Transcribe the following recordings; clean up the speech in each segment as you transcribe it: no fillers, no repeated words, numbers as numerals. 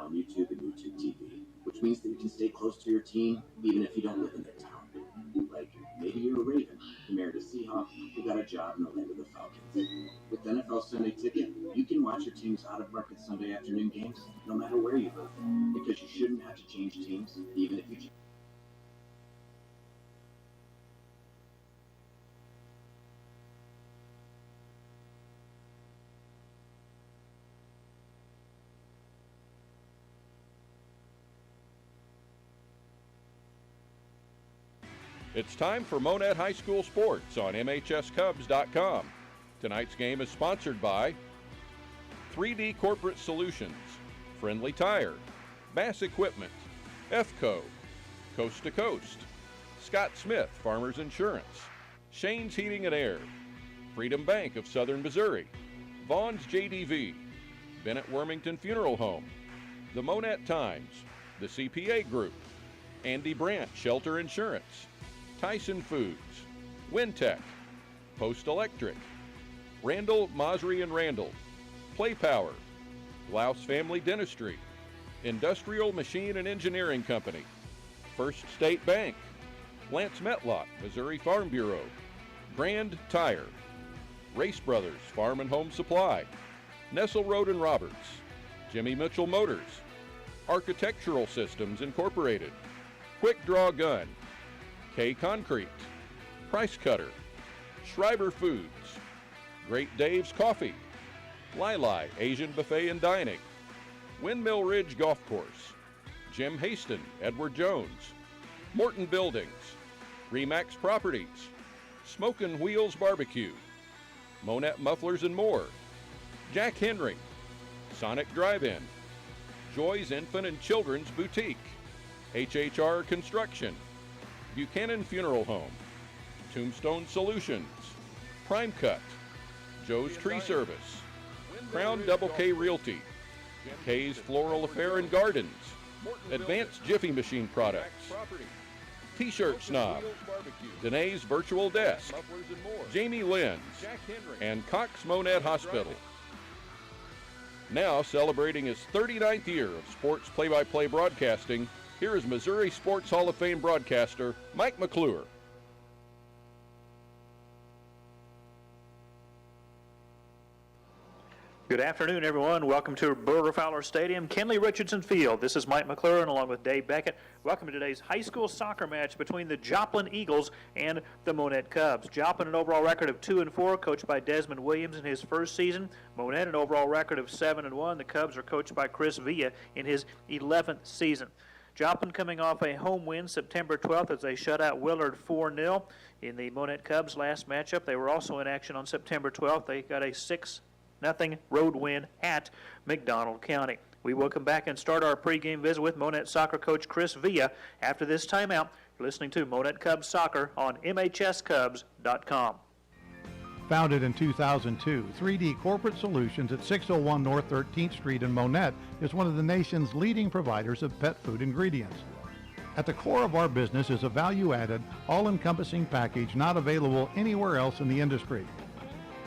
on YouTube and YouTube TV, which means that you can stay close to your team even if you don't live in their town. Like, maybe you're a Raven who married a Seahawk who got a job in the land of the Falcons. With NFL Sunday Ticket, you can watch your team's out-of-market Sunday afternoon games no matter where you live, because you shouldn't have to change teams even if you change. It's time for Monett High School Sports on MHSCubs.com. Tonight's game is sponsored by 3D Corporate Solutions, Friendly Tire, Bass Equipment, EFCO, Coast to Coast, Scott Smith Farmers Insurance, Shane's Heating and Air, Freedom Bank of Southern Missouri, Vaughn's JDV, Bennett Wormington Funeral Home, the Monett Times, the CPA Group, Andy Brandt Shelter Insurance, Tyson Foods, Wintech, Post Electric, Randall, Mosry and Randall, Play Power, Glaus Family Dentistry, Industrial Machine and Engineering Company, First State Bank, Lance Metlock, Missouri Farm Bureau, Grand Tire, Race Brothers Farm and Home Supply, Nestle Road and Roberts, Jimmy Mitchell Motors, Architectural Systems Incorporated, Quick Draw Gun, K Concrete, Price Cutter, Schreiber Foods, Great Dave's Coffee, Lili Asian Buffet and Dining, Windmill Ridge Golf Course, Jim Haston, Edward Jones, Morton Buildings, Remax Properties, Smokin' Wheels Barbecue, Monett Mufflers and More, Jack Henry, Sonic Drive-In, Joy's Infant and Children's Boutique, HHR Construction, Buchanan Funeral Home, Tombstone Solutions, Prime Cut, Joe's Tree Service, Crown Double K Realty, K's Floral Affair and Gardens, Advanced Jiffy Machine Products, T-Shirt Snob, Danae's Virtual Desk, Jamie Lynn's, and Cox Monett Hospital. Now celebrating his 39th year of sports play-by-play broadcasting, here is Missouri Sports Hall of Fame broadcaster Mike McClure. Good afternoon, everyone. Welcome to Burger Fowler Stadium, Kenley Richardson Field. This is Mike McClure along with Dave Beckett. Welcome to today's high school soccer match between the Joplin Eagles and the Monett Cubs. Joplin, an overall record of 2-4, coached by Desmond Williams in his first season. Monett, an overall record of 7-1. The Cubs are coached by Chris Villa in his 11th season. Joplin coming off a home win September 12th as they shut out Willard 4-0 in the Monett Cubs last matchup. They were also in action on September 12th. They got a 6-0 road win at McDonald County. We will come back and start our pregame visit with Monett soccer coach Chris Villa after this timeout. You're listening to Monett Cubs Soccer on MHSCubs.com. Founded in 2002, 3D Corporate Solutions at 601 North 13th Street in Monett is one of the nation's leading providers of pet food ingredients. At the core of our business is a value-added, all-encompassing package not available anywhere else in the industry.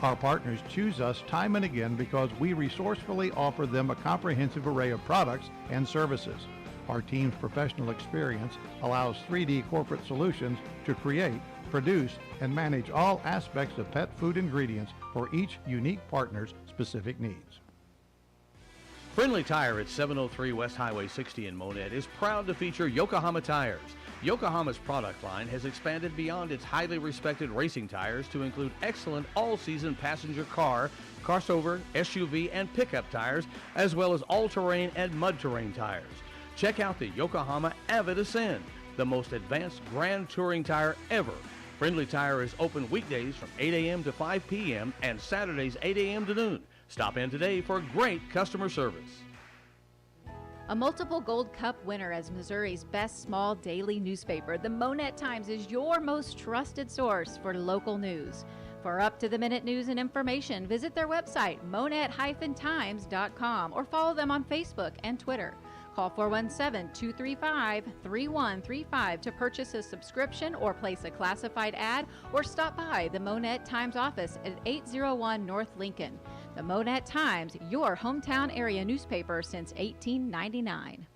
Our partners choose us time and again because we resourcefully offer them a comprehensive array of products and services. Our team's professional experience allows 3D Corporate Solutions to create, produce, and manage all aspects of pet food ingredients for each unique partner's specific needs. Friendly Tire at 703 West Highway 60 in Monett is proud to feature Yokohama tires. Yokohama's product line has expanded beyond its highly respected racing tires to include excellent all-season passenger car, crossover, SUV, and pickup tires, as well as all-terrain and mud-terrain tires. Check out the Yokohama Avid Ascend, the most advanced grand touring tire ever. Friendly Tire is open weekdays from 8 a.m. to 5 p.m. and Saturdays 8 a.m. to noon. Stop in today for great customer service. A multiple Gold Cup winner as Missouri's best small daily newspaper, the Monett Times is your most trusted source for local news. For up-to-the-minute news and information, visit their website, monett-times.com, or follow them on Facebook and Twitter. Call 417-235-3135 to purchase a subscription or place a classified ad, or stop by the Monett Times office at 801 North Lincoln. The Monett Times, your hometown area newspaper since 1899.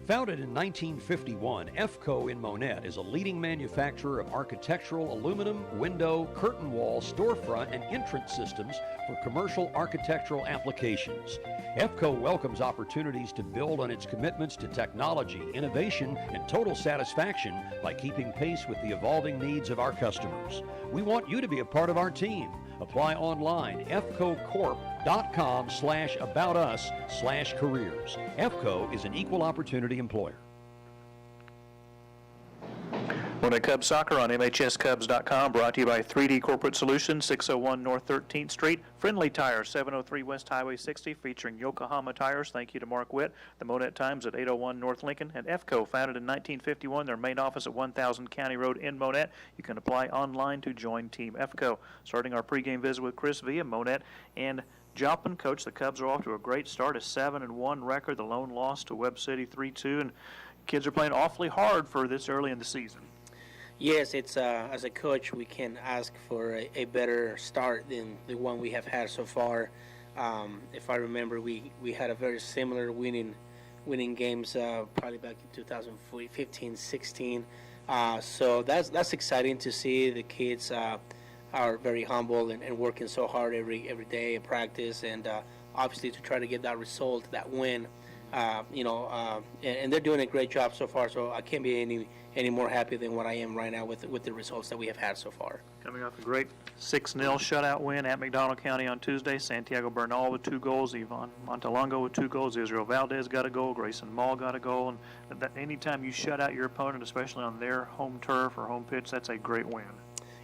Founded in 1951, EFCO in Monett is a leading manufacturer of architectural aluminum, window, curtain wall, storefront, and entrance systems for commercial architectural applications. EFCO welcomes opportunities to build on its commitments to technology, innovation, and total satisfaction by keeping pace with the evolving needs of our customers. We want you to be a part of our team. Apply online, fcocorp.com/aboutus/careers. EFCO is an equal opportunity employer. Monett Cubs Soccer on MHSCubs.com, brought to you by 3D Corporate Solutions, 601 North 13th Street. Friendly Tires, 703 West Highway 60, featuring Yokohama tires. Thank you to Mark Witt. The Monett Times at 801 North Lincoln. And EFCO, founded in 1951, their main office at 1000 County Road in Monett. You can apply online to join Team EFCO. Starting our pregame visit with Chris Villa, Monett and Joplin. Coach, the Cubs are off to a great start, a 7-1 record. The lone loss to Webb City 3-2, and kids are playing awfully hard for this early in the season. Yes, it's as a coach, we can ask for a better start than the one we have had so far. If I remember, we had a very similar winning games probably back in 2015-16. So that's exciting to see. The kids are very humble and working so hard every day at practice, and obviously to try to get that result, that win. And they're doing a great job so far. So I can't be any more happy than what I am right now with the results that we have had so far. Coming off a great 6-0 shutout win at McDonald County on Tuesday. Santiago Bernal with 2 goals, Ivan Montalongo with 2 goals, Israel Valdez got a goal, Grayson Mall got a goal. And anytime you shut out your opponent, especially on their home turf or home pitch, that's a great win.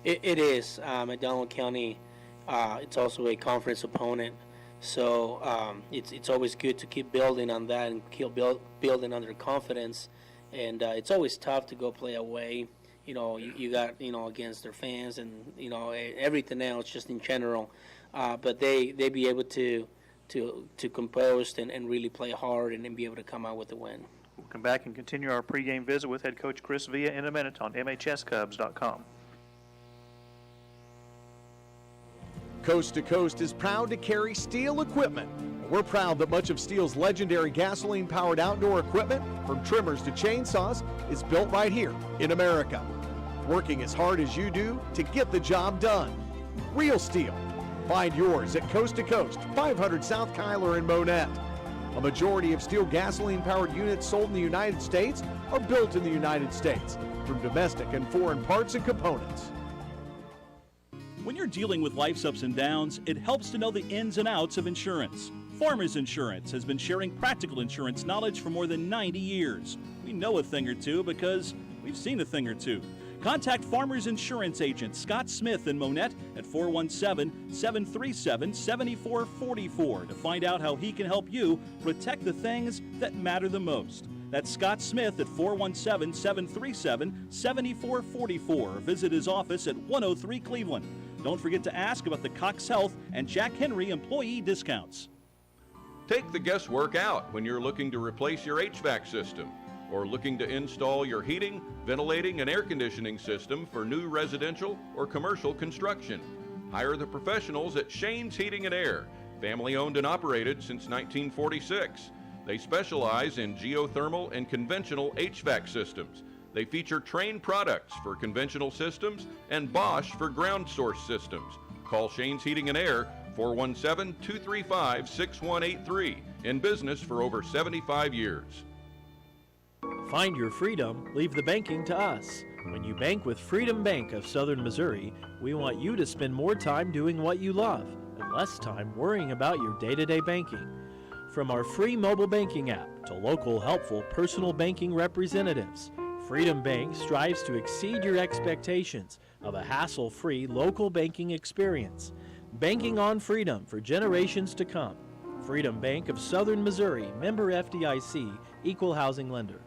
It is. McDonald County, it's also a conference opponent. So it's always good to keep building on that and keep building on their confidence. And it's always tough to go play away. You got, against their fans and, everything else just in general. But they be able to compose and really play hard and then be able to come out with a win. We'll come back and continue our pregame visit with head coach Chris Villa in a minute on MHSCubs.com. Coast to Coast is proud to carry Steel equipment. We're proud that much of Steel's legendary gasoline-powered outdoor equipment, from trimmers to chainsaws, is built right here in America. Working as hard as you do to get the job done. Real Steel. Find yours at Coast to Coast, 500 South Kyler in Monett. A majority of Steel gasoline-powered units sold in the United States are built in the United States, from domestic and foreign parts and components. When you're dealing with life's ups and downs, it helps to know the ins and outs of insurance. Farmers Insurance has been sharing practical insurance knowledge for more than 90 years. We know a thing or two because we've seen a thing or two. Contact Farmers Insurance agent Scott Smith in Monett at 417-737-7444 to find out how he can help you protect the things that matter the most. That's Scott Smith at 417-737-7444. Visit his office at 103 Cleveland. Don't forget to ask about the Cox Health and Jack Henry employee discounts. Take the guesswork out when you're looking to replace your HVAC system or looking to install your heating, ventilating, and air conditioning system for new residential or commercial construction. Hire the professionals at Shane's Heating and Air, family owned and operated since 1946. They specialize in geothermal and conventional HVAC systems. They feature Trane products for conventional systems and Bosch for ground source systems. Call Shane's Heating and Air, 417-235-6183. In business for over 75 years. Find your freedom, leave the banking to us. When you bank with Freedom Bank of Southern Missouri, we want you to spend more time doing what you love and less time worrying about your day-to-day banking. From our free mobile banking app to local helpful personal banking representatives, Freedom Bank strives to exceed your expectations of a hassle-free local banking experience. Banking on freedom for generations to come. Freedom Bank of Southern Missouri, member FDIC, equal housing lender.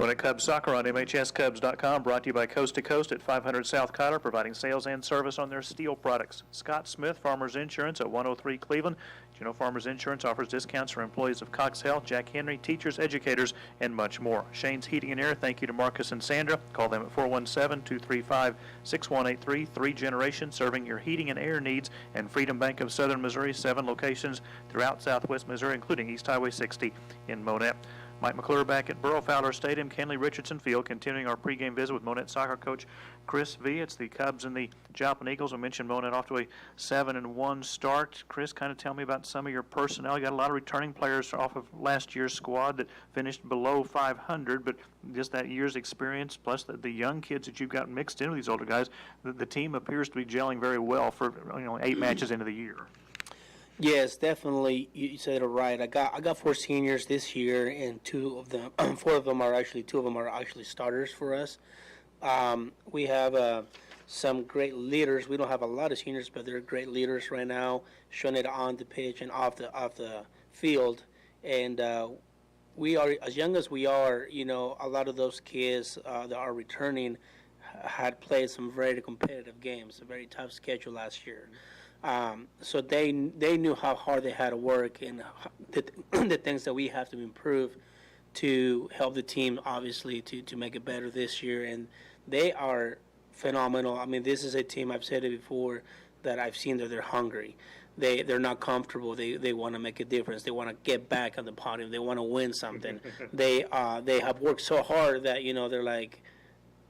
Monett Cubs Soccer on MHSCubs.com, brought to you by Coast to Coast at 500 South Cotter, providing sales and service on their steel products. Scott Smith, Farmers Insurance at 103 Cleveland. You know, Farmers Insurance offers discounts for employees of Cox Health, Jack Henry, teachers, educators, and much more. Shane's Heating and Air, thank you to Marcus and Sandra. Call them at 417-235-6183. 3 generations serving your heating and air needs. And Freedom Bank of Southern Missouri, 7 locations throughout southwest Missouri, including East Highway 60 in Monett. Mike McClure back at Burrow Fowler Stadium, Kenley Richardson Field, continuing our pregame visit with Monett soccer coach Chris V. It's the Cubs and the Joplin Eagles. I mentioned Monett off to a 7-1 start. Chris, kind of tell me about some of your personnel. You got a lot of returning players off of last year's squad that finished below 500, but just that year's experience plus the young kids that you've got mixed in with these older guys, the team appears to be gelling very well for 8 matches into the year. Yes, definitely. You said it right. I got 4 seniors this year, and 2 of them, 4 of them are actually starters for us. We have some great leaders. We don't have a lot of seniors, but they're great leaders right now, showing it on the pitch and off the field. And we are, as young as we are, a lot of those kids that are returning had played some very competitive games, a very tough schedule last year. So they knew how hard they had to work and the things that we have to improve to help the team, obviously, to make it better this year. And they are phenomenal. I mean, this is a team, I've said it before, that I've seen that they're hungry. They're not comfortable. They want to make a difference. They want to get back on the podium. They want to win something. They have worked so hard that, they're like,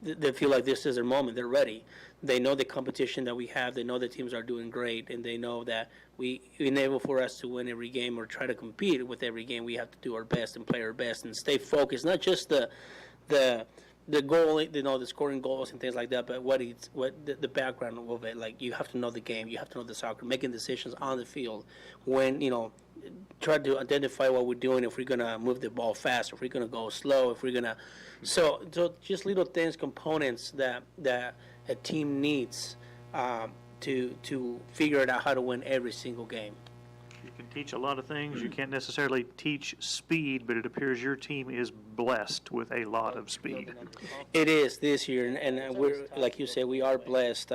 they feel like this is their moment. They're ready. They know the competition that we have. They know the teams are doing great, and they know that we enable for us to win every game or try to compete with every game. We have to do our best and play our best and stay focused. Not just the goal, the scoring goals and things like that, but what the background of it. Like, you have to know the game. You have to know the soccer. Making decisions on the field when try to identify what we're doing. If we're gonna move the ball fast, if we're gonna go slow, if we're gonna so just little things, components that a team needs to figure it out how to win every single game. You can teach a lot of things. You can't necessarily teach speed, but it appears your team is blessed with a lot of speed. It is this year, and we're, like you said, we are blessed.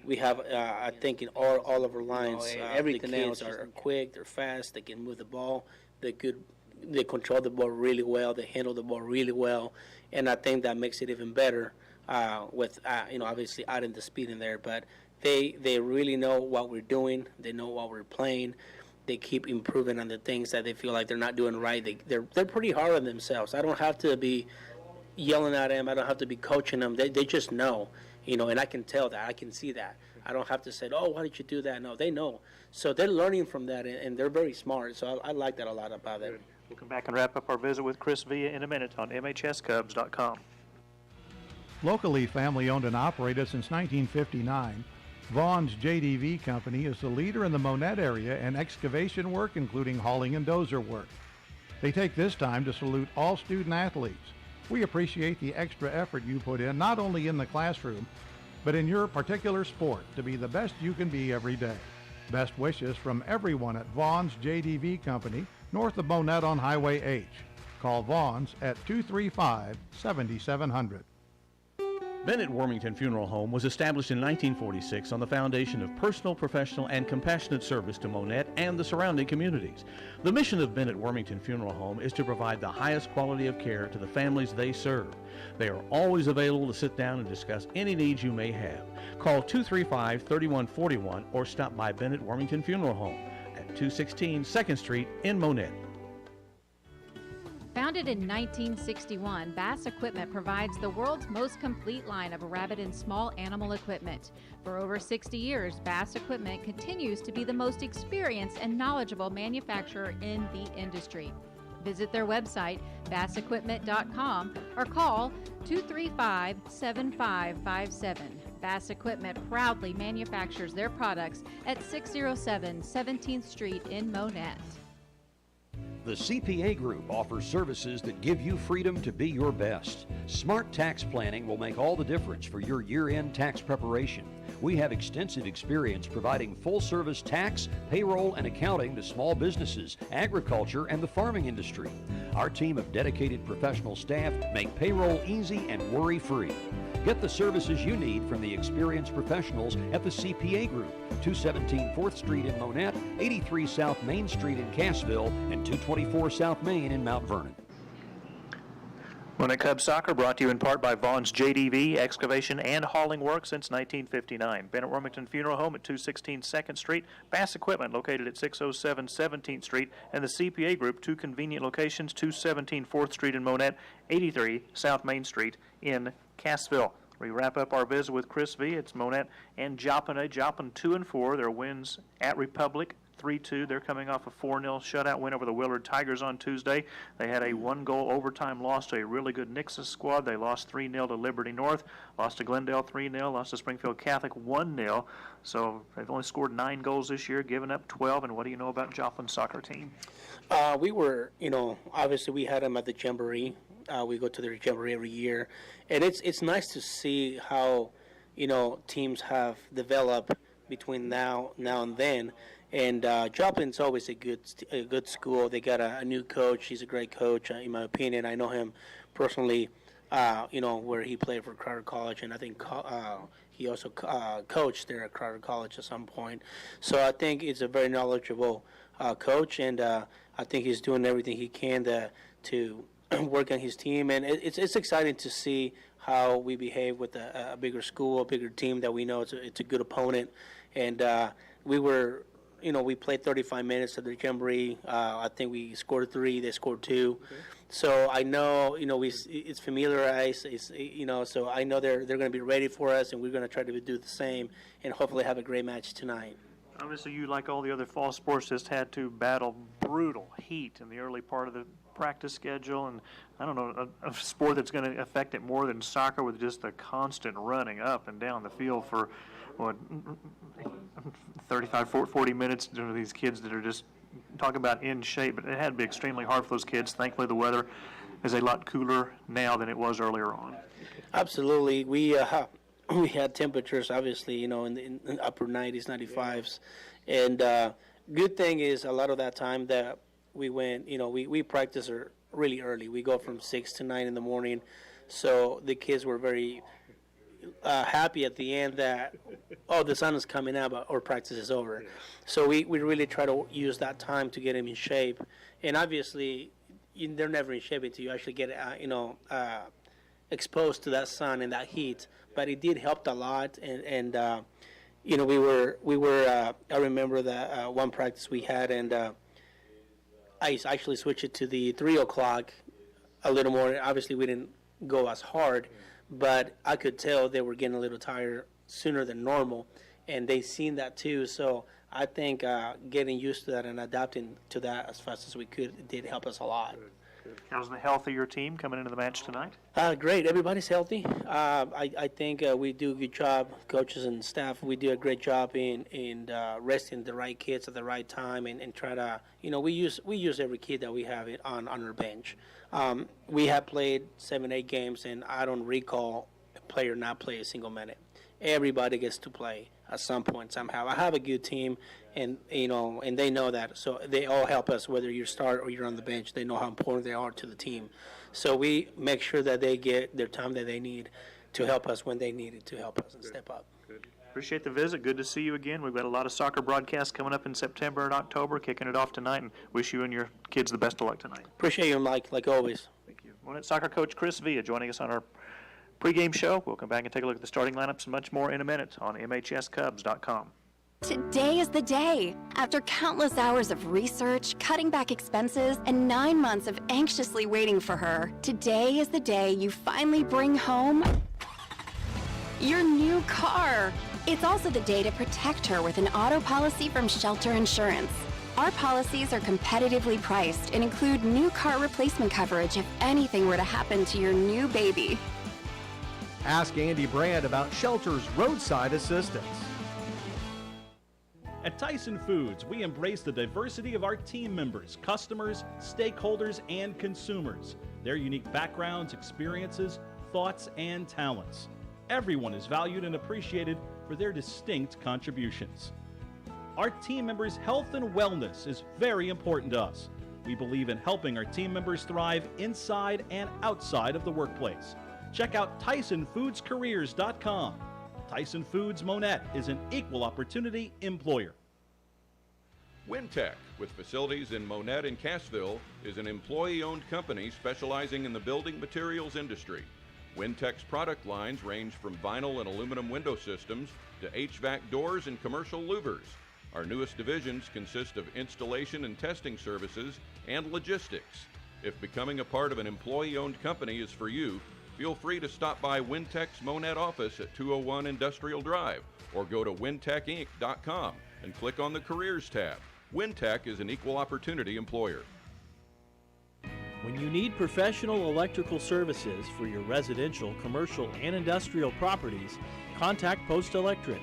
We have, I think, in all of our lines, everything else are quick, they're fast, they can move the ball, they control the ball really well, they handle the ball really well, and I think that makes it even better. With obviously adding the speed in there, but they really know what we're doing. They know what we're playing. They keep improving on the things that they feel like they're not doing right. They're pretty hard on themselves. I don't have to be yelling at them. I don't have to be coaching them. They just know, and I can tell that. I can see that. I don't have to say, oh, why did you do that? No, they know. So they're learning from that, and they're very smart. So I like that a lot about them. We'll come back and wrap up our visit with Chris Villa in a minute on MHSCubs.com. Locally family-owned and operated since 1959, Vaughn's JDV Company is the leader in the Monett area in excavation work, including hauling and dozer work. They take this time to salute all student athletes. We appreciate the extra effort you put in, not only in the classroom, but in your particular sport, to be the best you can be every day. Best wishes from everyone at Vaughn's JDV Company, north of Monett on Highway H. Call Vaughn's at 235-7700. Bennett Wormington Funeral Home was established in 1946 on the foundation of personal, professional, and compassionate service to Monett and the surrounding communities. The mission of Bennett Wormington Funeral Home is to provide the highest quality of care to the families they serve. They are always available to sit down and discuss any needs you may have. Call 235-3141 or stop by Bennett Wormington Funeral Home at 216 2nd Street in Monett. Founded in 1961, Bass Equipment provides the world's most complete line of rabbit and small animal equipment. For over 60 years, Bass Equipment continues to be the most experienced and knowledgeable manufacturer in the industry. Visit their website, bassequipment.com, or call 235-7557. Bass Equipment proudly manufactures their products at 607 17th Street in Monett. The CPA Group offers services that give you freedom to be your best. Smart tax planning will make all the difference for your year-end tax preparation. We have extensive experience providing full-service tax, payroll, and accounting to small businesses, agriculture, and the farming industry. Our team of dedicated professional staff make payroll easy and worry-free. Get the services you need from the experienced professionals at the CPA Group, 217 4th Street in Monett, 83 South Main Street in Cassville, and 224 South Main in Mount Vernon. Monett Cubs soccer brought to you in part by Vaughn's JDV, excavation and hauling work since 1959. Bennett Wilmington Funeral Home at 216 2nd Street. Bass Equipment located at 607 17th Street. And the CPA Group, 2 convenient locations, 217 4th Street in Monett, 83 South Main Street in Cassville. We wrap up our visit with Chris V. It's Monett and Joplin. Joplin 2-4. Their wins at Republic 3-2. They're coming off a 4-0 shutout win over the Willard Tigers on Tuesday. They had a 1-goal overtime loss to a really good Nixon squad. They lost 3-0 to Liberty North, lost to Glendale 3-0, lost to Springfield Catholic 1-0. So they've only scored 9 goals this year, given up 12. And what do you know about Joplin's soccer team? We were, obviously we had them at the Jamboree. We go to their Jamboree every year. And it's nice to see how, teams have developed between now and then. And Joplin's always a good school. They got a new coach. He's a great coach, in my opinion. I know him personally, where he played for Crowder College, and I think he also coached there at Crowder College at some point. So I think he's a very knowledgeable coach, and I think he's doing everything he can to work on his team. And it's exciting to see how we behave with a bigger school, a bigger team that we know it's a good opponent. And we played 35 minutes at the Jamboree. I think we scored 3. They scored 2. Okay. So I know, it's familiarized. So I know they're going to be ready for us, and we're going to try to do the same, and hopefully have a great match tonight. Obviously, you, like all the other fall sports, just had to battle brutal heat in the early part of the practice schedule, and I don't know a sport that's going to affect it more than soccer, with just the constant running up and down the field for 35, 40 minutes to these kids that are just, talk about in shape. But it had to be extremely hard for those kids. Thankfully, the weather is a lot cooler now than it was earlier on. Absolutely. We had temperatures, obviously, in the upper 90s, 95s. And good thing is a lot of that time that we went, we practice really early. We go from 6 to 9 in the morning. So the kids were very happy at the end that, the sun is coming out, but our practice is over. So we really try to use that time to get them in shape. And obviously, they're never in shape until you actually get, exposed to that sun and that heat. But it did help a lot. And we were I remember that one practice we had, and I actually switched it to the 3 o'clock a little more. Obviously, we didn't go as hard, but I could tell they were getting a little tired sooner than normal, and they seen that too. So I think getting used to that and adapting to that as fast as we could did help us a lot. How's the health of your team coming into the match tonight? Great. Everybody's healthy. I think we do a good job, coaches and staff. We do a great job in resting the right kids at the right time, and try to, we use every kid that we have on our bench. We have played 7-8 games, and I don't recall a player not play a single minute. Everybody gets to play at some point somehow. I have a good team, and and they know that. So they all help us, whether you start or you're on the bench. They know how important they are to the team. So we make sure that they get their time that they need to help us when they need it to help us and step up. Good. Appreciate the visit. Good to see you again. We've got a lot of soccer broadcasts coming up in September and October, kicking it off tonight, and wish you and your kids the best of luck tonight. Appreciate you, Mike, like always. Thank you. Monett soccer coach Chris Villa joining us on our pregame show. We'll come back and take a look at the starting lineups and much more in a minute on MHSCubs.com. Today is the day. After countless hours of research, cutting back expenses, and 9 months of anxiously waiting for her, today is the day you finally bring home your new car. It's also the day to protect her with an auto policy from Shelter Insurance. Our policies are competitively priced and include new car replacement coverage if anything were to happen to your new baby. Ask Andy Brand about Shelter's roadside assistance. At Tyson Foods, we embrace the diversity of our team members, customers, stakeholders, and consumers, their unique backgrounds, experiences, thoughts, and talents. Everyone is valued and appreciated for their distinct contributions. Our team members' health and wellness is very important to us. We believe in helping our team members thrive inside and outside of the workplace. Check out TysonFoodsCareers.com. Tyson Foods Monett is an equal opportunity employer. Wintech, with facilities in Monett and Cassville, is an employee-owned company specializing in the building materials industry. Wintech's product lines range from vinyl and aluminum window systems to HVAC doors and commercial louvers. Our newest divisions consist of installation and testing services and logistics. If becoming a part of an employee-owned company is for you, feel free to stop by Wintech's Monett office at 201 Industrial Drive or go to wintechinc.com and click on the Careers tab. Wintech is an equal opportunity employer. When you need professional electrical services for your residential, commercial, and industrial properties, contact Post Electric.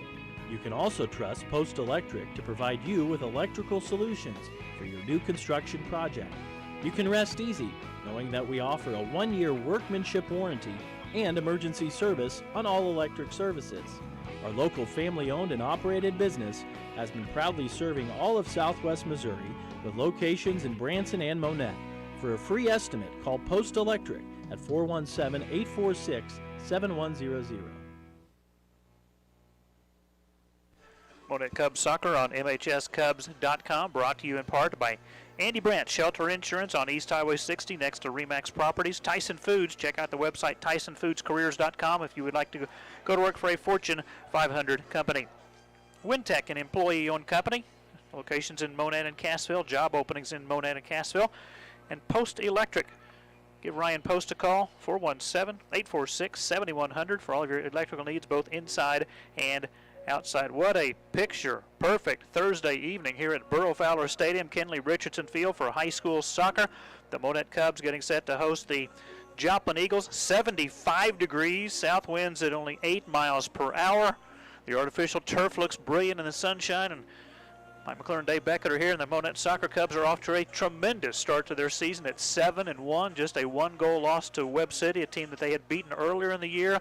You can also trust Post Electric to provide you with electrical solutions for your new construction project. You can rest easy knowing that we offer a 1-year workmanship warranty and emergency service on all electric services. Our local family-owned and operated business has been proudly serving all of Southwest Missouri with locations in Branson and Monett. For a free estimate, call Post Electric at 417-846-7100. Monett Cubs Soccer on MHSCubs.com, brought to you in part by Andy Brandt, Shelter Insurance on East Highway 60 next to Remax Properties. Tyson Foods, check out the website TysonFoodsCareers.com if you would like to go to work for a Fortune 500 company. Wintech, an employee-owned company, locations in Monett and Cassville, job openings in Monett and Cassville. And Post Electric, give Ryan Post a call, 417-846-7100 for all of your electrical needs, both inside and outside. What a picture perfect Thursday evening here at Burrow Fowler Stadium, Kenley Richardson Field for high school soccer. The Monett Cubs getting set to host the Joplin Eagles. 75 degrees, south winds at only 8 miles per hour. The artificial turf looks brilliant in the sunshine, and Mike McClure and Dave Beckett are here, and the Monett Soccer Cubs are off to a tremendous start to their season at 7-1, just a 1-goal loss to Webb City, a team that they had beaten earlier in the year.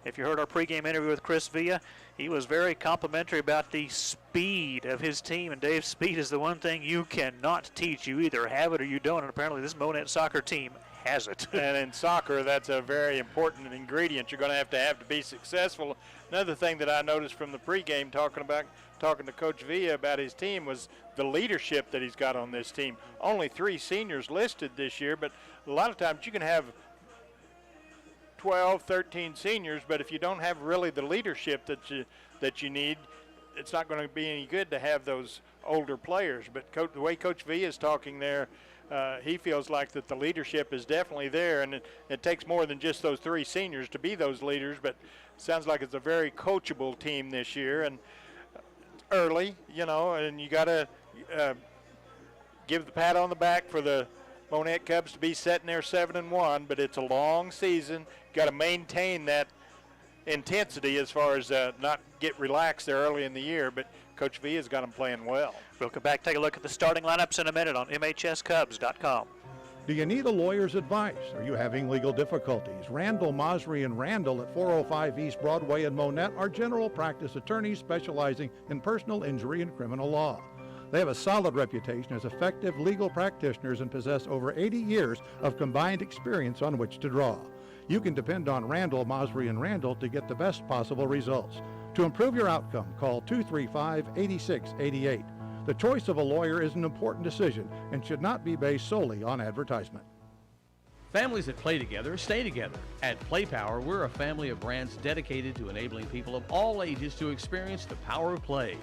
If you heard our pregame interview with Chris Villa, he was very complimentary about the speed of his team, and Dave, speed is the one thing you cannot teach. You either have it or you don't, and apparently this Monett soccer team has it. And in soccer, that's a very important ingredient you're going to have to be successful. Another thing that I noticed from the pregame talking to Coach Villa about his team was the leadership that he's got on this team. Only 3 seniors listed this year, but a lot of times you can have 12, 13 seniors, but if you don't have really the leadership that you need, it's not going to be any good to have those older players. But the way Coach Villa is talking there, he feels like that the leadership is definitely there, and it takes more than just those 3 seniors to be those leaders, but it sounds like it's a very coachable team this year. And early, and you got to give the pat on the back for the Monett Cubs to be sitting there 7-1, but it's a long season. Got to maintain that intensity as far as not get relaxed there early in the year, but Coach V has got them playing well. We'll come back, take a look at the starting lineups in a minute on MHSCubs.com. Do you need a lawyer's advice? Are you having legal difficulties? Randall, Mosry, and Randall at 405 East Broadway in Monett are general practice attorneys specializing in personal injury and criminal law. They have a solid reputation as effective legal practitioners and possess over 80 years of combined experience on which to draw. You can depend on Randall, Mosry, and Randall to get the best possible results. To improve your outcome, call 235-8688. The choice of a lawyer is an important decision and should not be based solely on advertisement. Families that play together stay together. At Play Power, we're a family of brands dedicated to enabling people of all ages to experience the power of play.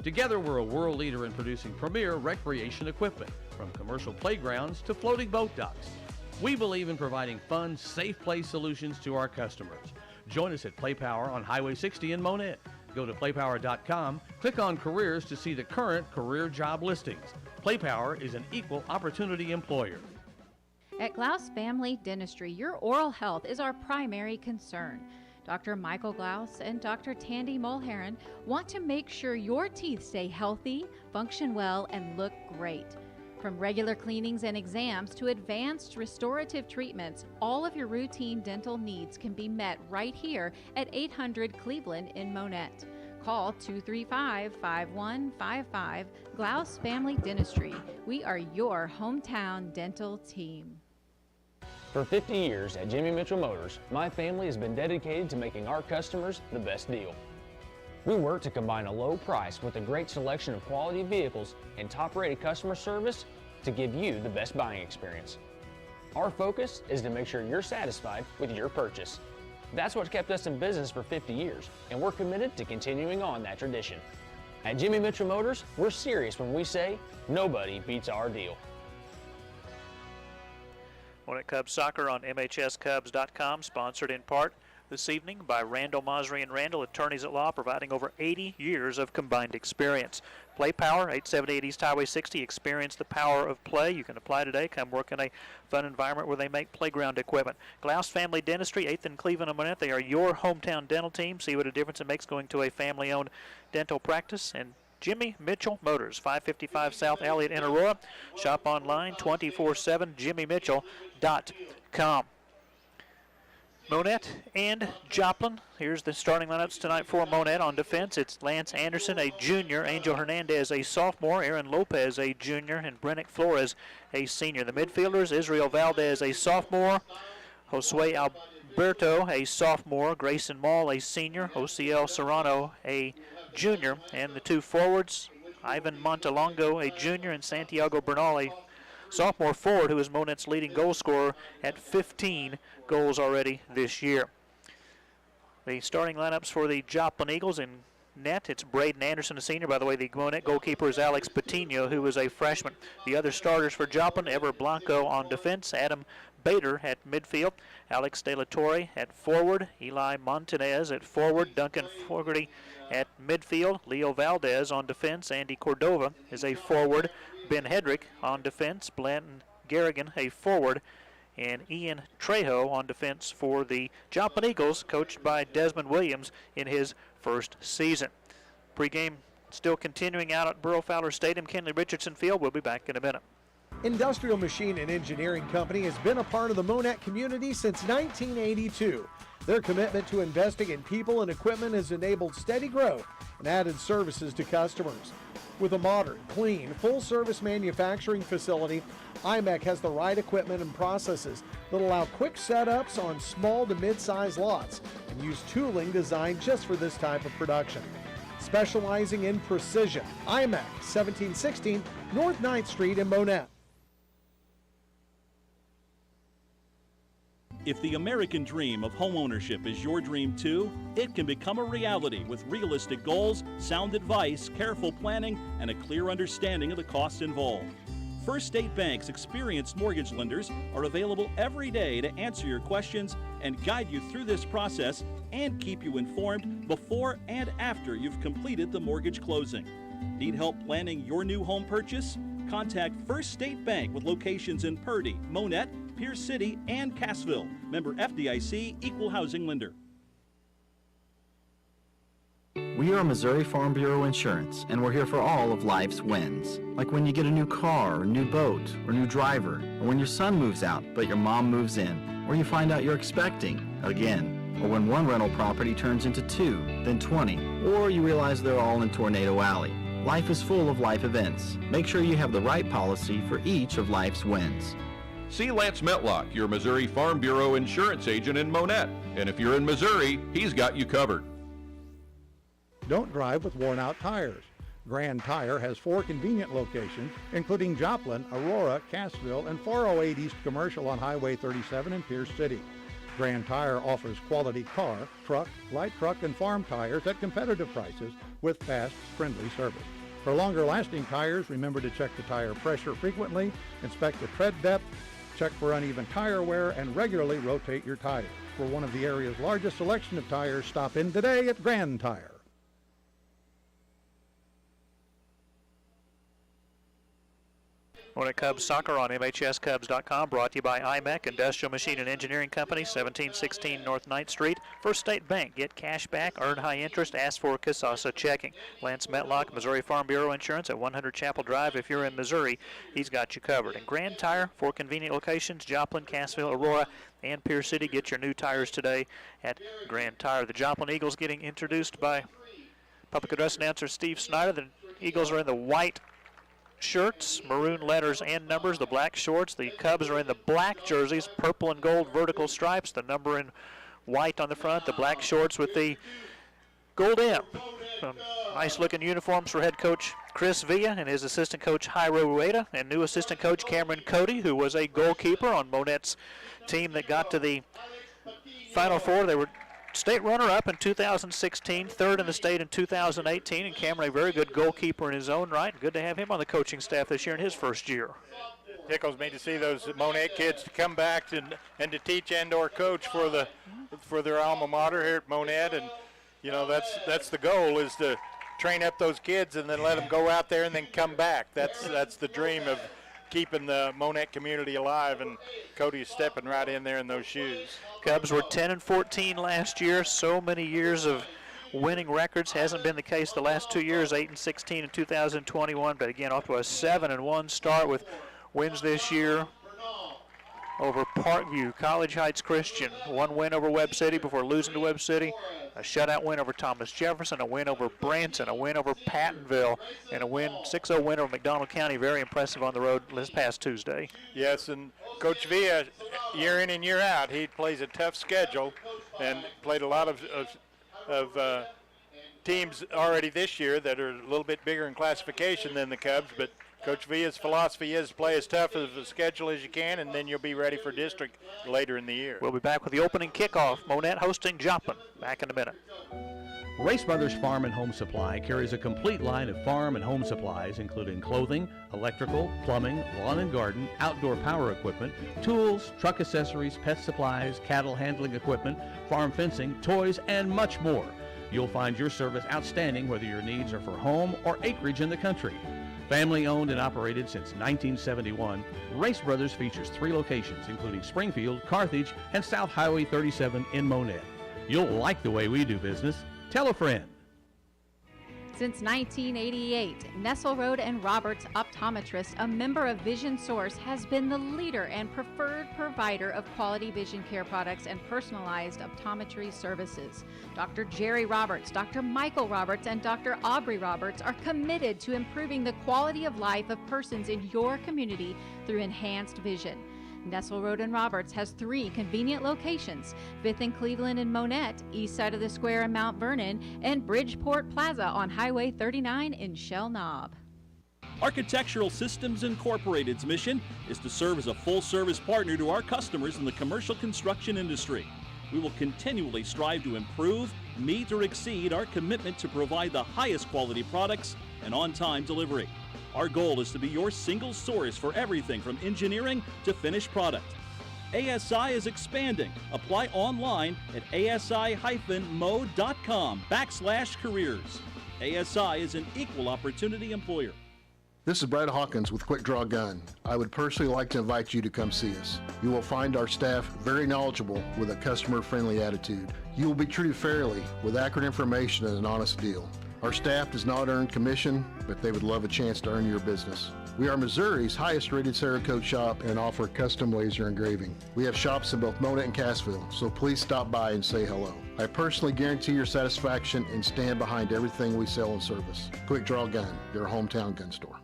Together, we're a world leader in producing premier recreation equipment, from commercial playgrounds to floating boat docks. We believe in providing fun, safe play solutions to our customers. Join us at Play Power on Highway 60 in Monett. Go to playpower.com, click on Careers to see the current career job listings. Play Power is an equal opportunity employer. At Glaus Family Dentistry, your oral health is our primary concern. Dr. Michael Glaus and Dr. Tandy Mulheron want to make sure your teeth stay healthy, function well, and look great. From regular cleanings and exams to advanced restorative treatments, all of your routine dental needs can be met right here at 800 Cleveland in Monett. Call 235-5155 Glaus Family Dentistry. We are your hometown dental team. For 50 years at Jimmy Mitchell Motors, my family has been dedicated to making our customers the best deal. We work to combine a low price with a great selection of quality vehicles and top-rated customer service to give you the best buying experience. Our focus is to make sure you're satisfied with your purchase. That's what's kept us in business for 50 years, and we're committed to continuing on that tradition. At Jimmy Mitchell Motors, we're serious when we say nobody beats our deal. Monett Cubs Soccer on MHSCubs.com, sponsored in part this evening by Randall, Mosry and Randall, attorneys at law, providing over 80 years of combined experience. Play Power, 878 East Highway 60. Experience the power of play. You can apply today. Come work in a fun environment where they make playground equipment. Glaus Family Dentistry, 8th and Cleveland and Monett. They are your hometown dental team. See what a difference it makes going to a family-owned dental practice. And Jimmy Mitchell Motors, 555 South Elliott in Aurora. Shop online 24/7, jimmymitchell.com. Monett and Joplin. Here's the starting lineups tonight for Monett. On defense, it's Lance Anderson, a junior, Angel Hernandez, a sophomore, Aaron Lopez, a junior, and Brennick Flores, a senior. The midfielders, Israel Valdez, a sophomore, Josue Alberto, a sophomore, Grayson Mall, a senior, Ociel Serrano, a junior, and the two forwards, Ivan Montalongo, a junior, and Santiago Bernal, a sophomore forward who is Monett's leading goal scorer at 15 goals already this year. The starting lineups for the Joplin Eagles in net, it's Braden Anderson, a senior. By the way, the Monett goalkeeper is Alex Patino, who is a freshman. The other starters for Joplin, Ever Blanco on defense, Adam Bader at midfield, Alex De La Torre at forward, Eli Montanez at forward, Duncan Fogarty at midfield, Leo Valdez on defense, Andy Cordova is a forward, Ben Hedrick on defense, Blanton Garrigan a forward, and Ian Trejo on defense for the Joplin Eagles, coached by Desmond Williams in his first season. Pre-game still continuing out at Burrow Fowler Stadium, Kenley Richardson Field. We'll be back in a minute. Industrial Machine and Engineering Company has been a part of the Monett community since 1982. Their commitment to investing in people and equipment has enabled steady growth and added services to customers. With a modern, clean, full-service manufacturing facility, IMEC has the right equipment and processes that allow quick setups on small to mid-size lots and use tooling designed just for this type of production. Specializing in precision, IMEC, 1716 North 9th Street in Monett. If the American dream of homeownership is your dream too, it can become a reality with realistic goals, sound advice, careful planning, and a clear understanding of the costs involved. First State Bank's experienced mortgage lenders are available every day to answer your questions and guide you through this process and keep you informed before and after you've completed the mortgage closing. Need help planning your new home purchase? Contact First State Bank with locations in Purdy, Monett, Pierce City, and Cassville. Member FDIC, Equal Housing Lender. We are Missouri Farm Bureau Insurance, and we're here for all of life's wins. Like when you get a new car, or new boat, or new driver, or when your son moves out but your mom moves in, or you find out you're expecting again, or when one rental property turns into 2, then 20, or you realize they're all in Tornado Alley. Life is full of life events. Make sure you have the right policy for each of life's wins. See Lance Metlock, your Missouri Farm Bureau insurance agent in Monett. And if you're in Missouri, he's got you covered. Don't drive with worn-out tires. Grand Tire has 4 convenient locations, including Joplin, Aurora, Cassville, and 408 East Commercial on Highway 37 in Pierce City. Grand Tire offers quality car, truck, light truck, and farm tires at competitive prices with fast, friendly service. For longer-lasting tires, remember to check the tire pressure frequently, inspect the tread depth, check for uneven tire wear, and regularly rotate your tires. For one of the area's largest selection of tires, stop in today at Grand Tire. Monett Cubs soccer on MHSCubs.com, brought to you by IMEC, Industrial Machine and Engineering Company, 1716 North 9th Street. First State Bank, get cash back, earn high interest, ask for Casasa checking. Lance Metlock, Missouri Farm Bureau Insurance at 100 Chapel Drive. If you're in Missouri, he's got you covered. And Grand Tire, 4 convenient locations, Joplin, Cassville, Aurora, and Pierce City. Get your new tires today at Grand Tire. The Joplin Eagles getting introduced by public address announcer Steve Snyder. The Eagles are in the white shirts, maroon letters and numbers, the black shorts. The Cubs are in the black jerseys, purple and gold vertical stripes, the number in white on the front, the black shorts with the gold M. Nice looking uniforms for head coach Chris Villa and his assistant coach Jairo Rueda, and new assistant coach Cameron Cody, who was a goalkeeper on Monett's team that got to the Final Four. They were state runner-up in 2016, third in the state in 2018, and Cameron, a very good goalkeeper in his own right. Good to have him on the coaching staff this year in his first year. Tickles me to see those Monett kids to come back and to teach and/or coach for their alma mater here at Monett, and you know that's the goal, is to train up those kids and then let them go out there and then come back. That's the dream of keeping the Monett community alive, and Cody is stepping right in there in those shoes. Cubs were 10-14 last year. So many years of winning records. Hasn't been the case the last 2 years, 8-16 in 2021, but again off to a 7-1 start with wins this year over Parkview, College Heights Christian. One win over Webb City before losing to Webb City. A shutout win over Thomas Jefferson, a win over Branson, a win over Pattonville, and a 6-0 win over McDonald County. Very impressive on the road this past Tuesday. Yes, and Coach Villa, year in and year out, he plays a tough schedule and played a lot of teams already this year that are a little bit bigger in classification than the Cubs, but Coach Villa's philosophy is play as tough of a schedule as you can, and then you'll be ready for district later in the year. We'll be back with the opening kickoff. Monett hosting Joplin. Back in a minute. Race Brothers Farm and Home Supply carries a complete line of farm and home supplies, including clothing, electrical, plumbing, lawn and garden, outdoor power equipment, tools, truck accessories, pet supplies, cattle handling equipment, farm fencing, toys, and much more. You'll find your service outstanding whether your needs are for home or acreage in the country. Family owned and operated since 1971, Race Brothers features 3 locations, including Springfield, Carthage, and South Highway 37 in Monett. You'll like the way we do business. Tell a friend. Since 1988, Nestle Road and Roberts Optometrist, a member of Vision Source, has been the leader and preferred provider of quality vision care products and personalized optometry services. Dr. Jerry Roberts, Dr. Michael Roberts, and Dr. Aubrey Roberts are committed to improving the quality of life of persons in your community through enhanced vision. Nestle Road and Roberts has 3 convenient locations: 5th and Cleveland in Monett, east side of the square in Mount Vernon, and Bridgeport Plaza on Highway 39 in Shell Knob. Architectural Systems Incorporated's mission is to serve as a full-service partner to our customers in the commercial construction industry. We will continually strive to improve, meet, or exceed our commitment to provide the highest quality products and on-time delivery. Our goal is to be your single source for everything from engineering to finished product. ASI is expanding. Apply online at asi-mo.com/careers. ASI is an equal opportunity employer. This is Brad Hawkins with Quick Draw Gun. I would personally like to invite you to come see us. You will find our staff very knowledgeable with a customer-friendly attitude. You will be treated fairly with accurate information and an honest deal. Our staff does not earn commission, but they would love a chance to earn your business. We are Missouri's highest rated Cerakote shop and offer custom laser engraving. We have shops in both Monett and Cassville, so please stop by and say hello. I personally guarantee your satisfaction and stand behind everything we sell and service. Quick Draw Gun, your hometown gun store.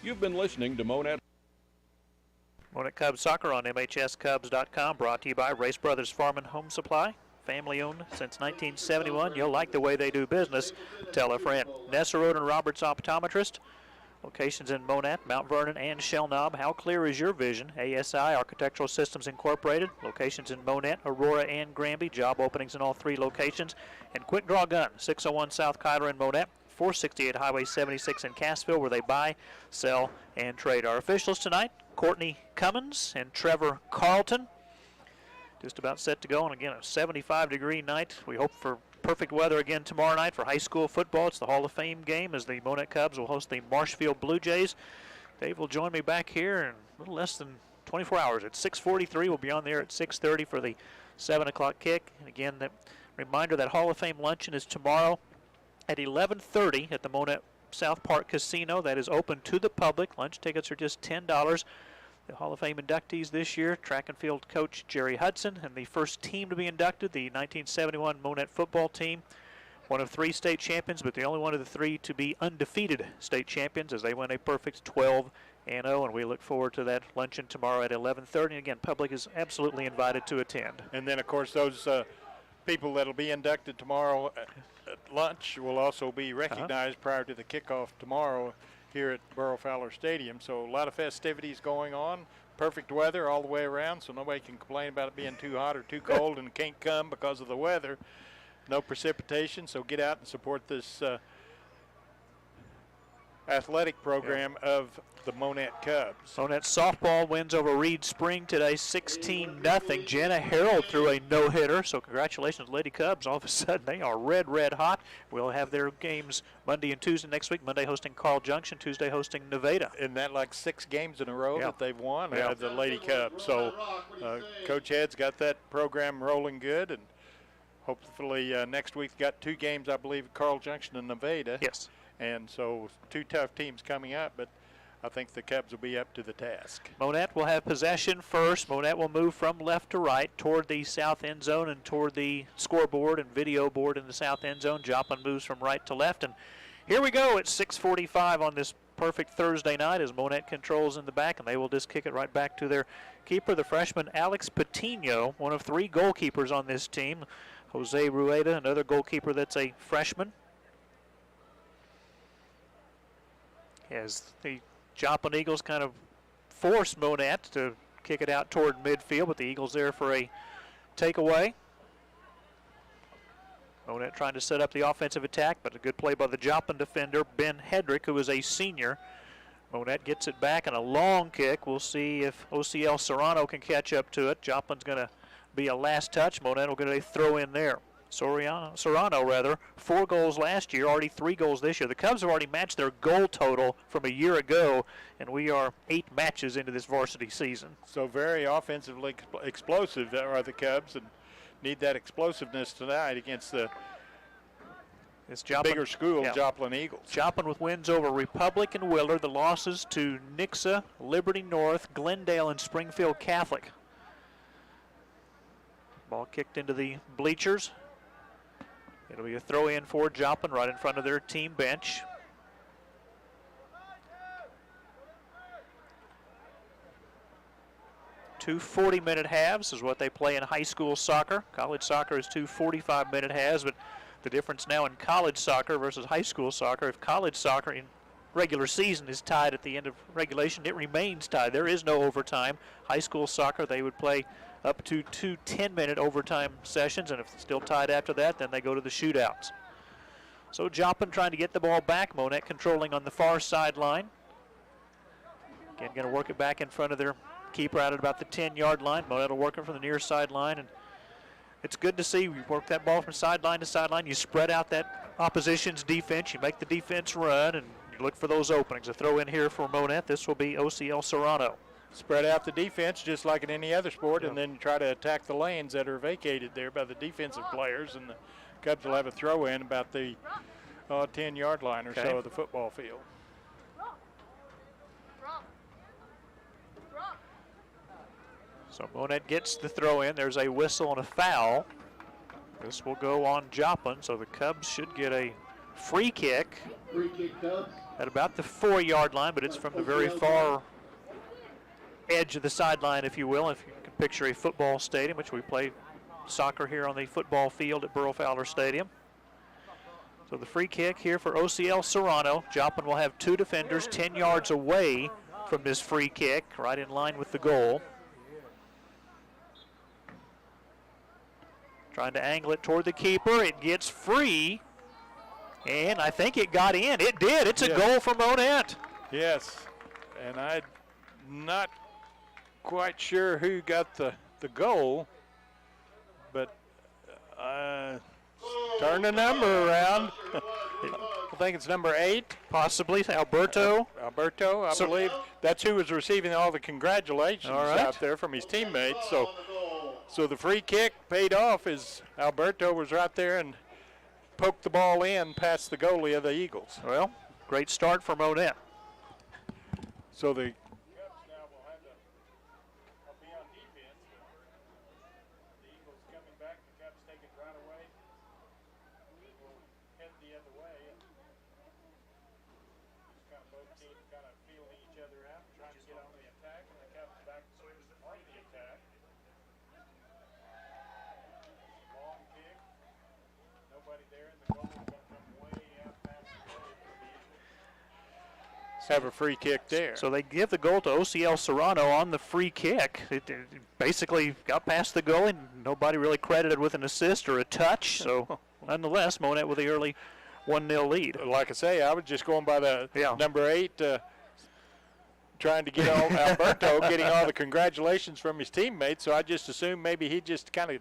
You've been listening to Monett. Monett Cubs soccer on MHSCubs.com, brought to you by Race Brothers Farm and Home Supply. Family owned since 1971. You'll like the way they do business. Tell a friend. Nestle Road and Roberts Optometrist. Locations in Monett, Mount Vernon, and Shell Knob. How clear is your vision? ASI Architectural Systems Incorporated. Locations in Monett, Aurora, and Granby. Job openings in all 3 locations. And Quick Draw Gun, 601 South Kyler in Monett, 468 Highway 76 in Cassville, where they buy, sell, and trade. Our officials tonight, Courtney Cummins and Trevor Carlton. Just about set to go, and again, a 75-degree night. We hope for perfect weather again tomorrow night for high school football. It's the Hall of Fame game as the Monett Cubs will host the Marshfield Blue Jays. Dave will join me back here in a little less than 24 hours. At 6:43, we'll be on there at 6:30 for the 7 o'clock kick. And again, that reminder that Hall of Fame luncheon is tomorrow at 11:30 at the Monett South Park Casino. That is open to the public. Lunch tickets are just $10. The Hall of Fame inductees this year, track and field coach Jerry Hudson, and the first team to be inducted, the 1971 Monett football team. One of 3 state champions, but the only one of the 3 to be undefeated state champions as they win a perfect 12-0, and we look forward to that luncheon tomorrow at 11:30. And again, public is absolutely invited to attend. And then, of course, those people that will be inducted tomorrow at lunch will also be recognized prior to the kickoff tomorrow here at Burrow Fowler Stadium. So a lot of festivities going on. Perfect weather all the way around, so nobody can complain about it being too hot or too cold and can't come because of the weather. No precipitation, so get out and support this athletic program of the Monett Cubs. Monett softball wins over Reed Spring today, 16-0. Jenna Harold threw a no-hitter, so congratulations, Lady Cubs. All of a sudden, they are red hot. We'll have their games Monday and Tuesday next week. Monday hosting Carl Junction, Tuesday hosting Nevada. Isn't that like 6 games in a row that they've won as the Lady Cubs? So Coach Head's got that program rolling good, and hopefully next week's got 2 games, I believe, Carl Junction and Nevada. Yes. And so 2 tough teams coming up, but I think the Cubs will be up to the task. Monett will have possession first. Monett will move from left to right toward the south end zone and toward the scoreboard and video board in the south end zone. Joplin moves from right to left. And here we go at 6:45 on this perfect Thursday night as Monett controls in the back, and they will just kick it right back to their keeper, the freshman Alex Patino, one of 3 goalkeepers on this team. Jose Rueda, another goalkeeper that's a freshman. As the Joplin Eagles kind of force Monett to kick it out toward midfield, but the Eagles there for a takeaway. Monett trying to set up the offensive attack, but a good play by the Joplin defender, Ben Hedrick, who is a senior. Monett gets it back and a long kick. We'll see if OCL Serrano can catch up to it. Joplin's going to be a last touch. Monett will get a throw in there. Serrano, 4 goals last year, already 3 goals this year. The Cubs have already matched their goal total from a year ago, and we are 8 matches into this varsity season. So very offensively explosive are the Cubs, and need that explosiveness tonight against the bigger school, Joplin Eagles. Joplin with wins over Republic and Willard. The losses to Nixa, Liberty North, Glendale, and Springfield Catholic. Ball kicked into the bleachers. It'll be a throw in for Joplin right in front of their team bench. Two 40-minute halves is what they play in high school soccer. College soccer is 2 45-minute halves, but the difference now in college soccer versus high school soccer, if college soccer in regular season is tied at the end of regulation, it remains tied. There is no overtime. High school soccer, they would play up to 2 10-minute overtime sessions, and if it's still tied after that, then they go to the shootouts. So Joplin trying to get the ball back. Monett controlling on the far sideline. Again, going to work it back in front of their keeper out at about the 10-yard line. Monett will work it from the near sideline, and it's good to see you work that ball from sideline to sideline. You spread out that opposition's defense. You make the defense run, and you look for those openings. A throw in here for Monett. This will be OCL Serrano. Spread out the defense just like in any other sport, and then try to attack the lanes that are vacated there by the defensive players, and the Cubs will have a throw in about the 10-yard line or so of the football field. So Monett gets the throw in. There's a whistle and a foul. This will go on Joplin, so the Cubs should get a free kick at about the 4-yard line, but it's from the very far edge of the sideline, if you will, if you can picture a football stadium, which we play soccer here on the football field at Burrow Fowler Stadium. So the free kick here for OCL Serrano. Joplin will have 2 defenders 10 yards away from this free kick, right in line with the goal. Trying to angle it toward the keeper. It gets free, and I think it got in. It did. It's a goal for Monett. Yes, and I'm not quite sure who got the goal, but turn the number around. I think it's number 8. Possibly Alberto. Alberto, I believe. That's who was receiving all the congratulations out there from his teammates. So the free kick paid off as Alberto was right there and poked the ball in past the goalie of the Eagles. Well, great start for Monett. So the have a free kick there. So they give the goal to OCL Serrano on the free kick. It basically got past the goal, and nobody really credited with an assist or a touch. So nonetheless, Monett with the early 1-0 lead. Like I say, I was just going by the number 8, trying to get Alberto getting all the congratulations from his teammates. So I just assumed maybe he just kind of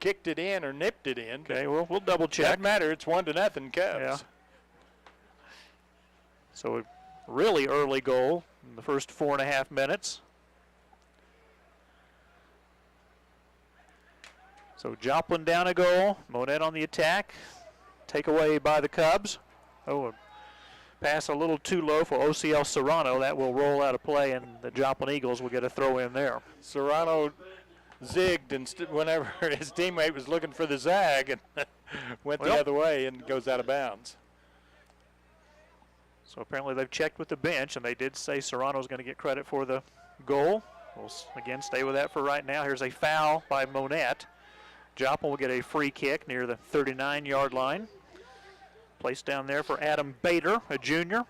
kicked it in or nipped it in. Okay, well, we'll double check. Doesn't matter. It's 1-0 Cubs. Yeah. So really early goal in the first 4.5 minutes. So Joplin down a goal. Monett on the attack. Takeaway by the Cubs. Oh, a pass a little too low for OCL Serrano. That will roll out of play, and the Joplin Eagles will get a throw in there. Serrano zigged whenever his teammate was looking for the zag and went the other way and goes out of bounds. So apparently they've checked with the bench, and they did say Serrano's going to get credit for the goal. We'll again stay with that for right now. Here's a foul by Monett. Joplin will get a free kick near the 39-yard line. Placed down there for Adam Bader, a junior.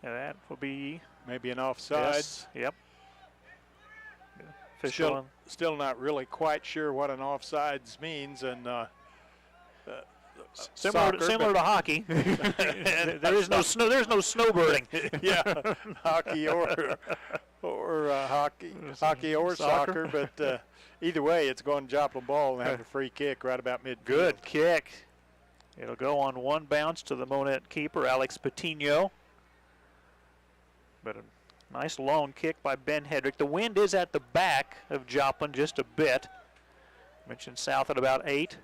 And that will be maybe an offside. Yes, yep. Official. Still not really quite sure what an offsides means, and similar to hockey. There's no snowbirding. Yeah, hockey or hockey or soccer, but either way, it's going Joplin ball and have a free kick right about midfield. Good kick. It'll go on one bounce to the Monett keeper, Alex Patino. But a nice long kick by Ben Hedrick. The wind is at the back of Joplin just a bit. Mentioned south at about 8.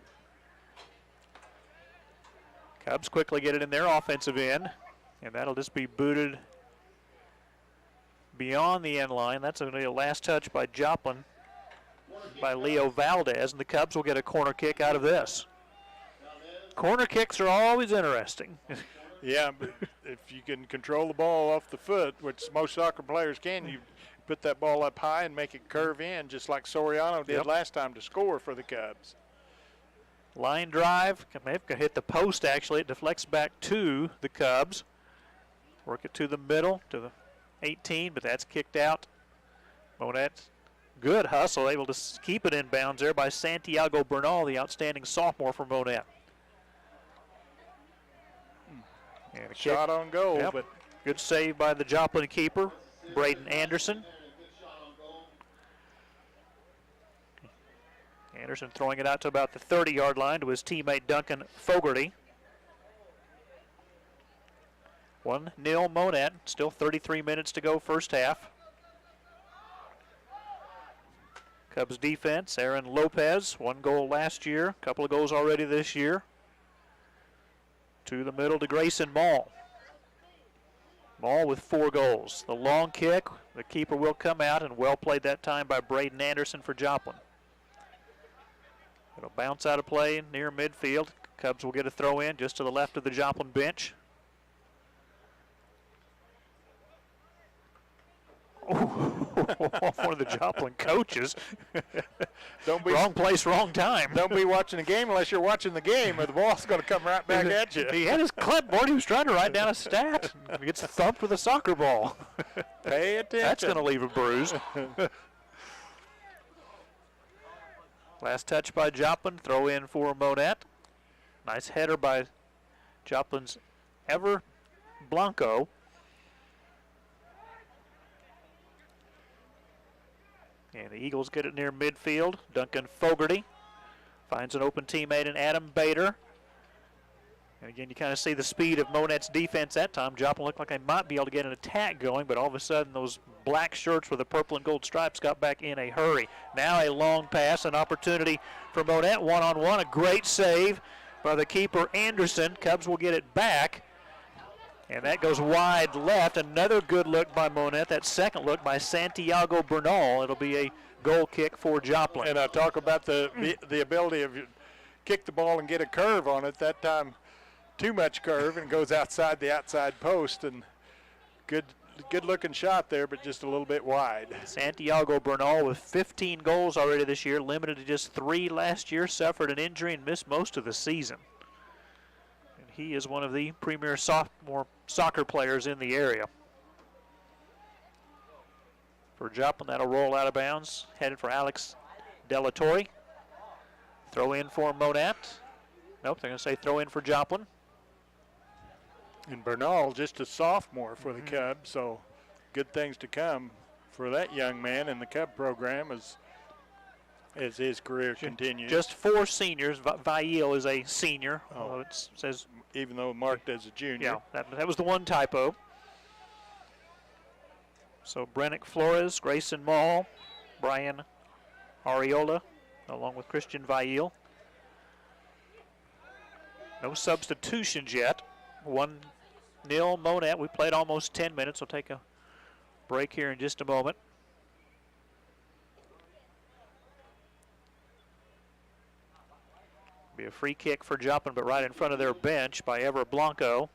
Cubs quickly get it in their offensive end, and that'll just be booted beyond the end line. That's going to be a last touch by Joplin by Leo Valdez, and the Cubs will get a corner kick out of this. Corner kicks are always interesting. Yeah, but if you can control the ball off the foot, which most soccer players can, you put that ball up high and make it curve in, just like Soriano did last time to score for the Cubs. Line drive, they've hit the post actually. It deflects back to the Cubs. Work it to the middle, to the 18, but that's kicked out. Monett, good hustle, able to keep it in bounds there by Santiago Bernal, the outstanding sophomore for Monett. And a shot on goal, but good save by the Joplin keeper, Braden Anderson. Anderson throwing it out to about the 30-yard line to his teammate Duncan Fogarty. 1-0 Monett, still 33 minutes to go first half. Cubs defense, Aaron Lopez, 1 goal last year, a couple of goals already this year. To the middle to Grayson Mall. Mall with 4 goals. The long kick, the keeper will come out, and well played that time by Braden Anderson for Joplin. It'll bounce out of play near midfield. Cubs will get a throw in just to the left of the Joplin bench. One of the Joplin coaches. Wrong place, wrong time. Don't be watching the game unless you're watching the game, or the ball's going to come right back at you. He had his clipboard. He was trying to write down a stat. He gets thumped with a soccer ball. Pay attention. That's going to leave a bruise. Last touch by Joplin. Throw in for Monett. Nice header by Joplin's Ever Blanco. And the Eagles get it near midfield. Duncan Fogarty Finds an open teammate in Adam Bader. And again, you kind of see the speed of Monett's defense that time. Joplin looked like they might be able to get an attack going, but all of a sudden those black shirts with the purple and gold stripes got back in a hurry. Now a long pass, an opportunity for Monett, one-on-one, a great save by the keeper, Anderson. Cubs will get it back, and that goes wide left. Another good look by Monett, that second look by Santiago Bernal. It'll be a goal kick for Joplin. And I talk about the ability of kick the ball and get a curve on it. That time, too much curve, and goes outside the outside post, and good looking shot there, but just a little bit wide. Santiago Bernal with 15 goals already this year, limited to just 3 last year, suffered an injury and missed most of the season. And he is one of the premier sophomore soccer players in the area. For Joplin, that'll roll out of bounds, headed for Alex Delatorre. Throw in for Monett. Nope, they're going to say throw in for Joplin. And Bernal, just a sophomore for the Cubs, so good things to come for that young man in the Cub program as his career continues. Just 4 seniors. Vail is a senior. Oh. It says even though marked as a junior. Yeah, that was the one typo. So Brennick Flores, Grayson Mall, Brian Ariola, along with Christian Vail. No substitutions yet. 1-0 Monett. We played almost 10 minutes. We'll take a break here in just a moment. Be a free kick for Joplin, but right in front of their bench by Everett Blanco.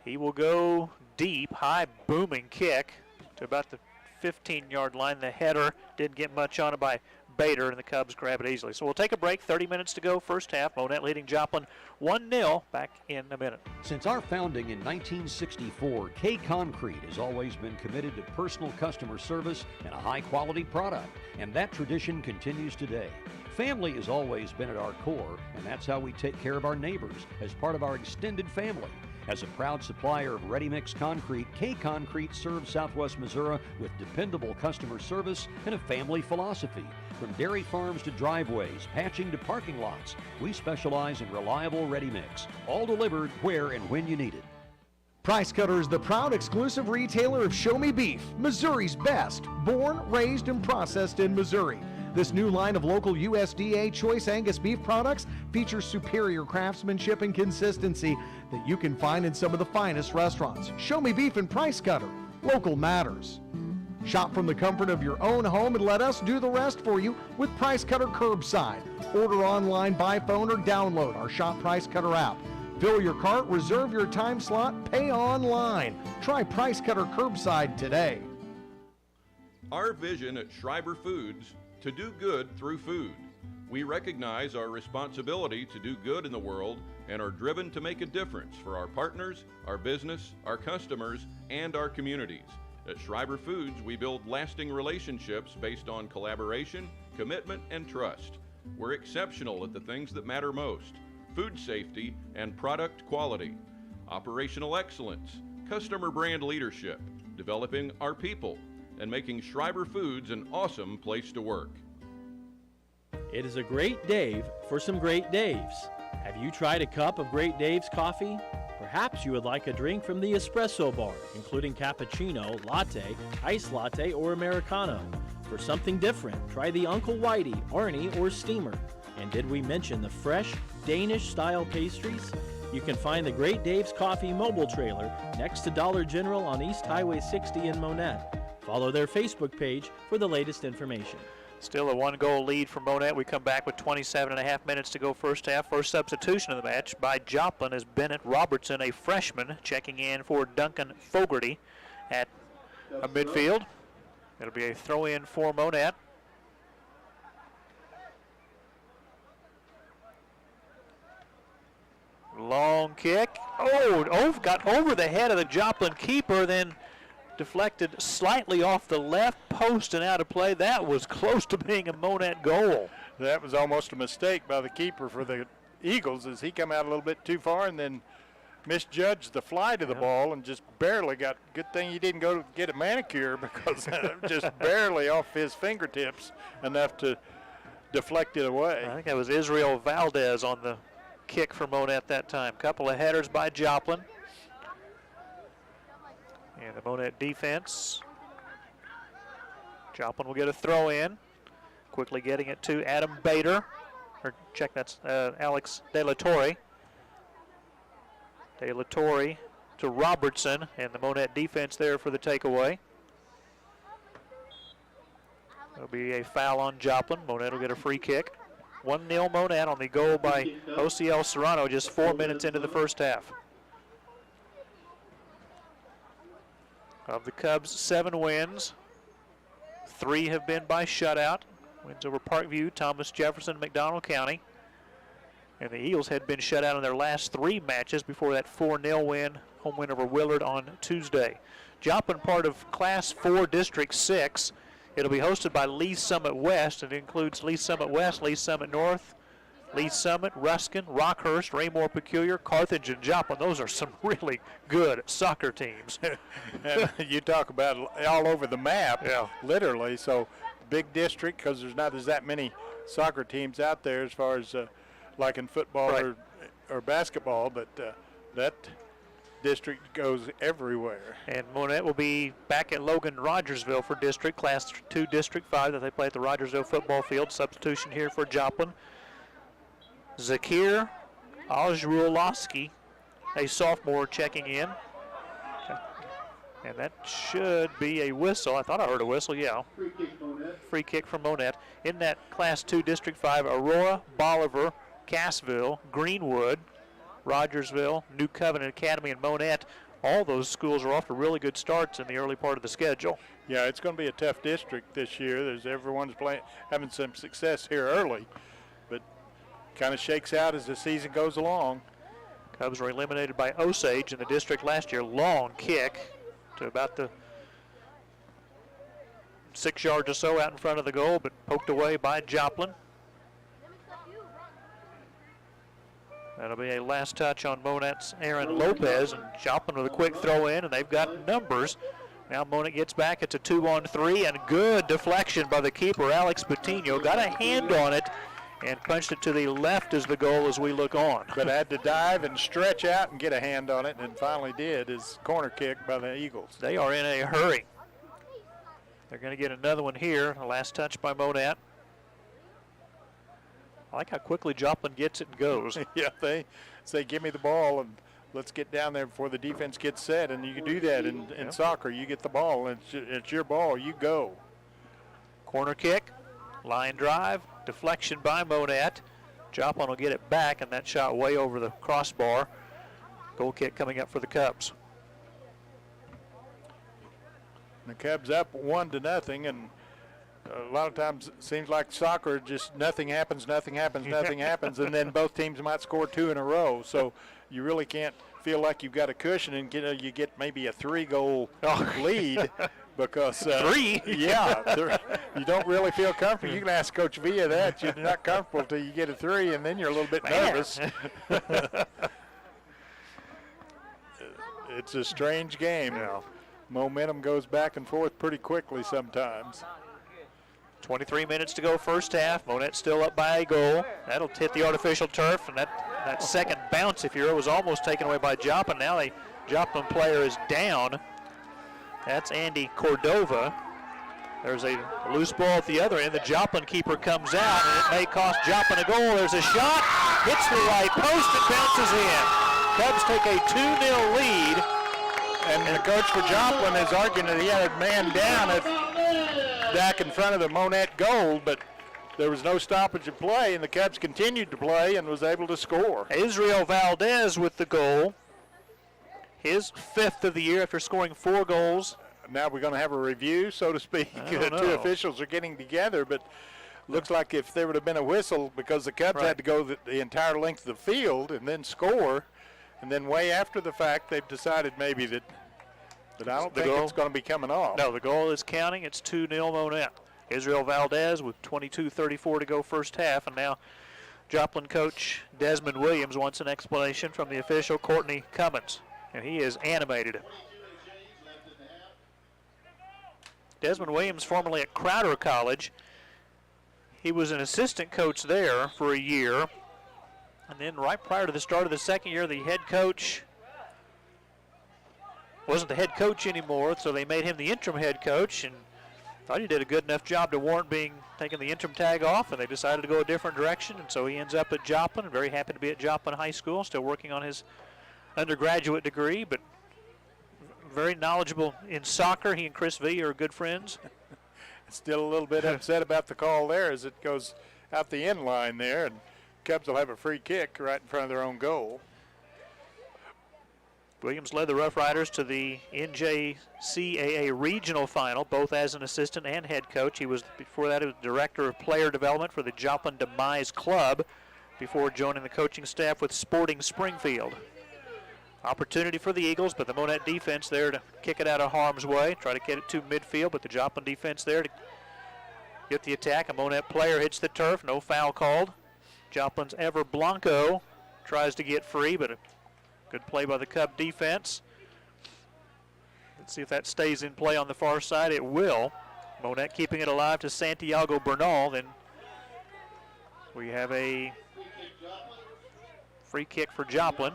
He will go deep, high booming kick to about the 15-yard line. The header didn't get much on it by Bader, and the Cubs grab it easily. So we'll take a break. 30 minutes to go, first half. Monett leading Joplin 1-0. Back in a minute. Since our founding in 1964, K Concrete has always been committed to personal customer service and a high-quality product, and that tradition continues today. Family has always been at our core, and that's how we take care of our neighbors as part of our extended family. As a proud supplier of ready-mix concrete, K Concrete serves Southwest Missouri with dependable customer service and a family philosophy. From dairy farms to driveways, patching to parking lots, we specialize in reliable ready-mix, all delivered where and when you need it. Price Cutter is the proud exclusive retailer of Show Me Beef, Missouri's best, born, raised, and processed in Missouri. This new line of local USDA Choice Angus beef products features superior craftsmanship and consistency that you can find in some of the finest restaurants. Show Me Beef and Price Cutter. Local matters. Shop from the comfort of your own home and let us do the rest for you with Price Cutter Curbside. Order online, by phone, or download our Shop Price Cutter app. Fill your cart, reserve your time slot, pay online. Try Price Cutter Curbside today. Our vision at Schreiber Foods: to do good through food. We recognize our responsibility to do good in the world and are driven to make a difference for our partners, our business, our customers, and our communities. At Schreiber Foods, we build lasting relationships based on collaboration, commitment, and trust. We're exceptional at the things that matter most: food safety and product quality, operational excellence, customer brand leadership, developing our people, and making Schreiber Foods an awesome place to work. It is a great day for some Great Daves. Have you tried a cup of Great Dave's coffee? Perhaps you would like a drink from the espresso bar, including cappuccino, latte, iced latte, or Americano. For something different, try the Uncle Whitey, Arnie, or Steamer. And did we mention the fresh Danish-style pastries? You can find the Great Dave's Coffee mobile trailer next to Dollar General on East Highway 60 in Monett. Follow their Facebook page for the latest information. Still a 1-goal lead for Monett. We come back with 27.5 minutes to go first half. First substitution of the match by Joplin is Bennett Robertson, a freshman, checking in for Duncan Fogarty at midfield. It'll be a throw-in for Monett. Long kick. Got over the head of the Joplin keeper, then deflected slightly off the left post and out of play. That was close to being a Monett goal. That was almost a mistake by the keeper for the Eagles, as he come out a little bit too far and then misjudged the flight of the ball and just barely got. Good thing he didn't go to get a manicure, because just barely off his fingertips enough to deflected away. I think that was Israel Valdez on the kick for Monett that time. Couple of headers by Joplin. And the Monett defense. Joplin will get a throw in. Quickly getting it to Adam Bader. Or check, that's Alex De La Torre. De La Torre to Robertson, and the Monett defense there for the takeaway. There'll be a foul on Joplin. Monett will get a free kick. 1-0 Monett on the goal by OCL Serrano just 4 minutes into the first half. Of the Cubs' 7 wins, 3 have been by shutout. Wins over Parkview, Thomas Jefferson, McDonald County. And the Eagles had been shut out in their last 3 matches before that 4-0 win, home win over Willard on Tuesday. Joplin part of Class 4 District 6. It'll be hosted by Lee Summit West. It includes Lee Summit West, Lee Summit North, Lee Summit, Ruskin, Rockhurst, Raymore Peculiar, Carthage, and Joplin. Those are some really good soccer teams. And you talk about all over the map, yeah, literally. So big district, because there's not that many soccer teams out there as far as like in football, right, or basketball, but that district goes everywhere. And Monett will be back at Logan Rogersville for district, Class 2 District 5 that they play at the Rogersville football field. Substitution here for Joplin. Zakir Ajrulowski, a sophomore, checking in. And that should be a whistle. I thought I heard a whistle, yeah. Free kick from Monett. In that Class 2 District 5, Aurora, Bolivar, Cassville, Greenwood, Rogersville, New Covenant Academy, and Monett. All those schools are off to really good starts in the early part of the schedule. Yeah, it's going to be a tough district this year. Everyone's having some success here early, but kind of shakes out as the season goes along. Cubs were eliminated by Osage in the district last year. Long kick to about the 6 yards or so out in front of the goal, but poked away by Joplin. That'll be a last touch on Monett's Aaron Lopez, and Joplin with a quick throw in, and they've got numbers. Now Monett gets back. It's a 2-on-3, and good deflection by the keeper, Alex Patino. Got a hand on it and punched it to the left as the goal as we look on. But had to dive and stretch out and get a hand on it, and finally did. His corner kick by the Eagles. They are in a hurry. They're going to get another one here. A last touch by Monett. I like how quickly Joplin gets it and goes. Yeah, they say, give me the ball and let's get down there before the defense gets set. And you can do that in soccer. You get the ball, and it's your ball. You go. Corner kick, line drive, deflection by Monett. Joplin will get it back, and that shot way over the crossbar. Goal kick coming up for the Cubs. The Cubs up 1-0, and a lot of times it seems like soccer, just nothing happens, and then both teams might score 2 in a row. So you really can't feel like you've got a cushion and you get maybe a 3-goal lead because 3? Yeah, you don't really feel comfortable. You can ask Coach Villa that. You're not comfortable till you get a 3, and then you're a little bit nervous. It's a strange game. Yeah. Momentum goes back and forth pretty quickly sometimes. 23 minutes to go first half. Monett still up by a goal. That'll hit the artificial turf, and that second bounce, if you will, was almost taken away by Joplin. Now a Joplin player is down. That's Andy Cordova. There's a loose ball at the other end. The Joplin keeper comes out, and it may cost Joplin a goal. There's a shot, hits the right post, and bounces in. Cubs take a 2-0 lead. And the coach for Joplin is arguing that he had a man down back in front of the Monett goal, but there was no stoppage of play, and the Cubs continued to play and was able to score. Israel Valdez with the goal. His 5th of the year after scoring 4 goals. Now we're going to have a review, so to speak. The 2 officials are getting together, but looks like if there would have been a whistle, because the Cubs had to go the entire length of the field and then score, and then way after the fact they've decided maybe that I don't think it's going to be coming off. No, the goal is counting. It's 2-0 Monett. Israel Valdez with 22:34 to go first half, and now Joplin coach Desmond Williams wants an explanation from the official Courtney Cummins, and he is animated. Desmond Williams, formerly at Crowder College. He was an assistant coach there for a year. And then right prior to the start of the second year, the head coach wasn't the head coach anymore, so they made him the interim head coach, and thought he did a good enough job to warrant taking the interim tag off, and they decided to go a different direction, and so he ends up at Joplin. Very happy to be at Joplin High School, still working on his undergraduate degree, but very knowledgeable in soccer. He and Chris V are good friends. Still a little bit upset about the call there as it goes out the end line there, and Cubs will have a free kick right in front of their own goal. Williams led the Rough Riders to the NJCAA regional final, both as an assistant and head coach. Before that, he was director of player development for the Joplin Demise Club before joining the coaching staff with Sporting Springfield. Opportunity for the Eagles, but the Monett defense there to kick it out of harm's way, try to get it to midfield, but the Joplin defense there to get the attack. A Monett player hits the turf, no foul called. Joplin's Ever Blanco tries to get free, but a good play by the Cub defense. Let's see if that stays in play on the far side. It will. Monett keeping it alive to Santiago Bernal. Then we have a free kick for Joplin.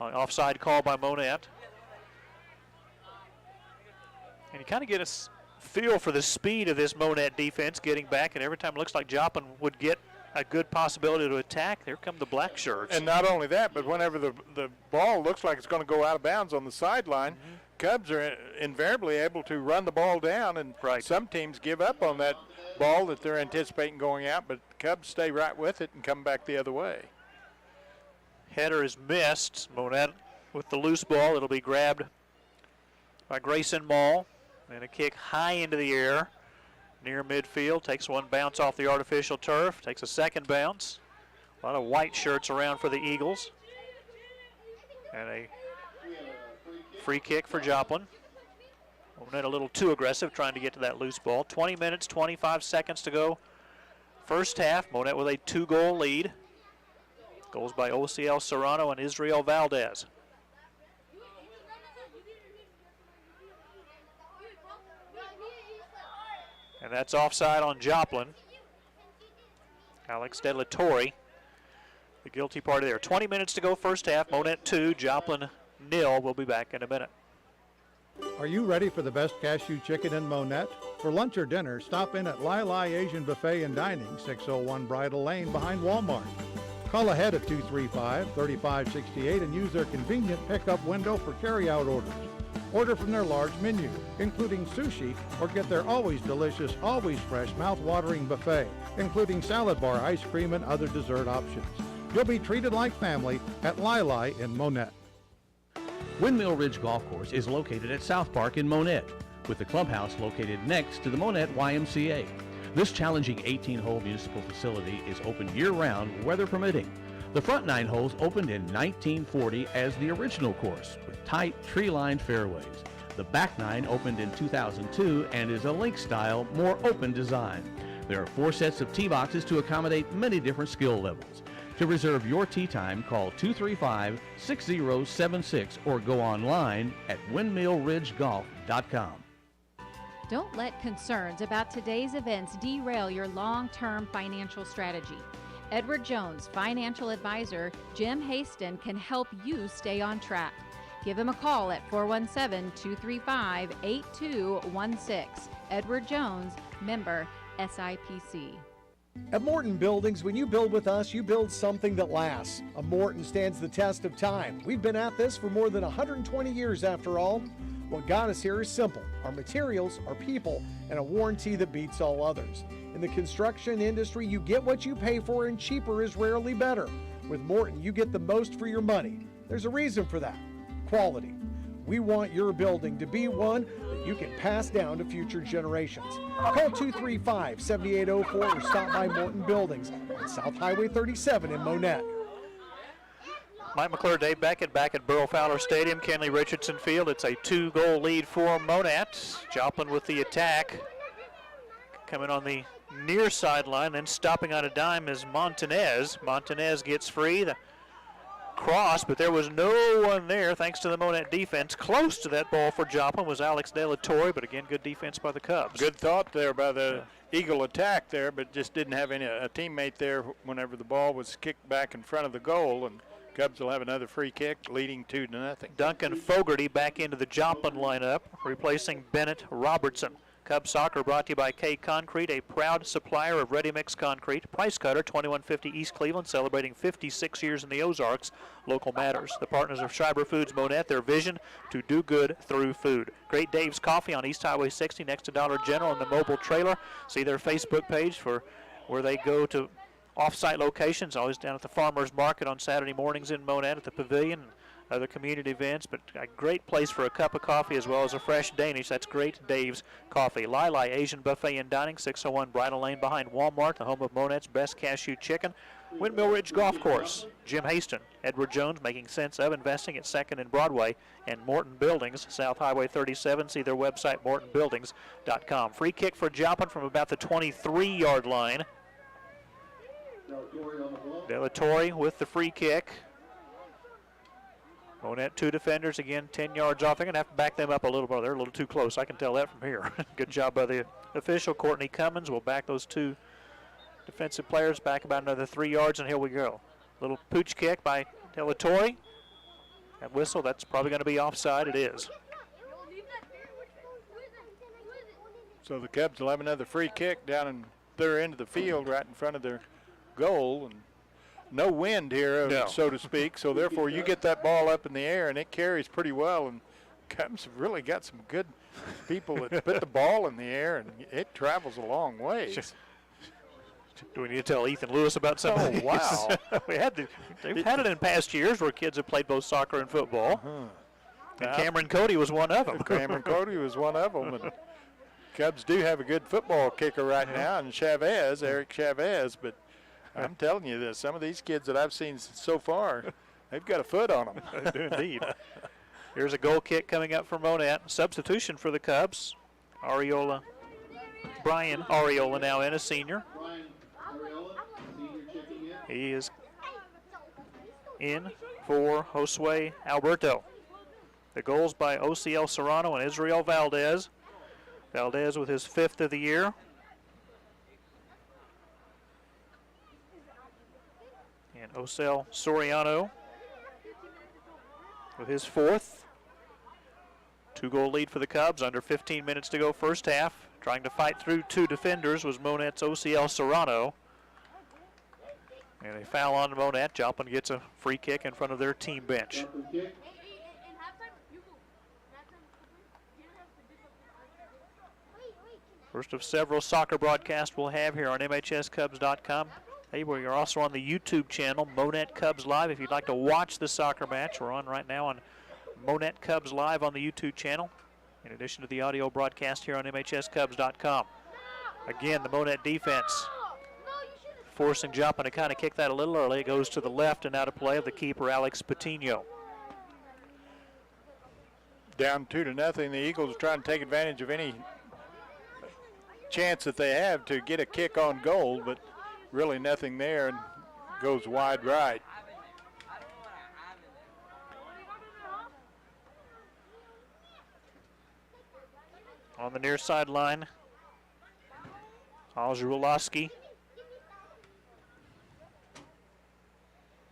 Offside call by Monett. And you kind of get a feel for the speed of this Monett defense getting back, and every time it looks like Joplin would get a good possibility to attack, there come the black shirts. And not only that, but whenever the ball looks like it's going to go out of bounds on the sideline, Cubs are invariably able to run the ball down, and some teams give up on that ball that they're anticipating going out, but Cubs stay right with it and come back the other way. Header is missed. Monett with the loose ball. It'll be grabbed by Grayson Mall, and a kick high into the air near midfield. Takes one bounce off the artificial turf. Takes a second bounce. A lot of white shirts around for the Eagles. And a free kick for Joplin. Monett a little too aggressive trying to get to that loose ball. 20 minutes, 25 seconds to go. First half, Monett with a 2-goal lead. Goals by OCL Serrano and Israel Valdez. And that's offside on Joplin. Alex De La Torre, the guilty party there. 20 minutes to go first half. Monett 2, Joplin 0. We'll be back in a minute. Are you ready for the best cashew chicken in Monett? For lunch or dinner, stop in at Lai Lai Asian Buffet and Dining, 601 Bridle Lane behind Walmart. Call ahead at 235-3568 and use their convenient pickup window for carry-out orders. Order from their large menu, including sushi, or get their always delicious, always fresh, mouth-watering buffet, including salad bar, ice cream, and other dessert options. You'll be treated like family at Lai Lai in Monett. Windmill Ridge Golf Course is located at South Park in Monett, with the clubhouse located next to the Monett YMCA. This challenging 18-hole municipal facility is open year-round, weather permitting. The front 9 holes opened in 1940 as the original course, with tight, tree-lined fairways. The back 9 opened in 2002 and is a link-style, more open design. There are 4 sets of tee boxes to accommodate many different skill levels. To reserve your tee time, call 235-6076 or go online at windmillridgegolf.com. Don't let concerns about today's events derail your long-term financial strategy. Edward Jones, financial advisor Jim Haston, can help you stay on track. Give him a call at 417-235-8216. Edward Jones, member SIPC. At Morton Buildings, when you build with us, you build something that lasts. A Morton stands the test of time. We've been at this for more than 120 years after all. What got us here is simple: our materials, our people, and a warranty that beats all others. In the construction industry, you get what you pay for, and cheaper is rarely better. With Morton, you get the most for your money. There's a reason for that: quality. We want your building to be one that you can pass down to future generations. Call 235-7804 or stop by Morton Buildings on South Highway 37 in Monett. Mike McClure, Dave Beckett back at Burrow Fowler Stadium, Kenley Richardson Field. It's a 2-goal lead for Monett. Joplin with the attack. Coming on the near sideline, then stopping on a dime is Montanez. Montanez gets free. The cross, but there was no one there thanks to the Monett defense. Close to that ball for Joplin was Alex De La Torre, but again, good defense by the Cubs. Good thought there by the Eagle attack there, but just didn't have a teammate there whenever the ball was kicked back in front of the goal, and Cubs will have another free kick, leading 2-0. Duncan Fogarty back into the Joplin lineup, replacing Bennett Robertson. Cubs soccer brought to you by K Concrete, a proud supplier of ready-mix concrete. Price Cutter, 2150 East Cleveland, celebrating 56 years in the Ozarks. Local matters. The partners of Schreiber Foods Monett, their vision to do good through food. Great Dave's Coffee on East Highway 60 next to Dollar General in the mobile trailer. See their Facebook page for where they go to off-site locations, always down at the Farmers Market on Saturday mornings in Monett at the Pavilion. Other community events, but a great place for a cup of coffee as well as a fresh Danish. That's Great Dave's Coffee. Lili Asian Buffet and Dining, 601 Bridle Lane behind Walmart, the home of Monett's best cashew chicken. Windmill Ridge Golf Course, Jim Haston, Edward Jones making sense of investing at 2nd and Broadway, and Morton Buildings, South Highway 37. See their website, mortonbuildings.com. Free kick for Joplin from about the 23-yard line. Delatorre with the free kick. Monett, 2 defenders, again 10 yards off. They're going to have to back them up a little more. They're a little too close. I can tell that from here. Good job by the official. Courtney Cummins will back those 2 defensive players back about another 3 yards, and here we go. Little pooch kick by Delatorre. That whistle, that's probably going to be offside. It is. So the Cubs will have another free kick down in their end of the field right in front of their goal, and no wind here, no, so to speak, so therefore you get that ball up in the air and it carries pretty well, and Cubs have really got some good people that put the ball in the air and it travels a long way. Do we need to tell Ethan Lewis about some of these? Wow. They've had it in past years where kids have played both soccer and football. And Cameron Cody was one of them. Cameron Cody was one of them. And Cubs do have a good football kicker right now, and Eric Chavez, but I'm telling you this, some of these kids that I've seen so far, they've got a foot on them. They do indeed. Here's a goal kick coming up for Monett. Substitution for the Cubs. Brian Ariola now in, a senior. He is in for Josue Alberto. The goals by OCL Serrano and Israel Valdez. Valdez with his 5th of the year. And Osel Soriano with his 4th. 2-goal lead for the Cubs, under 15 minutes to go first half. Trying to fight through 2 defenders was Monett's OCL Serrano. And a foul on Monett. Joplin gets a free kick in front of their team bench. First of several soccer broadcasts we'll have here on MHSCubs.com. Hey, we're also on the YouTube channel, Monett Cubs Live. If you'd like to watch the soccer match, we're on right now on Monett Cubs Live on the YouTube channel, in addition to the audio broadcast here on MHSCubs.com. Again, the Monett defense forcing Joplin to kind of kick that a little early. It goes to the left and out of play of the keeper, Alex Patino. Down 2-0. The Eagles are trying to take advantage of any chance that they have to get a kick on goal, but really nothing there, and goes wide right. On the near sideline, Alzhulowski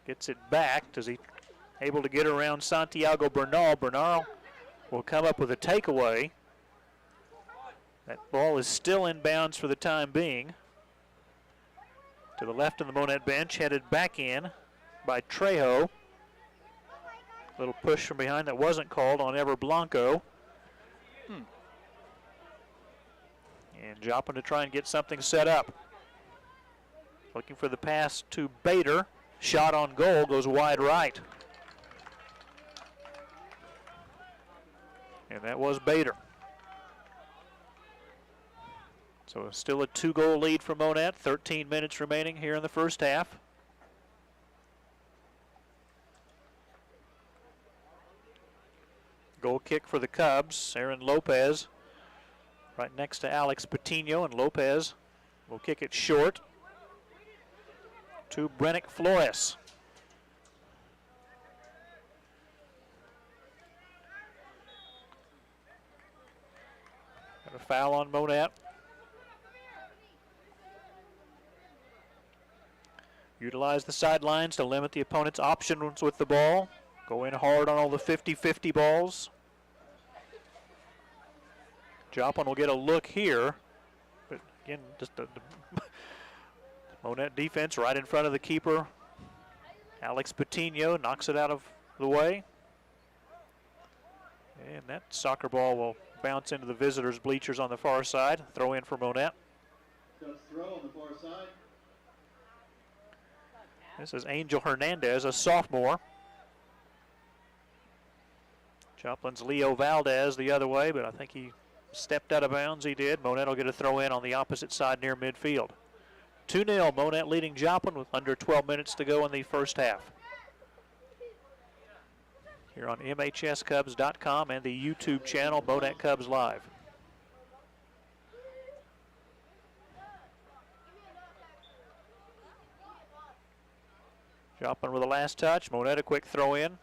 gets it back. Is he able to get around Santiago Bernal? Bernal will come up with a takeaway. That ball is still in bounds for the time being. To the left of the Monett bench, headed back in by Trejo. Little push from behind that wasn't called on Ever Blanco. And Joplin to try and get something set up. Looking for the pass to Bader. Shot on goal, goes wide right. And that was Bader. So still a 2-goal lead for Monett. 13 minutes remaining here in the first half. Goal kick for the Cubs. Aaron Lopez right next to Alex Patino, and Lopez will kick it short to Brennick Flores. Got a foul on Monett. Utilize the sidelines to limit the opponent's options with the ball. Go in hard on all the 50-50 balls. Joplin will get a look here. But again, just the Monett defense right in front of the keeper. Alex Patino knocks it out of the way. And that soccer ball will bounce into the visitors' bleachers on the far side. Throw in for Monett. Throw on the far side. This is Angel Hernandez, a sophomore. Joplin's Leo Valdez the other way, but I think he stepped out of bounds. He did. Monett will get a throw in on the opposite side near midfield. 2-0, Monett leading Joplin with under 12 minutes to go in the first half. Here on MHSCubs.com and the YouTube channel, Monett Cubs Live. Joplin with the last touch. Monett a quick throw in.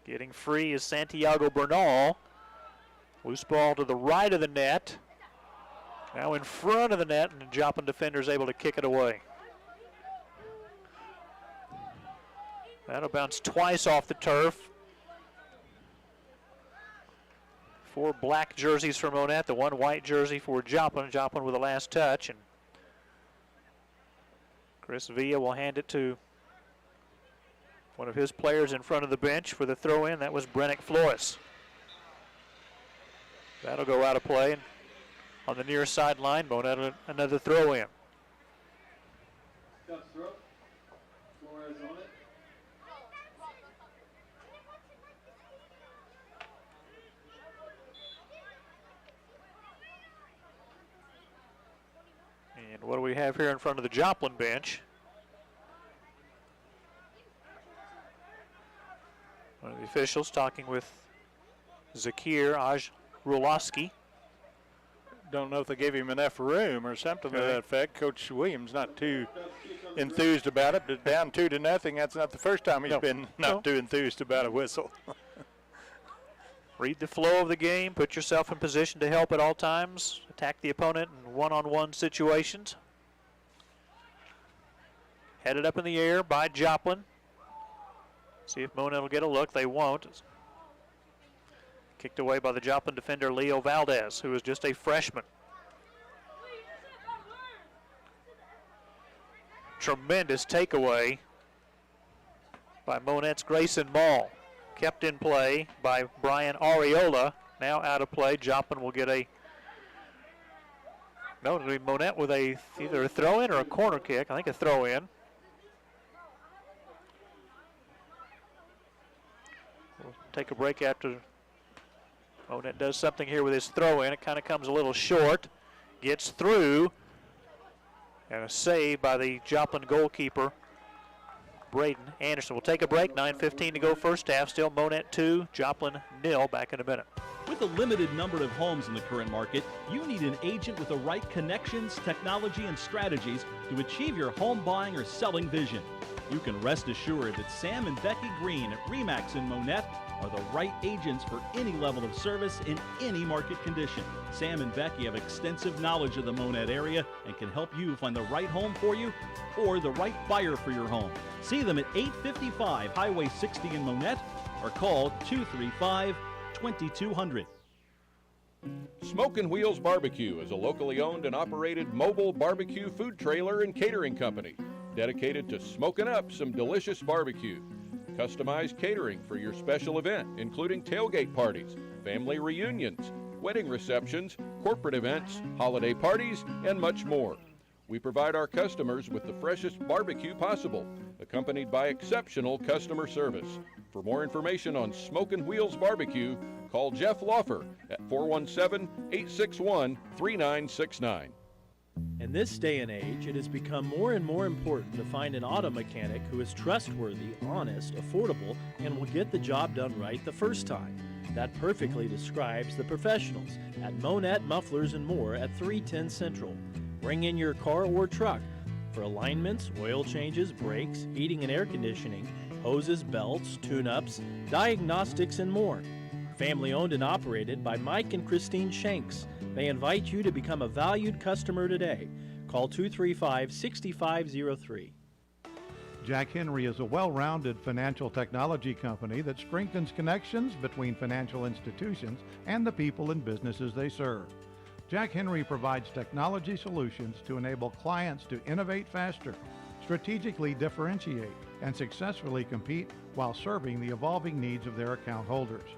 Getting free is Santiago Bernal. Loose ball to the right of the net. Now in front of the net, and the Joplin defender is able to kick it away. That'll bounce twice off the turf. 4 black jerseys for Monett, the 1 white jersey for Joplin. Joplin with the last touch, and Chris Villa will hand it to one of his players in front of the bench for the throw in. That was Brennick Flores. That'll go out of play, and on the near sideline, Monett another throw in. Cubs throw. Flores on it. And what do we have here in front of the Joplin bench? One of the officials talking with Zakir Ajrulowski. Don't know if they gave him enough room or something to that effect. Coach Williams not too enthused about it, but down 2-0. That's not the first time he's been not too enthused about a whistle. Read the flow of the game. Put yourself in position to help at all times. Attack the opponent in one-on-one situations. Headed up in the air by Joplin. See if Monett will get a look. They won't. Kicked away by the Joplin defender Leo Valdez, who is just a freshman. Tremendous takeaway by Monett's Grayson Mall. Kept in play by Brian Areola. Now out of play. Joplin will get a, no, it'll be Monett with either a throw in or a corner kick. I think a throw in. We'll take a break after Monett does something here with his throw in. It kind of comes a little short. Gets through. And a save by the Joplin goalkeeper, Braden Anderson. We'll take a break. 9:15 to go first half. Still Monett 2, Joplin 0. Back in a minute. With a limited number of homes in the current market, you need an agent with the right connections, technology, and strategies to achieve your home buying or selling vision. You can rest assured that Sam and Becky Green at RE/MAX in Monett are the right agents for any level of service in any market condition. Sam and Becky have extensive knowledge of the Monett area and can help you find the right home for you or the right buyer for your home. See them at 855 Highway 60 in Monett or call 235-2200. Smokin' Wheels Barbecue is a locally owned and operated mobile barbecue food trailer and catering company dedicated to smoking up some delicious barbecue. Customized catering for your special event, including tailgate parties, family reunions, wedding receptions, corporate events, holiday parties, and much more. We provide our customers with the freshest barbecue possible, accompanied by exceptional customer service. For more information on Smokin' Wheels Barbecue, call Jeff Laufer at 417-861-3969. In this day and age, it has become more and more important to find an auto mechanic who is trustworthy, honest, affordable, and will get the job done right the first time. That perfectly describes the professionals at Monett Mufflers and More at 310 Central. Bring in your car or truck for alignments, oil changes, brakes, heating and air conditioning, hoses, belts, tune-ups, diagnostics, and more. Family owned and operated by Mike and Christine Shanks. They invite you to become a valued customer today. Call 235-6503. Jack Henry is a well-rounded financial technology company that strengthens connections between financial institutions and the people and businesses they serve. Jack Henry provides technology solutions to enable clients to innovate faster, strategically differentiate, and successfully compete while serving the evolving needs of their account holders.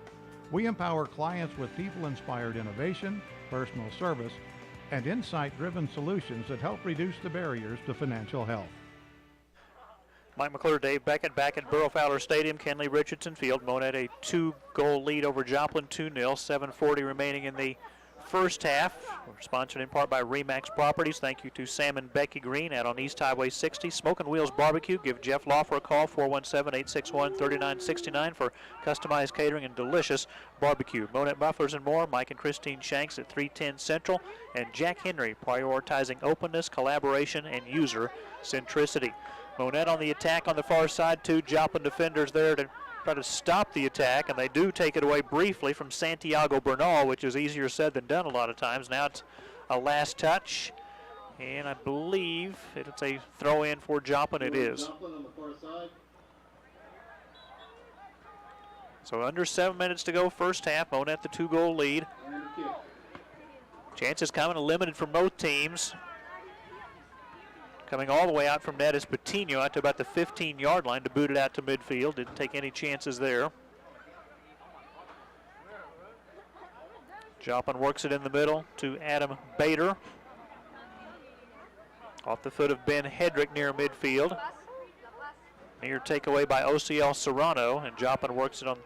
We empower clients with people-inspired innovation, personal service, and insight-driven solutions that help reduce the barriers to financial health. Mike McClure, Dave Beckett back at Burrow Fowler Stadium, Kenley Richardson Field. Monett a 2-goal lead over Joplin, 2-0. 7:40 remaining in the first half. We're sponsored in part by Remax Properties. Thank you to Sam and Becky Green out on East Highway 60. Smoking Wheels Barbecue. Give Jeff Lawfer a call, 417-861-3969 for customized catering and delicious barbecue. Monett Mufflers and more. Mike and Christine Shanks at 310 Central. And Jack Henry prioritizing openness, collaboration, and user centricity. Monett on the attack on the far side. 2 Joplin defenders there to try to stop the attack, and they do take it away briefly from Santiago Bernal, which is easier said than done a lot of times. Now it's a last touch, and I believe it's a throw in for Joplin. It is. So under 7 minutes to go first half. Monett the 2-goal lead. Chances coming limited for both teams. Coming all the way out from net is Patino out to about the 15-yard line to boot it out to midfield. Didn't take any chances there. Joplin works it in the middle to Adam Bader. Off the foot of Ben Hedrick near midfield. Near takeaway by OCL Serrano, and Joplin works it on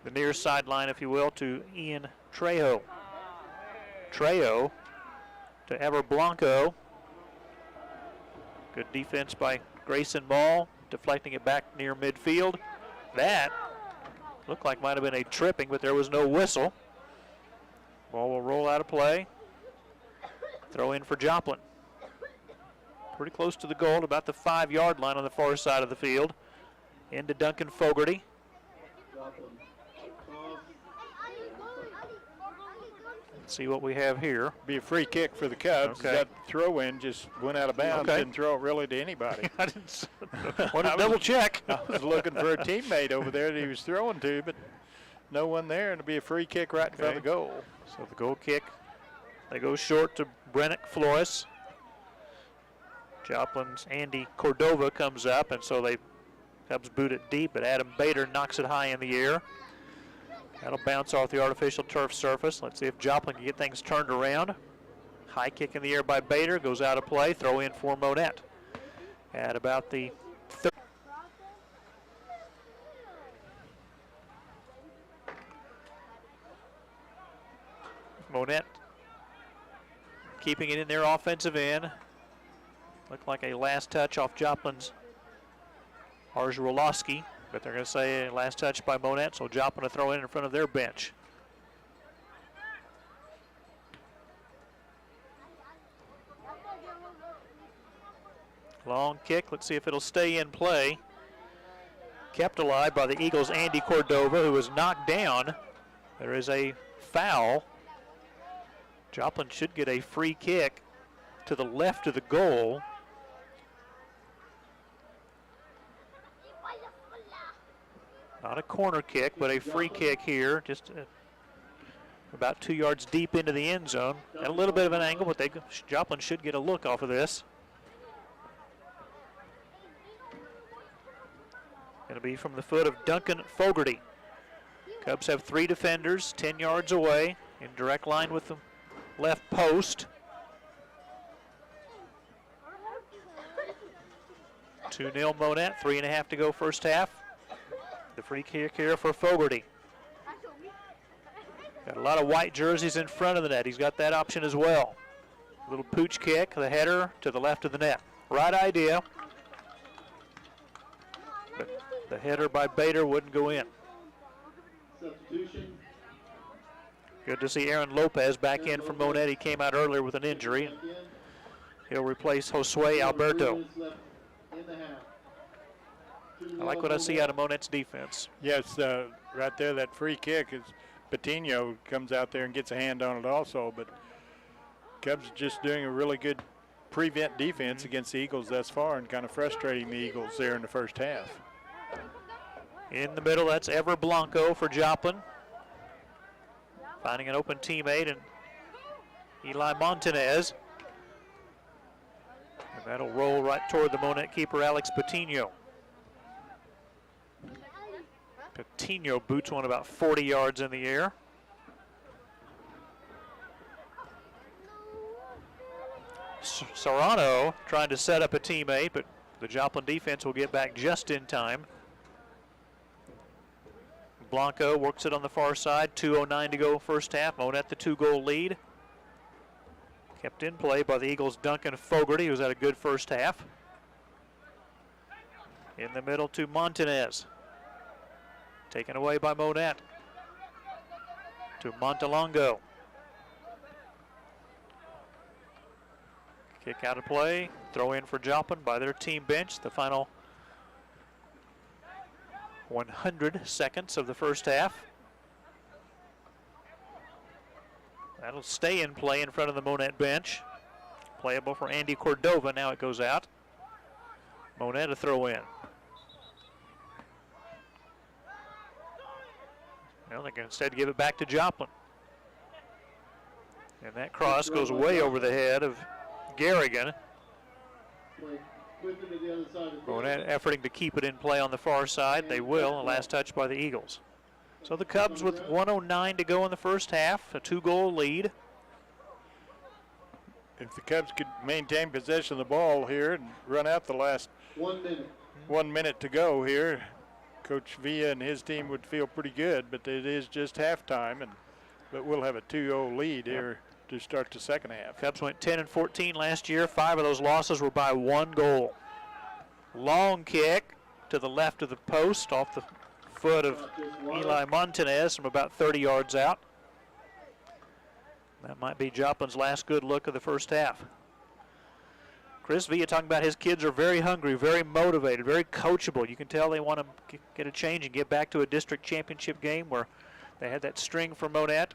the near sideline, if you will, to Ian Trejo. Trejo to Ever Blanco. Good defense by Grayson Ball, deflecting it back near midfield. That looked like might have been a tripping, but there was no whistle. Ball will roll out of play. Throw in for Joplin. Pretty close to the goal, about the 5-yard line on the far side of the field. Into Duncan Fogarty. Let's see what we have here. Be a free kick for the Cubs. Okay. That throw-in just went out of bounds. Okay. Didn't throw it really to anybody. I didn't want to double check. I was looking for a teammate over there that he was throwing to, but no one there, and it'll be a free kick right in front of the goal. So the goal kick, they go short to Brennick Flores. Joplin's Andy Cordova comes up, and so they Cubs boot it deep, but Adam Bader knocks it high in the air. That'll bounce off the artificial turf surface. Let's see if Joplin can get things turned around. High kick in the air by Bader, goes out of play, throw in for Monett. At about the third. Monett keeping it in their offensive end. Looked like a last touch off Joplin's Arzrolowski, but they're going to say a last touch by Monett, so Joplin to throw in front of their bench. Long kick, let's see if it'll stay in play. Kept alive by the Eagles' Andy Cordova, who was knocked down. There is a foul. Joplin should get a free kick to the left of the goal. Not a corner kick, but a free kick here, just about 2 yards deep into the end zone. At a little bit of an angle, but Joplin should get a look off of this. Going to be from the foot of Duncan Fogarty. Cubs have 3 defenders, 10 yards away, in direct line with the left post. 2-0 Monett, 3.5 to go first half. The free kick here for Fogarty. Got a lot of white jerseys in front of the net. He's got that option as well. Little pooch kick, the header to the left of the net. Right idea. But the header by Bader wouldn't go in. Substitution. Good to see Aaron Lopez back in from Monett. He came out earlier with an injury. He'll replace Josue Alberto. I like what I see out of Monett's defense. Yes, right there, that free kick is Patino comes out there and gets a hand on it also, but Cubs just doing a really good prevent defense against the Eagles thus far and kind of frustrating the Eagles there in the first half. In the middle, that's Ever Blanco for Joplin. Finding an open teammate and Eli Montanez. And that'll roll right toward the Monett keeper, Alex Patino. Patino boots one about 40 yards in the air. Serrano trying to set up a teammate, but the Joplin defense will get back just in time. Blanco works it on the far side. 2:09 to go first half. Monett the 2-goal lead. Kept in play by the Eagles' Duncan Fogarty, who's had a good first half. In the middle to Montanez. Taken away by Monett. To Montalongo. Kick out of play. Throw in for Joplin by their team bench. The final 100 seconds of the first half. That'll stay in play in front of the Monett bench. Playable for Andy Cordova. Now it goes out. Monett a throw in. Well, they can instead give it back to Joplin. And that cross goes way over the head of Garrigan. Monett efforting to keep it in play on the far side. They will. A last touch by the Eagles. So the Cubs with 1:09 to go in the first half, a 2-goal lead. If the Cubs could maintain possession of the ball here and run out the last 1 minute to go here, Coach Villa and his team would feel pretty good, but it is just halftime, but we'll have a 2-0 lead here to start the second half. Cubs went 10-14 last year. 5 of those losses were by 1 goal. Long kick to the left of the post off the foot of Eli Montanez from about 30 yards out. That might be Joplin's last good look of the first half. Chris Villa talking about his kids are very hungry, very motivated, very coachable. You can tell they want to get a change and get back to a district championship game where they had that string for Monett.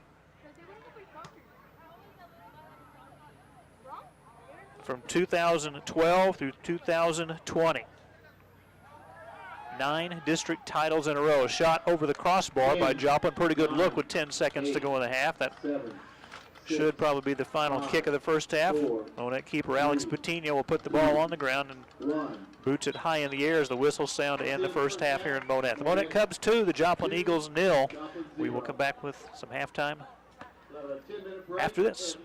From 2012 through 2020. 9 district titles in a row. A shot over the crossbar by Joplin. Pretty good look with 10 seconds to go in the half. That should probably be the final kick of the first half. Monett keeper Alex Patino will put the ball on the ground and boots it high in the air as the whistles sound to end the first half here in Monett. The Monett Cubs 2, the Joplin Eagles 0. We will come back with some halftime after this.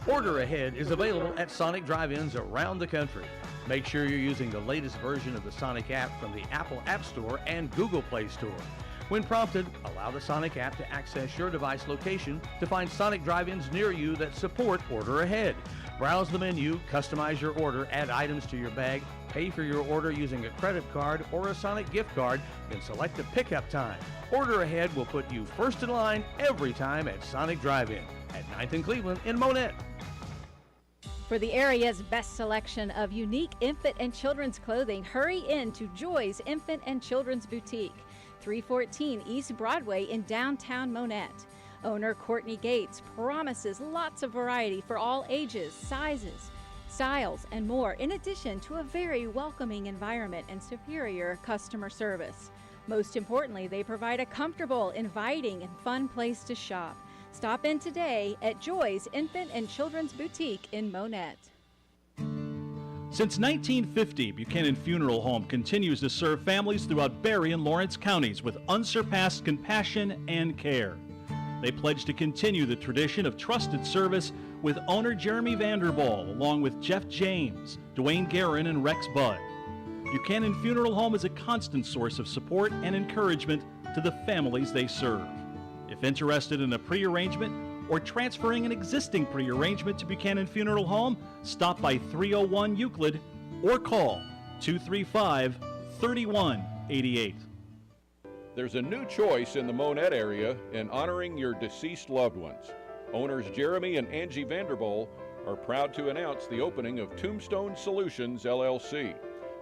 Order Ahead is available at Sonic drive-ins around the country. Make sure you're using the latest version of the Sonic app from the Apple App Store and Google Play Store. When prompted, allow the Sonic app to access your device location to find Sonic drive-ins near you that support Order Ahead. Browse the menu, customize your order, add items to your bag, pay for your order using a credit card or a Sonic gift card, then select the pickup time. Order Ahead will put you first in line every time at Sonic Drive-In at 9th and Cleveland in Monett. For the area's best selection of unique infant and children's clothing, hurry in to Joy's Infant and Children's Boutique, 314 East Broadway in downtown Monett. Owner Courtney Gates promises lots of variety for all ages, sizes, styles, and more, in addition to a very welcoming environment and superior customer service. Most importantly, they provide a comfortable, inviting, and fun place to shop. Stop in today at Joy's Infant and Children's Boutique in Monett. Since 1950, Buchanan Funeral Home continues to serve families throughout Berry and Lawrence counties with unsurpassed compassion and care. They pledge to continue the tradition of trusted service with owner Jeremy Vanderball, along with Jeff James, Dwayne Guerin, and Rex Budd. Buchanan Funeral Home is a constant source of support and encouragement to the families they serve. If interested in a pre-arrangement or transferring an existing pre-arrangement to Buchanan Funeral Home, stop by 301 Euclid or call 235-3188. There's a new choice in the Monett area in honoring your deceased loved ones. Owners Jeremy and Angie Vanderboel are proud to announce the opening of Tombstone Solutions, LLC.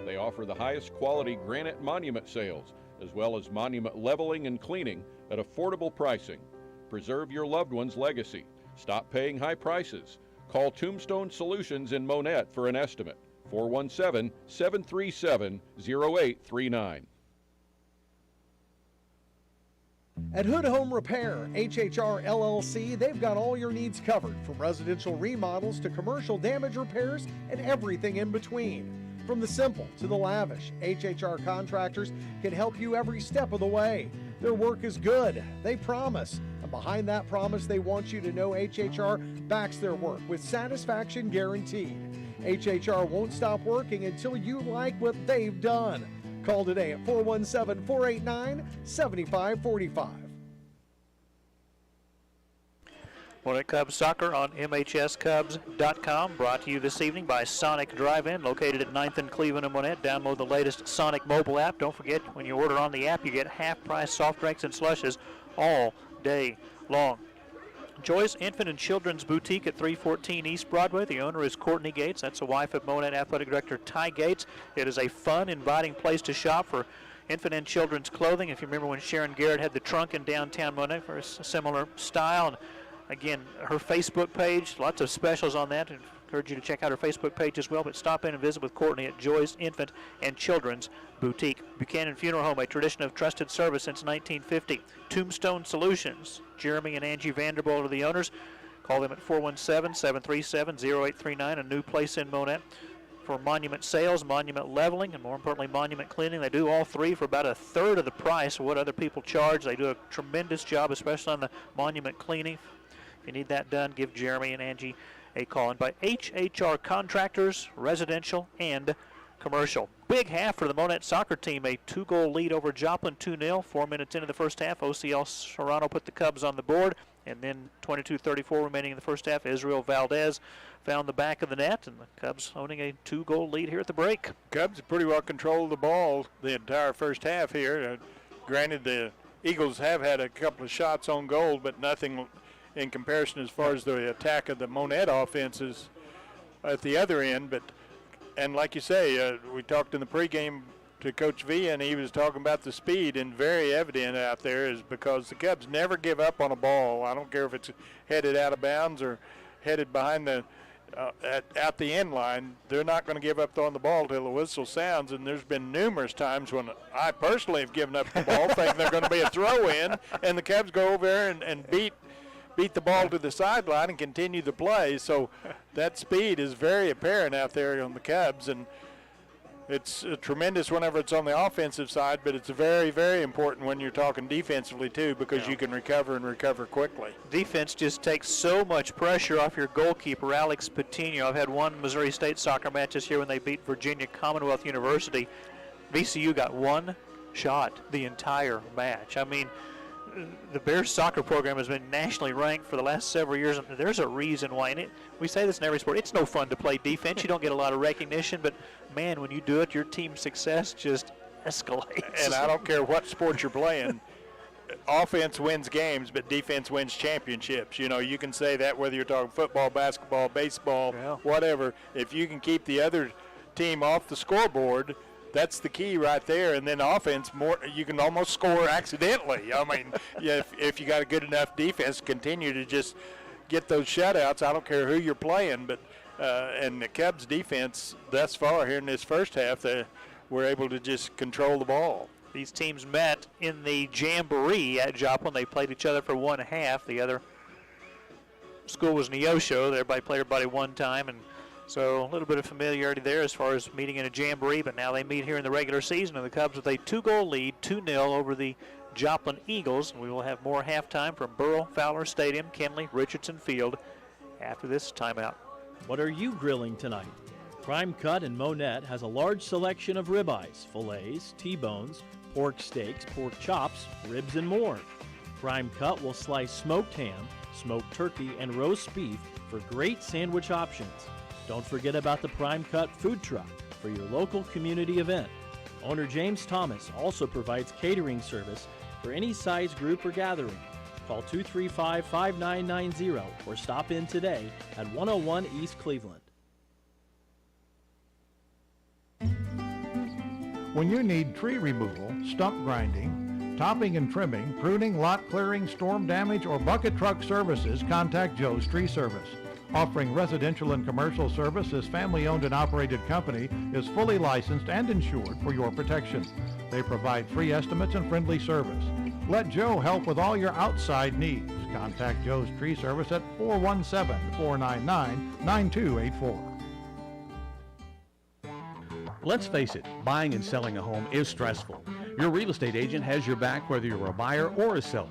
They offer the highest quality granite monument sales, as well as monument leveling and cleaning at affordable pricing. Preserve your loved one's legacy. Stop paying high prices. Call Tombstone Solutions in Monett for an estimate. 417-737-0839. At Hood Home Repair, HHR LLC, they've got all your needs covered, from residential remodels to commercial damage repairs and everything in between. From the simple to the lavish, HHR contractors can help you every step of the way. Their work is good, they promise. And behind that promise, they want you to know HHR backs their work with satisfaction guaranteed. HHR won't stop working until you like what they've done. Call today at 417-489-7545. Monett Cubs soccer on MHSCubs.com. Brought to you this evening by Sonic Drive-In, located at 9th and Cleveland and Monett. Download the latest Sonic mobile app. Don't forget, when you order on the app, you get half-price soft drinks and slushes all day long. Joy's Infant and Children's Boutique at 314 East Broadway. The owner is Courtney Gates. That's the wife of Monett Athletic Director Ty Gates. It is a fun, inviting place to shop for infant and children's clothing. If you remember when Sharon Garrett had the trunk in downtown Monett for a similar style. And again, her Facebook page, lots of specials on that. I encourage you to check out her Facebook page as well, but stop in and visit with Courtney at Joy's Infant and Children's Boutique. Buchanan Funeral Home, a tradition of trusted service since 1950. Tombstone Solutions, Jeremy and Angie Vanderbilt are the owners. Call them at 417-737-0839, a new place in Monett. For monument sales, monument leveling, and more importantly, monument cleaning. They do all three for about a third of the price of what other people charge. They do a tremendous job, especially on the monument cleaning. If you need that done, give Jeremy and Angie a call. And by HHR Contractors, residential and commercial. Big half for the Monett soccer team, a 2-goal lead over Joplin, 2-0. 4 minutes into the first half, OCL Serrano put the Cubs on the board, and then 22:34 remaining in the first half. Israel Valdez found the back of the net, and the Cubs owning a 2-goal lead here at the break. Cubs pretty well controlled the ball the entire first half here. Granted, the Eagles have had a couple of shots on goal, but nothing in comparison as far as the attack of the Monett offenses at the other end. And like you say, we talked in the pregame to Coach V, and he was talking about the speed, and very evident out there is because the Cubs never give up on a ball. I don't care if it's headed out of bounds or headed behind the at the end line. They're not going to give up on the ball till the whistle sounds, and there's been numerous times when I personally have given up the ball thinking they're going to be a throw-in, and the Cubs go over there and beat the ball to the sideline and continue the play. So that speed is very apparent out there on the Cubs, and it's tremendous whenever it's on the offensive side, but it's very, very important when you're talking defensively too, because you can recover and recover quickly. Defense just takes so much pressure off your goalkeeper, Alex Patino. I've had one Missouri State soccer match this year when they beat Virginia Commonwealth University. VCU got one shot the entire match. I mean, the Bears soccer program has been nationally ranked for the last several years, and there's a reason why. And we say this in every sport. It's no fun to play defense. You don't get a lot of recognition, but, man, when you do it, your team's success just escalates. And I don't care what sport you're playing. Offense wins games, but defense wins championships. You know, you can say that whether you're talking football, basketball, baseball, whatever. If you can keep the other team off the scoreboard, that's the key right there. And then offense, you can almost score accidentally. I mean, if you got a good enough defense, continue to just get those shutouts. I don't care who you're playing, but and the Cubs defense thus far here in this first half, they were able to just control the ball. These teams met in the Jamboree at Joplin. They played each other for one half. The other school was Neosho. Everybody played everybody one time, and so a little bit of familiarity there as far as meeting in a Jamboree, but now they meet here in the regular season, and the Cubs with a 2-goal lead, 2-0 over the Joplin Eagles. We will have more halftime from Burl Fowler Stadium, Kenley Richardson Field after this timeout. What are you grilling tonight? Prime Cut in Monett has a large selection of ribeyes, fillets, T-bones, pork steaks, pork chops, ribs, and more. Prime Cut will slice smoked ham, smoked turkey, and roast beef for great sandwich options. Don't forget about the Prime Cut food truck for your local community event. Owner James Thomas also provides catering service for any size group or gathering. Call 235-5990 or stop in today at 101 East Cleveland. When you need tree removal, stump grinding, topping and trimming, pruning, lot clearing, storm damage, or bucket truck services, contact Joe's Tree Service. Offering residential and commercial service, this family-owned and operated company is fully licensed and insured for your protection. They provide free estimates and friendly service. Let Joe help with all your outside needs. Contact Joe's Tree Service at 417-499-9284. Let's face it, buying and selling a home is stressful. Your real estate agent has your back whether you're a buyer or a seller.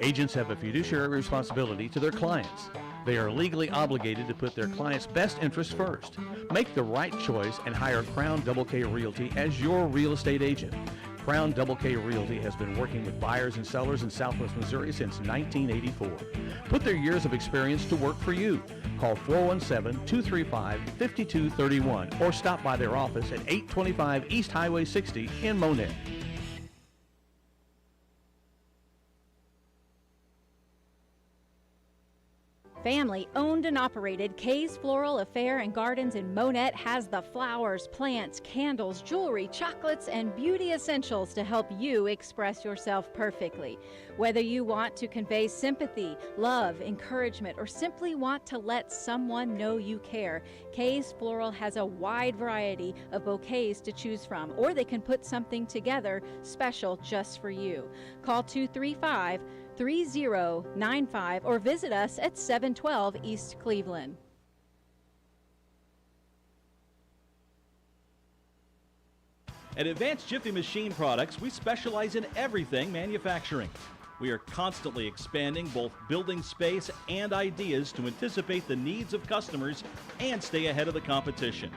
Agents have a fiduciary responsibility to their clients. They are legally obligated to put their clients' best interests first. Make the right choice and hire Crown Double K Realty as your real estate agent. Crown Double K Realty has been working with buyers and sellers in Southwest Missouri since 1984. Put their years of experience to work for you. Call 417-235-5231 or stop by their office at 825 East Highway 60 in Monett. Family owned and operated Kay's Floral Affair and Gardens in Monett has the flowers, plants, candles, jewelry, chocolates, and beauty essentials to help you express yourself perfectly. Whether you want to convey sympathy, love, encouragement, or simply want to let someone know you care, Kay's Floral has a wide variety of bouquets to choose from, or they can put something together special just for you. Call 235-3095 or visit us at 712 East Cleveland. At Advanced Jiffy Machine Products, we specialize in everything manufacturing. We are constantly expanding both building space and ideas to anticipate the needs of customers and stay ahead of the competition.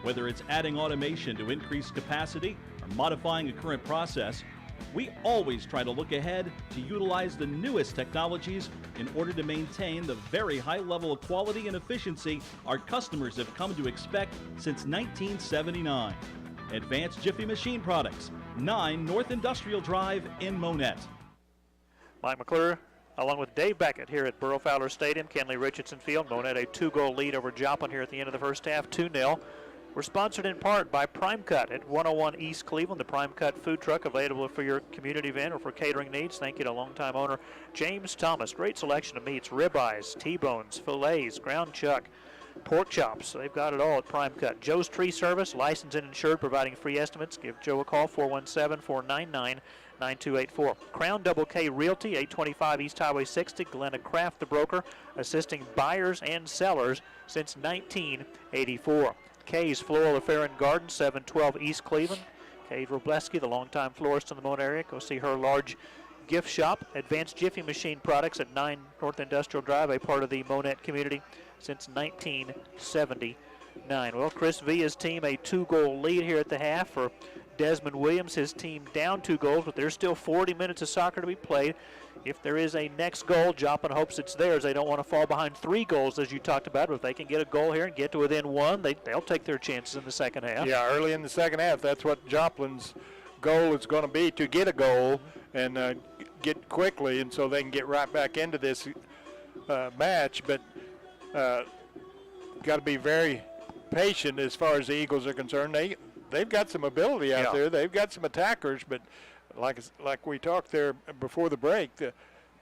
Whether it's adding automation to increase capacity or modifying a current process, we always try to look ahead to utilize the newest technologies in order to maintain the very high level of quality and efficiency our customers have come to expect since 1979. Advanced Jiffy Machine Products, 9 North Industrial Drive in Monett. Mike McClure along with Dave Beckett here at Burrow Fowler Stadium, Kenley Richardson Field. Monett a 2-goal lead over Joplin here at the end of the first half, 2-0. We're sponsored in part by Prime Cut at 101 East Cleveland, the Prime Cut food truck available for your community event or for catering needs. Thank you to longtime owner James Thomas. Great selection of meats, ribeyes, T-bones, fillets, ground chuck, pork chops. They've got it all at Prime Cut. Joe's Tree Service, licensed and insured, providing free estimates. Give Joe a call, 417-499-9284. Crown Double K Realty, 825 East Highway 60. Glenna Kraft, the broker, assisting buyers and sellers since 1984. Kay's Floral Affair and Garden, 712 East Cleveland. Kay Robleski, the longtime florist in the Monett area. Go see her large gift shop. Advanced Jiffy Machine Products at 9 North Industrial Drive, a part of the Monett community since 1979. Well, Chris Villa's team a 2-goal lead here at the half for Desmond Williams. His team down 2 goals, but there's still 40 minutes of soccer to be played. If there is a next goal, Joplin hopes it's theirs. They don't want to fall behind 3 goals, as you talked about. But if they can get a goal here and get to within 1, they'll take their chances in the second half. Yeah, early in the second half, that's what Joplin's goal is going to be, to get a goal and get quickly, and so they can get right back into this match. But got to be very patient as far as the Eagles are concerned. They've got some ability out there. They've got some attackers, but like we talked there before the break, the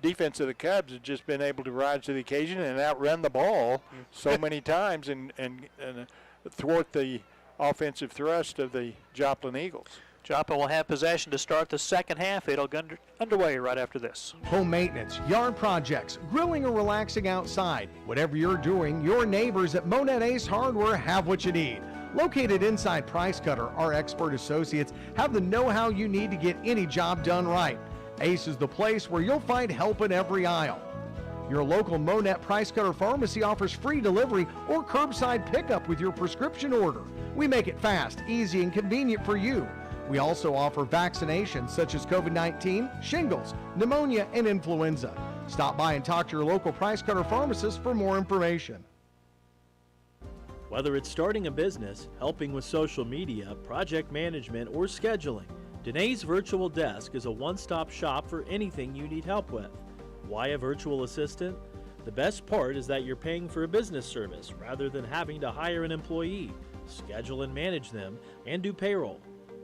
defense of the Cubs has just been able to rise to the occasion and outrun the ball so many times and thwart the offensive thrust of the Joplin Eagles. Joplin will have possession to start the second half. It'll get underway right after this. Home maintenance, yard projects, grilling or relaxing outside. Whatever you're doing, your neighbors at Monett Ace Hardware have what you need. Located inside Price Cutter, our expert associates have the know-how you need to get any job done right. Ace is the place where you'll find help in every aisle. Your local Monett Price Cutter pharmacy offers free delivery or curbside pickup with your prescription order. We make it fast, easy, and convenient for you. We also offer vaccinations such as COVID-19, shingles, pneumonia, and influenza. Stop by and talk to your local Price Cutter pharmacist for more information. Whether it's starting a business, helping with social media, project management, or scheduling, Danae's Virtual Desk is a one-stop shop for anything you need help with. Why a virtual assistant? The best part is that you're paying for a business service rather than having to hire an employee, schedule and manage them, and do payroll.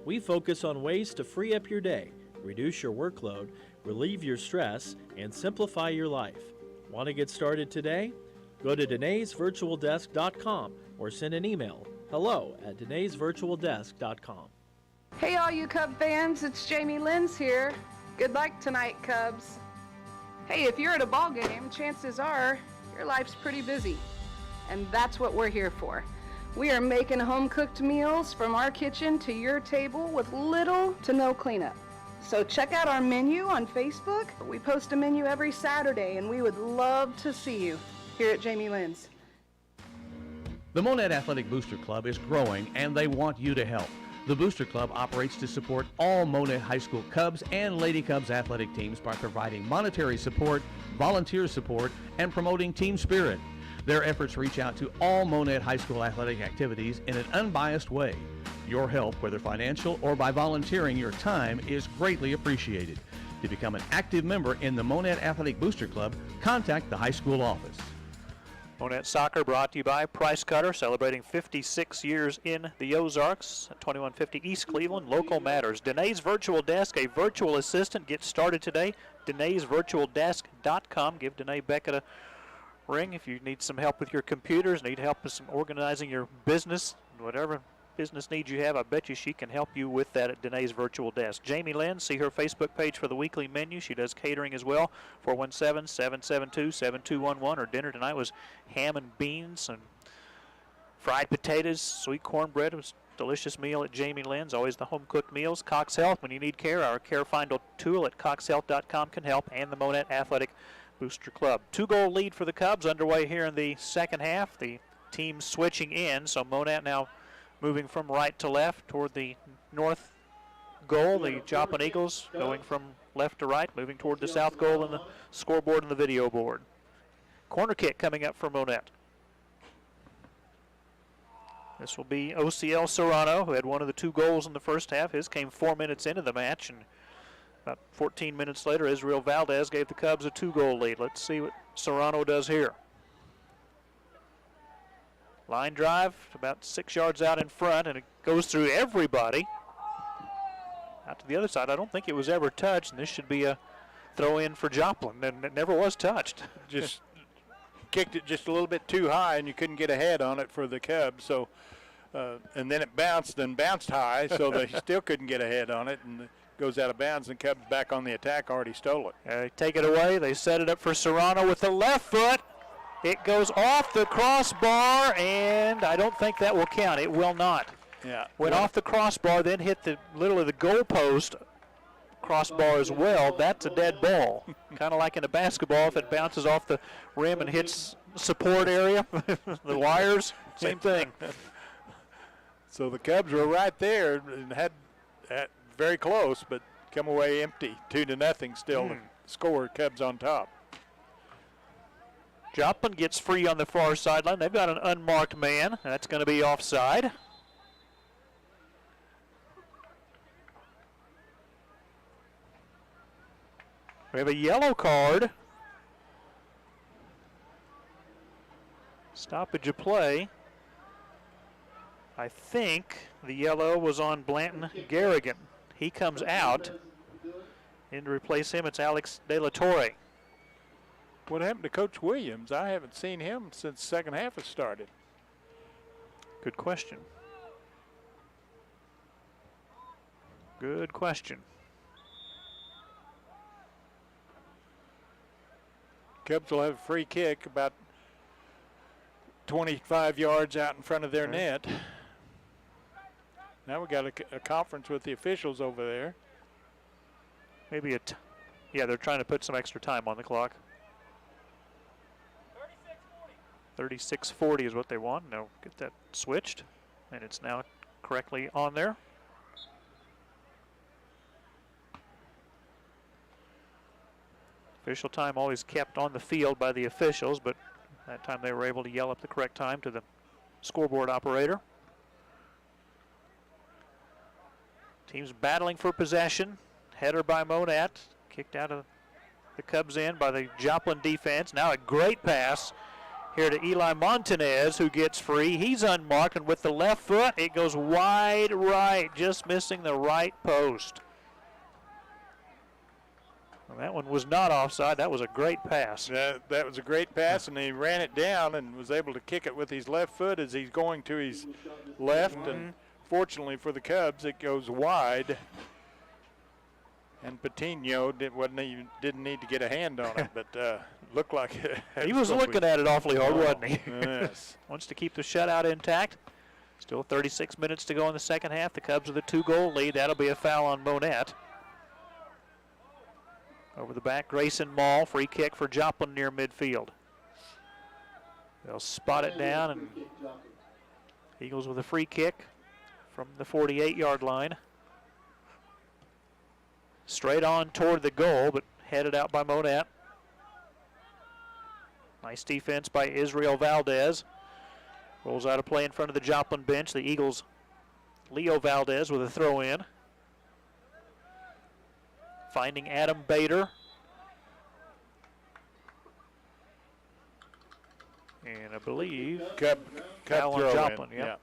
We focus on ways to free up your day, reduce your workload, relieve your stress, and simplify your life. Want to get started today? Go to DenaysVirtualDesk.com or send an email, hello@DenaysVirtualDesk.com. Hey all you Cub fans, it's Jamie Lenz here. Good luck tonight, Cubs. Hey, if you're at a ball game, chances are your life's pretty busy. And that's what we're here for. We are making home-cooked meals from our kitchen to your table with little to no cleanup. So check out our menu on Facebook. We post a menu every Saturday, and we would love to see you here at Jamie Lenz. The Monett Athletic Booster Club is growing, and they want you to help. The Booster Club operates to support all Monett High School Cubs and Lady Cubs athletic teams by providing monetary support, volunteer support, and promoting team spirit. Their efforts reach out to all Monett High School athletic activities in an unbiased way. Your help, whether financial or by volunteering your time, is greatly appreciated. To become an active member in the Monett Athletic Booster Club, contact the high school office. Monett Soccer brought to you by Price Cutter, celebrating 56 years in the Ozarks at 2150 East Cleveland. Local matters. Denae's Virtual Desk, a virtual assistant, gets started today. DenaysVirtualDesk.com. Give Denae Beckett a ring if you need some help with your computers, need help with some organizing your business, whatever business needs you have. I bet you she can help you with that at Denae's Virtual Desk. Jamie Lynn, see her Facebook page for the weekly menu. She does catering as well. 417-772-7211. Her dinner tonight was ham and beans and fried potatoes, sweet cornbread. It was a delicious meal at Jamie Lynn's. Always the home-cooked meals. Cox Health, when you need care, our Care Finder tool at coxhealth.com can help, and the Monett Athletic Booster Club. 2-goal lead for the Cubs underway here in the second half. The team switching in, so Monett now moving from right to left toward the north goal. The Joplin Eagles going from left to right, moving toward the south goal in the scoreboard and the video board. Corner kick coming up for Monett. This will be OCL Serrano, who had one of the 2 goals in the first half. His came 4 minutes into the match, and about 14 minutes later, Israel Valdez gave the Cubs a 2-goal lead. Let's see what Serrano does here. Line drive, about 6 yards out in front, and it goes through everybody. Out to the other side. I don't think it was ever touched, and this should be a throw in for Joplin, and it never was touched. Just kicked it just a little bit too high, and you couldn't get a head on it for the Cubs. So, and then it bounced high, so they still couldn't get a head on it, and it goes out of bounds, and Cubs back on the attack, already stole it. They take it away. They set it up for Serrano with the left foot. It goes off the crossbar, and I don't think that will count. It will not. Yeah. Went off the crossbar, then hit literally the goal post crossbar as well. That's a dead ball. Kind of like in a basketball, if it bounces off the rim and hits support area, the wires, same thing. So the Cubs were right there and had very close, but come away empty, 2-0 still. Score, Cubs on top. Joplin gets free on the far sideline. They've got an unmarked man. That's going to be offside. We have a yellow card. Stoppage of play. I think the yellow was on Blanton Garrigan. He comes out. And to replace him, it's Alex De La Torre. What happened to Coach Williams? I haven't seen him since the second half has started. Good question. Good question. Cubs will have a free kick about 25 yards out in front of their net. Now we got a conference with the officials over there. Maybe yeah, they're trying to put some extra time on the clock. 36:40 is what they want. Now get that switched, and it's now correctly on there. Official time always kept on the field by the officials, but that time they were able to yell up the correct time to the scoreboard operator. Teams battling for possession. Header by Monett, kicked out of the Cubs end by the Joplin defense. Now a great pass here to Eli Montanez, who gets free. He's unmarked, and with the left foot, it goes wide right, just missing the right post. Well, That one was not offside. That was a great pass. That was a great pass, and he ran it down and was able to kick it with his left foot as he's going to his left. And fortunately for the Cubs, it goes wide. And Patino didn't need to get a hand on it, but looked like it. He was looking at it awfully hard, wasn't he? Yes. Wants to keep the shutout intact. Still 36 minutes to go in the second half. The Cubs with a 2-goal lead. That'll be a foul on Monett. Over the back, Grayson Mall, free kick for Joplin near midfield. They'll spot it down, and Eagles with a free kick from the 48-yard line. Straight on toward the goal, but headed out by Monett. Nice defense by Israel Valdez. Rolls out of play in front of the Joplin bench. The Eagles, Leo Valdez with a throw in. Finding Adam Bader. And I believe Cub throw Joplin, in. yep. Yeah.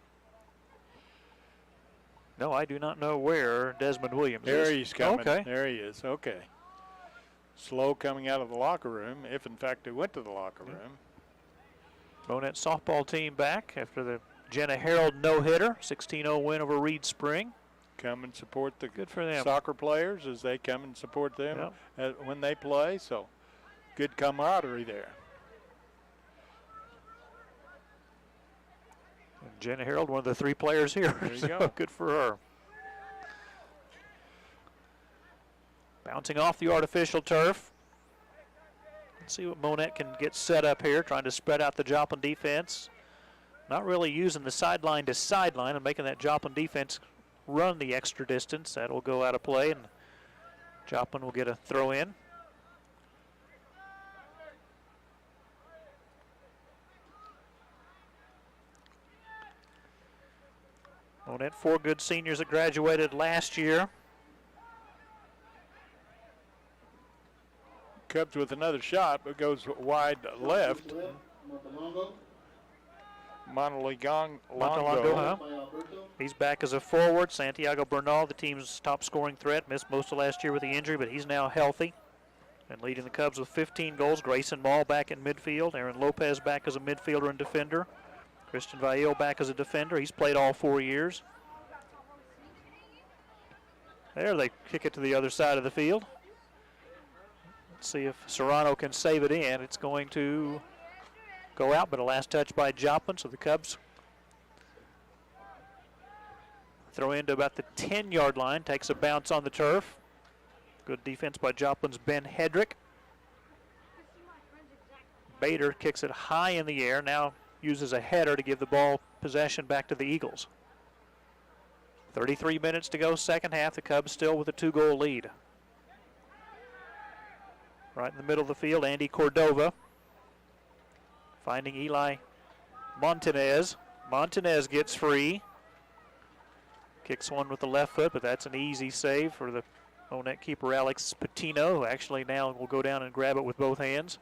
No, I do not know where Desmond Williams is. There he's coming. Okay. There he is. Okay. Slow coming out of the locker room, if in fact they went to the locker room. Monett softball team back after the Jenna Harold no-hitter, 16-0 win over Reed Spring. Come and support the good for them soccer players as they come and support them when they play. So good camaraderie there. And Jenna Harold, one of the 3 players here. There you so go. Good for her. Bouncing off the artificial turf. Let's see what Monett can get set up here, trying to spread out the Joplin defense. Not really using the sideline to sideline and making that Joplin defense run the extra distance. That will go out of play, and Joplin will get a throw in. Monett, 4 good seniors that graduated last year. Cubs with another shot, but goes wide left. Montalongo. Huh? He's back as a forward. Santiago Bernal, the team's top scoring threat, missed most of last year with the injury, but he's now healthy and leading the Cubs with 15 goals. Grayson Mall back in midfield. Aaron Lopez back as a midfielder and defender. Christian Valle back as a defender. He's played all 4 years. There, they kick it to the other side of the field. Let's see if Serrano can save it in. It's going to go out, but a last touch by Joplin, so the Cubs throw into about the 10-yard line, takes a bounce on the turf. Good defense by Joplin's Ben Hedrick. Bader kicks it high in the air, now uses a header to give the ball possession back to the Eagles. 33 minutes to go, second half. The Cubs still with a 2-goal lead. Right in the middle of the field, Andy Cordova finding Eli Montanez. Montanez gets free. Kicks one with the left foot, but that's an easy save for the Monett keeper Alex Patino, who actually now will go down and grab it with both hands.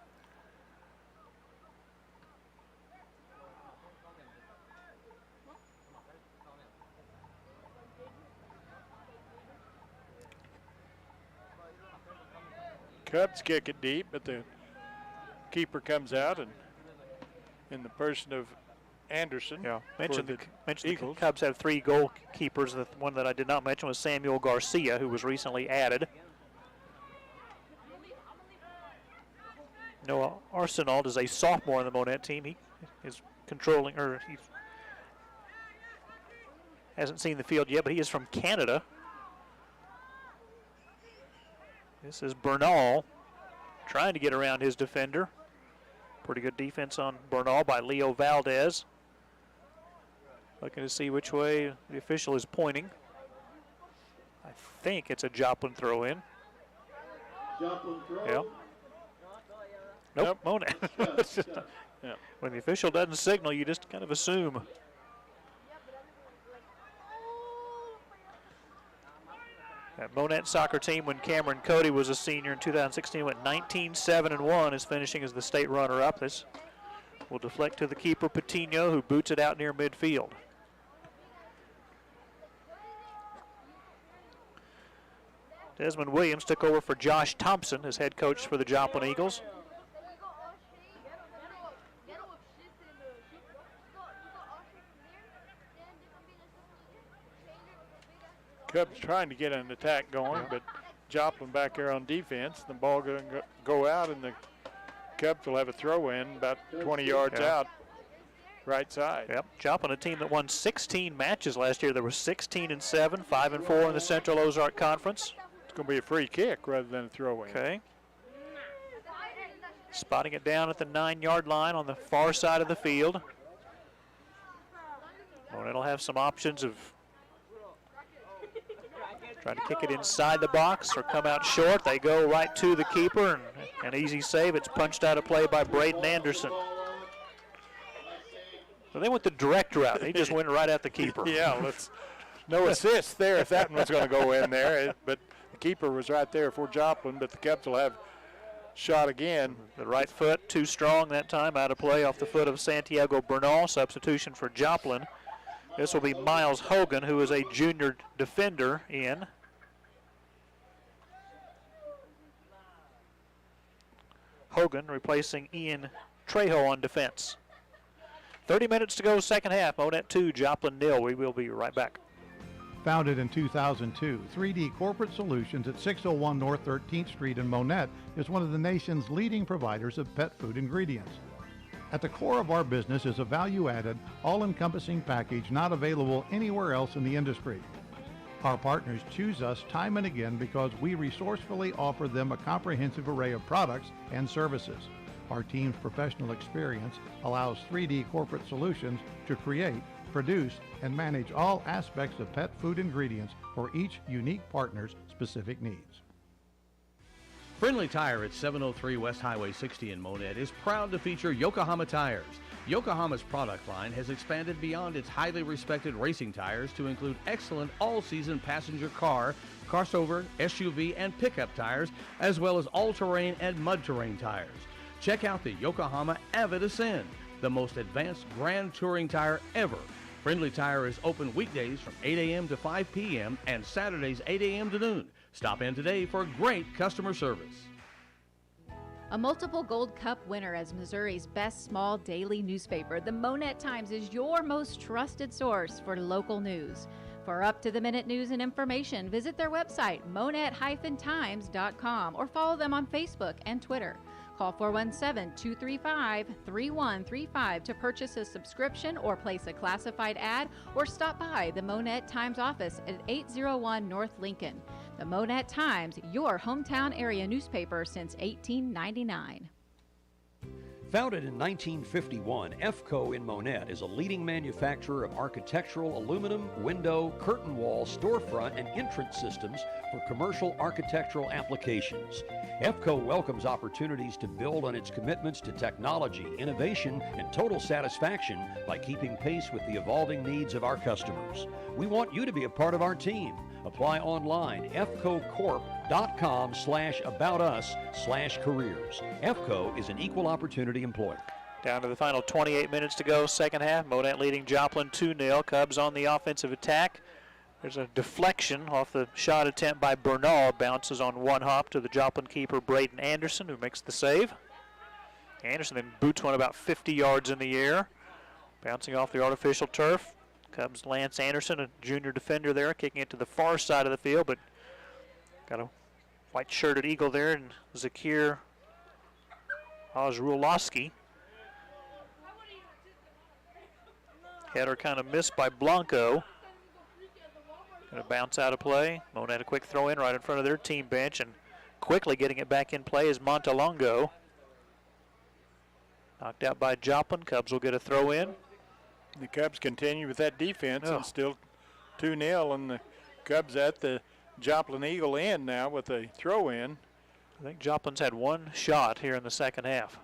Cubs kick it deep, but the keeper comes out, and in the person of Anderson. Yeah, mentioned the Eagles. Cubs have 3 goalkeepers. The one that I did not mention was Samuel Garcia, who was recently added. Noah Arsenault is a sophomore on the Monett team. He is controlling, or he hasn't seen the field yet, but he is from Canada. This is Bernal trying to get around his defender. Pretty good defense on Bernal by Leo Valdez. Looking to see which way the official is pointing. I think it's a Joplin throw in. Joplin throw. Yeah. Nope, Monett. Yeah. When the official doesn't signal, you just kind of assume. That Monett soccer team, when Cameron Cody was a senior in 2016, went 19-7-1, is finishing as the state runner-up. This will deflect to the keeper, Patino, who boots it out near midfield. Desmond Williams took over for Josh Thompson as head coach for the Joplin Eagles. Cubs trying to get an attack going, but Joplin back there on defense. The ball going to go out, and the Cubs will have a throw in about 20 yards out, right side. Yep, Joplin, a team that won 16 matches last year. There were 16-7, 5-4 in the Central Ozark Conference. It's going to be a free kick rather than a throw in. Okay. Spotting it down at the 9-yard line on the far side of the field. Monett will have some options of trying to kick it inside the box or come out short. They go right to the keeper, and an easy save. It's punched out of play by Braden Anderson. So they went the direct route. He just went right at the keeper. Yeah, no assist there if that one was going to go in there. But the keeper was right there for Joplin, but the Cubs will have shot again. The right foot too strong that time, out of play off the foot of Santiago Bernal. Substitution for Joplin. This will be Miles Hogan, who is a junior defender in. Hogan replacing Ian Trejo on defense. 30 minutes to go, second half. Monett 2, Joplin 0. We will be right back. Founded in 2002, 3D Corporate Solutions at 601 North 13th Street in Monett is one of the nation's leading providers of pet food ingredients. At the core of our business is a value-added, all-encompassing package not available anywhere else in the industry. Our partners choose us time and again because we resourcefully offer them a comprehensive array of products and services. Our team's professional experience allows 3D Corporate Solutions to create, produce, and manage all aspects of pet food ingredients for each unique partner's specific needs. Friendly Tire at 703 West Highway 60 in Monett is proud to feature Yokohama tires. Yokohama's product line has expanded beyond its highly respected racing tires to include excellent all-season passenger car, crossover, SUV, and pickup tires, as well as all-terrain and mud-terrain tires. Check out the Yokohama Avid Ascend, the most advanced grand touring tire ever. Friendly Tire is open weekdays from 8 a.m. to 5 p.m. and Saturdays 8 a.m. to noon. Stop in today for great customer service. A multiple Gold Cup winner as Missouri's best small daily newspaper, the Monett Times is your most trusted source for local news. For up-to-the-minute news and information, visit their website, monett-times.com, or follow them on Facebook and Twitter. Call 417-235-3135 to purchase a subscription or place a classified ad, or stop by the Monett Times office at 801 North Lincoln. The Monett Times, your hometown area newspaper since 1899. Founded in 1951, EFCO in Monett is a leading manufacturer of architectural aluminum, window, curtain wall, storefront, and entrance systems for commercial architectural applications. EFCO welcomes opportunities to build on its commitments to technology, innovation, and total satisfaction by keeping pace with the evolving needs of our customers. We want you to be a part of our team. Apply online, fcocorp.com/aboutus/careers. EFCO is an equal opportunity employer. Down to the final 28 minutes to go, second half. Monett leading Joplin 2-0. Cubs on the offensive attack. There's a deflection off the shot attempt by Bernal. Bounces on one hop to the Joplin keeper, Braden Anderson, who makes the save. Anderson then boots one about 50 yards in the air. Bouncing off the artificial turf. Cubs Lance Anderson, a junior defender there, kicking it to the far side of the field, but got a white-shirted Eagle there, and Zakir Ozrulowski. Header kind of missed by Blanco. Going to bounce out of play. Monett a quick throw in right in front of their team bench, and quickly getting it back in play is Montalongo. Knocked out by Joplin. Cubs will get a throw in. The Cubs continue with that defense, and still 2-0, and the Cubs at the Joplin Eagle end now with a throw in. I think Joplin's had one shot here in the second half.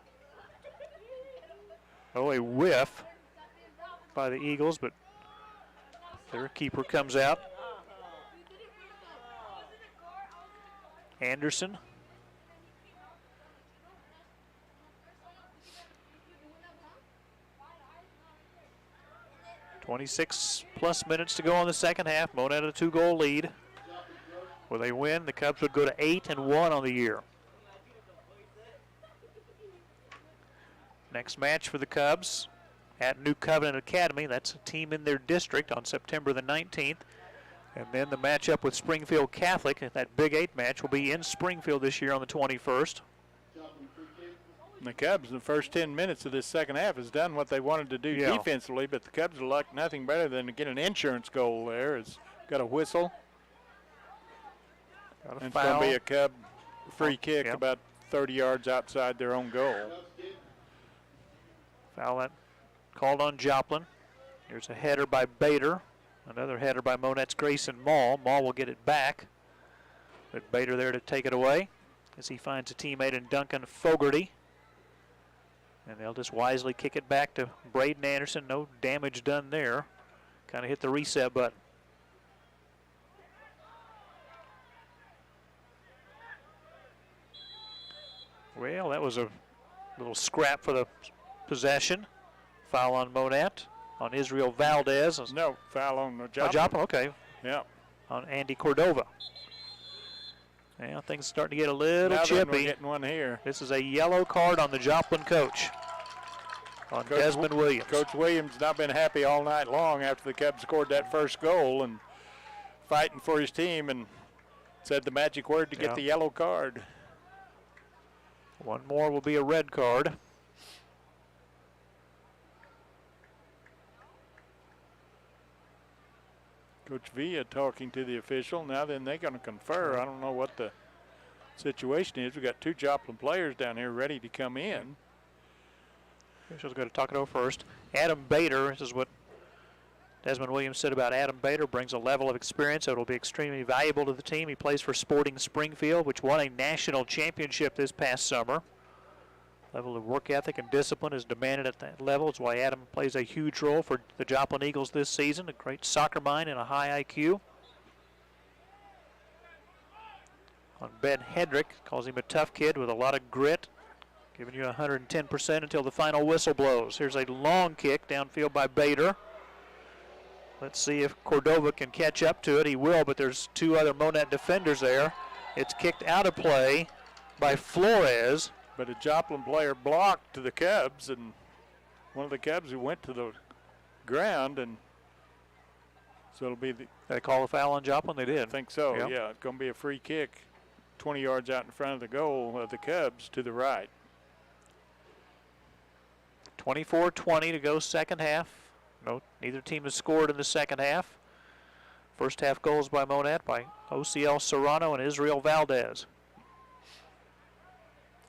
Oh, a whiff by the Eagles, but their keeper comes out. Anderson. +26 minutes to go in the second half. Monett a 2-goal lead. Will they win? The Cubs would go to 8-1 on the year. Next match for the Cubs at New Covenant Academy. That's a team in their district on September the 19th. And then the matchup with Springfield Catholic, that Big 8 match, will be in Springfield this year on the 21st. And the Cubs in the first 10 minutes of this second half has done what they wanted to do defensively, but the Cubs are like nothing better than to get an insurance goal there. It's got a whistle. Got a and foul. It's going to be a Cub free kick about 30 yards outside their own goal. Foul that called on Joplin. Here's a header by Bader. Another header by Monett's Grayson Mall. Mall will get it back. But Bader there to take it away as he finds a teammate in Duncan Fogarty. And they'll just wisely kick it back to Braden Anderson. No damage done there. Kind of hit the reset button. Well, that was a little scrap for the possession. Foul on Monett, on Israel Valdez. No, foul on Joplin. Joplin, okay. Yeah. On Andy Cordova. Now things starting to get a little now chippy. We're getting one here. This is a yellow card on the Joplin coach, on Desmond Williams. Coach Williams not been happy all night long after the Cubs scored that first goal and fighting for his team, and said the magic word to get the yellow card. One more will be a red card. Coach Villa talking to the official. Now then they're going to confer. I don't know what the situation is. We've got two Joplin players down here ready to come in. Official's going to talk it over first. Adam Bader, this is what Desmond Williams said about Adam Bader, brings a level of experience that will be extremely valuable to the team. He plays for Sporting Springfield, which won a national championship this past summer. Level of work ethic and discipline is demanded at that level. It's why Adam plays a huge role for the Joplin Eagles this season. A great soccer mind and a high IQ. On Ben Hedrick, calls him a tough kid with a lot of grit, giving you 110% until the final whistle blows. Here's a long kick downfield by Bader. Let's see if Cordova can catch up to it. He will, but there's two other Monett defenders there. It's kicked out of play by Flores. But a Joplin player blocked to the Cubs, and one of the Cubs who went to the ground, and so it'll be the. They call a foul on Joplin? They did. I think so, Yep. yeah. It's going to be a free kick 20 yards out in front of the goal of the Cubs to the right. 24-20 to go second half. No, neither team has scored in the second half. First half goals by Monett, by OCL Serrano and Israel Valdez.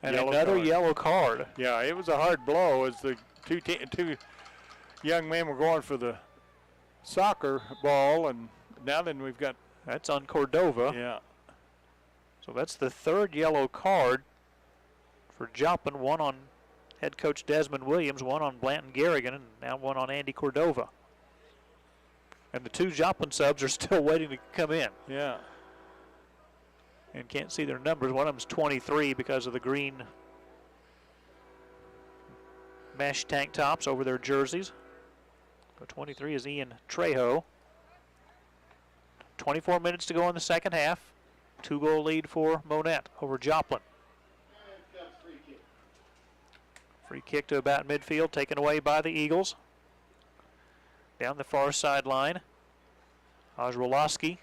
And another yellow card. Yeah, it was a hard blow as the two young men were going for the soccer ball, and now then we've got. That's on Cordova. Yeah. So that's the third yellow card for Joplin. One on head coach Desmond Williams, one on Blanton Garrigan, and now one on Andy Cordova. And the two Joplin subs are still waiting to come in. Yeah. And can't see their numbers. One of them's 23 because of the green mesh tank tops over their jerseys. So 23 is Ian Trejo. 24 minutes to go in the second half. 2-goal lead for Monett over Joplin. Free kick to about midfield, taken away by the Eagles. Down the far sideline, Ozrolowski.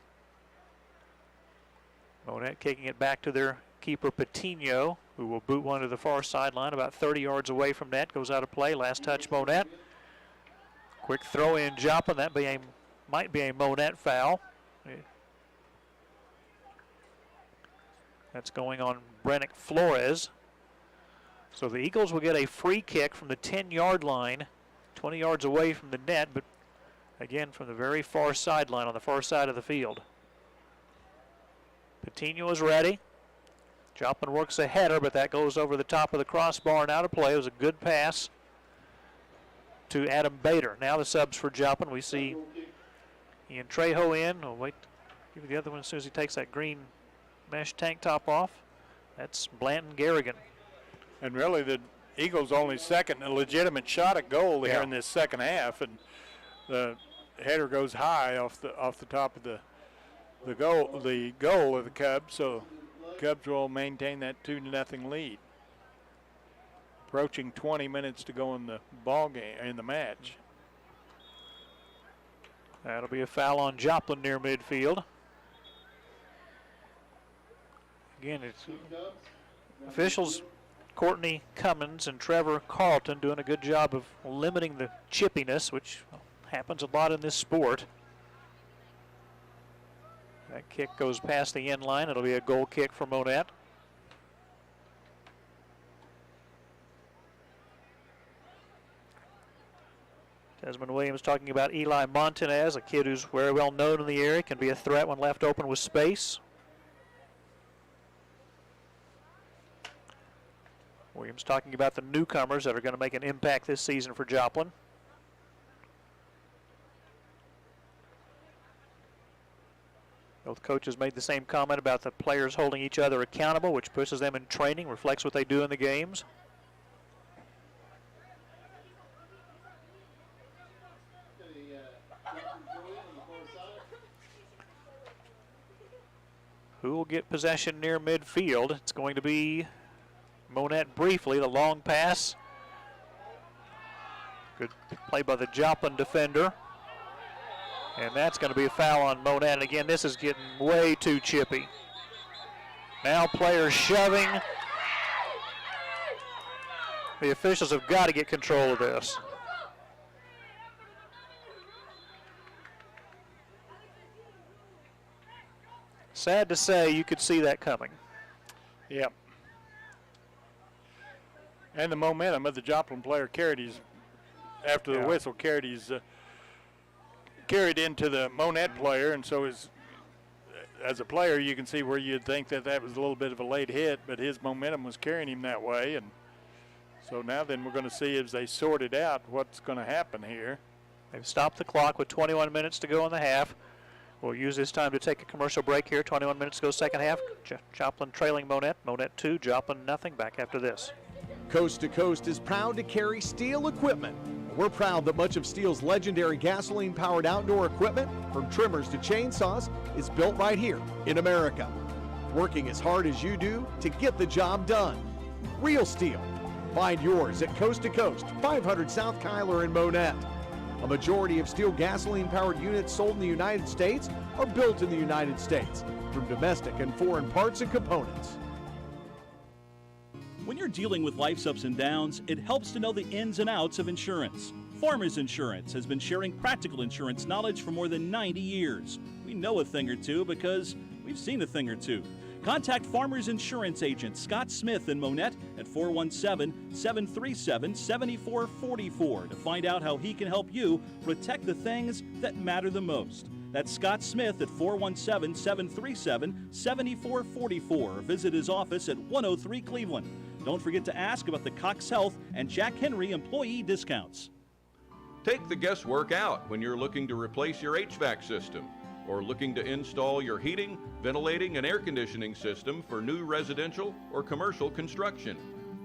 Monett kicking it back to their keeper Patino, who will boot one to the far sideline about 30 yards away from net. Goes out of play. Last touch Monett. Quick throw in Joplin. That might be a Monett foul. That's going on Brennick Flores. So the Eagles will get a free kick from the 10-yard line, 20 yards away from the net, but again from the very far sideline on the far side of the field. Patino is ready. Joplin works a header, but that goes over the top of the crossbar and out of play. It was a good pass to Adam Bader. Now the subs for Joplin. We see Ian Trejo in. We'll wait, give you the other one as soon as he takes that green mesh tank top off. That's Blanton Garrigan. And really the Eagles only second a legitimate shot at goal here in this second half, and the header goes high off the top of the the goal of the Cubs, so Cubs will maintain that 2-0 lead. Approaching 20 minutes to go in the ball game, in the match. That'll be a foul on Joplin near midfield. Again, it's officials Courtney Cummins and Trevor Carlton doing a good job of limiting the chippiness, which happens a lot in this sport. That kick goes past the end line. It'll be a goal kick for Monett. Desmond Williams talking about Eli Montanez, a kid who's very well known in the area, can be a threat when left open with space. Williams talking about the newcomers that are going to make an impact this season for Joplin. Both coaches made the same comment about the players holding each other accountable, which pushes them in training, reflects what they do in the games. Who will get possession near midfield? It's going to be Monett briefly, the long pass. Good play by the Joplin defender. And that's going to be a foul on Monett. And again, this is getting way too chippy. Now players shoving. The officials have got to get control of this. Sad to say, you could see that coming. Yep. And the momentum of the Joplin player carried his, after the whistle, carried into the Monett player, and so as a player, you can see where you'd think that was a little bit of a late hit, but his momentum was carrying him that way, and so now then we're going to see as they sort it out what's going to happen here. They've stopped the clock with 21 minutes to go in the half. We'll use this time to take a commercial break here. 21 minutes to go second half. Joplin trailing Monett. Monett 2, Joplin nothing. Back after this. Coast to Coast is proud to carry Steel equipment. We're proud that much of Steel's legendary gasoline-powered outdoor equipment, from trimmers to chainsaws, is built right here in America. Working as hard as you do to get the job done. Real Steel. Find yours at Coast to Coast, 500 South Kyler in Monett. A majority of Steel gasoline-powered units sold in the United States are built in the United States, from domestic and foreign parts and components. When you're dealing with life's ups and downs, it helps to know the ins and outs of insurance. Farmers Insurance has been sharing practical insurance knowledge for more than 90 years. We know a thing or two because we've seen a thing or two. Contact Farmers Insurance agent Scott Smith in Monett at 417-737-7444 to find out how he can help you protect the things that matter the most. That's Scott Smith at 417-737-7444 or visit his office at 103 Cleveland. Don't forget to ask about the Cox Health and Jack Henry employee discounts. Take the guesswork out when you're looking to replace your HVAC system or looking to install your heating, ventilating, and air conditioning system for new residential or commercial construction.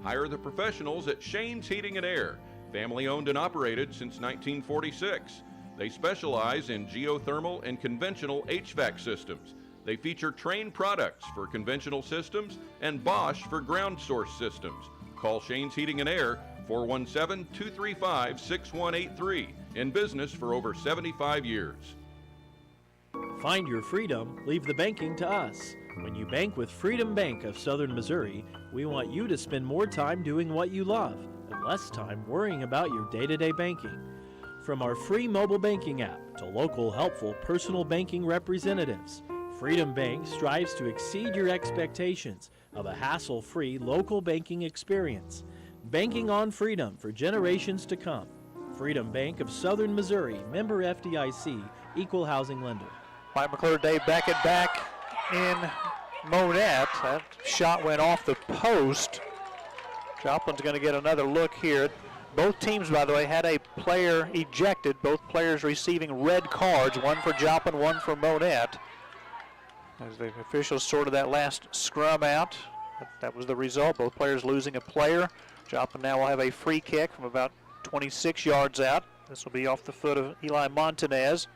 Hire the professionals at Shane's Heating and Air, family owned and operated since 1946. They specialize in geothermal and conventional HVAC systems. They feature Trane products for conventional systems and Bosch for ground source systems. Call Shane's Heating and Air, 417-235-6183. In business for over 75 years. Find your freedom, leave the banking to us. When you bank with Freedom Bank of Southern Missouri, we want you to spend more time doing what you love and less time worrying about your day-to-day banking. From our free mobile banking app to local helpful personal banking representatives, Freedom Bank strives to exceed your expectations of a hassle-free local banking experience. Banking on freedom for generations to come. Freedom Bank of Southern Missouri, member FDIC, equal housing lender. Mike McClure, Dave Beckett back in Monett. That shot went off the post. Joplin's going to get another look here. Both teams, by the way, had a player ejected. Both players receiving red cards, one for Joplin, one for Monett. As the officials sorted that last scrum out, that was the result. Both players losing a player. Joplin now will have a free kick from about 26 yards out. This will be off the foot of Eli Montanez.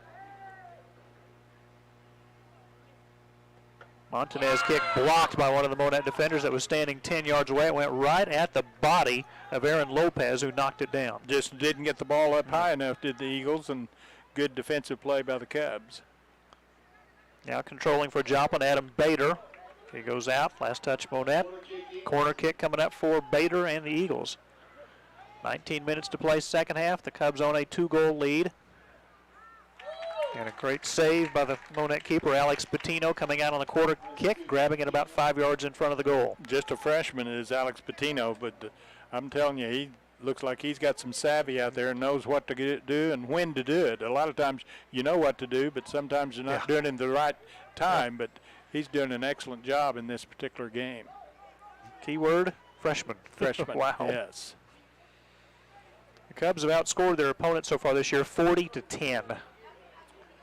Montanez kick blocked by one of the Monett defenders that was standing 10 yards away. It went right at the body of Aaron Lopez, who knocked it down. Just didn't get the ball up high enough, did the Eagles, and good defensive play by the Cubs. Now controlling for Joplin, Adam Bader. He goes out, last touch Monett. Corner kick coming up for Bader and the Eagles. 19 minutes to play second half. The Cubs on a 2-goal lead. And a great save by the Monett keeper, Alex Patino, coming out on the quarter kick, grabbing it about 5 yards in front of the goal. Just a freshman is Alex Patino, but I'm telling you, he looks like he's got some savvy out there and knows what to do and when to do it. A lot of times you know what to do, but sometimes you're not doing it in the right time, but he's doing an excellent job in this particular game. Keyword, freshman. Freshman, wow. Yes. The Cubs have outscored their opponents so far this year 40-10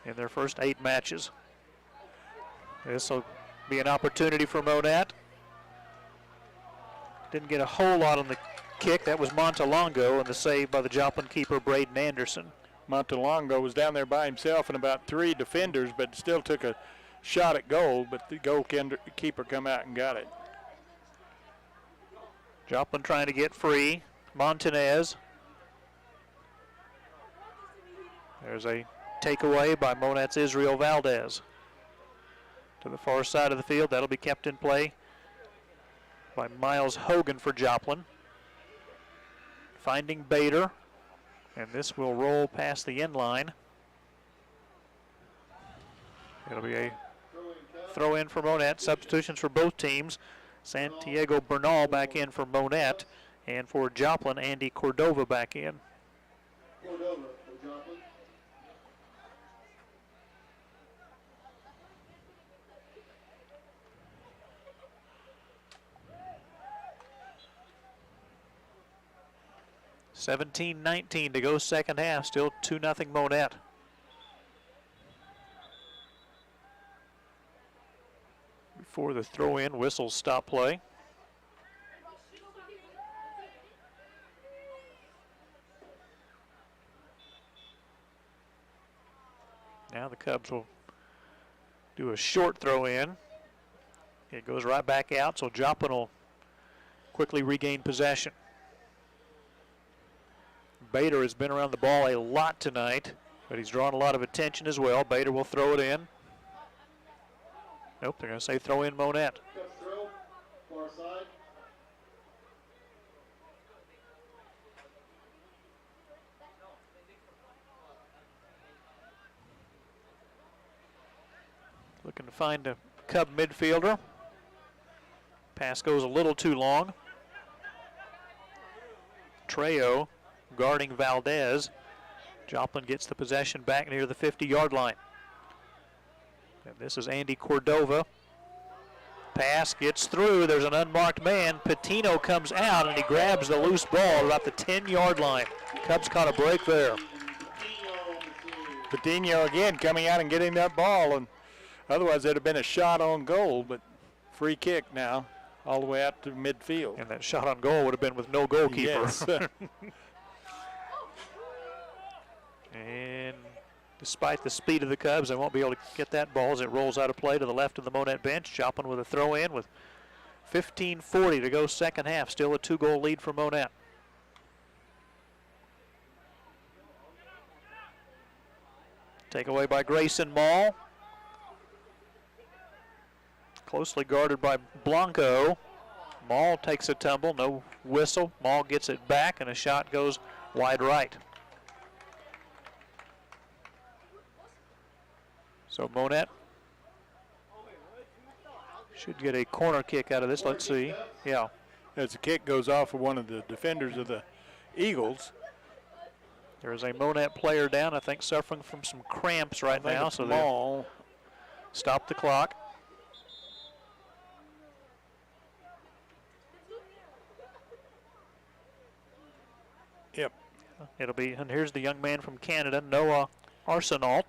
in their first 8 matches. This will be an opportunity for Monett. Didn't get a whole lot on the kick. That was Montalongo, and the save by the Joplin keeper, Braden Anderson. Montalongo was down there by himself and about 3 defenders, but still took a shot at goal, but the goalkeeper come out and got it. Joplin trying to get free. Montanez. There's a takeaway by Monett's Israel Valdez. To the far side of the field, that'll be kept in play by Miles Hogan for Joplin. Finding Bader, and this will roll past the end line. It'll be a throw in for Monett. Substitutions for both teams. Santiago Bernal back in for Monett, and for Joplin, Andy Cordova back in. Cordova for Joplin. $17-19 to go second half. Still 2-0 Monett. Before the throw-in, whistles stop play. Now the Cubs will do a short throw-in. It goes right back out, so Joplin will quickly regain possession. Bader has been around the ball a lot tonight, but he's drawn a lot of attention as well. Bader will throw it in. Nope, they're going to say throw in Monett. Throw, far side. Looking to find a Cub midfielder. Pass goes a little too long. Trejo guarding Valdez. Joplin gets the possession back near the 50-yard line. And this is Andy Cordova. Pass gets through. There's an unmarked man. Patino comes out and he grabs the loose ball about the 10-yard line. Cubs caught a break there. Patino again coming out and getting that ball, and otherwise it'd have been a shot on goal, but free kick now all the way out to midfield. And that shot on goal would have been with no goalkeeper. Yes. And despite the speed of the Cubs, they won't be able to get that ball as it rolls out of play to the left of the Monett bench. Joplin with a throw in with 15:40 to go second half. Still a 2-goal lead for Monett. Takeaway by Grayson Mall. Closely guarded by Blanco. Mall takes a tumble, no whistle. Mall gets it back and a shot goes wide right. So Monett should get a corner kick out of this. Let's see. Yeah. As the kick goes off of one of the defenders of the Eagles. There's a Monett player down, I think suffering from some cramps right now. So they'll stop the clock. Yep. It'll be, and here's the young man from Canada, Noah Arsenault.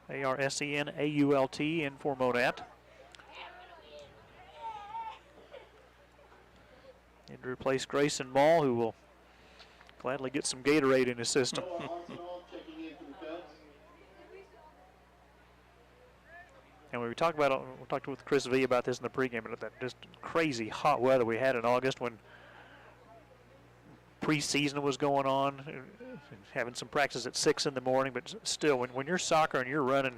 Arsenault in for Monett. And to replace Grayson Mall, who will gladly get some Gatorade in his system. And we talked with Chris V about this in the pregame, but that just crazy hot weather we had in August when preseason was going on, having some practice at 6 in the morning, but still, when you're soccer and you're running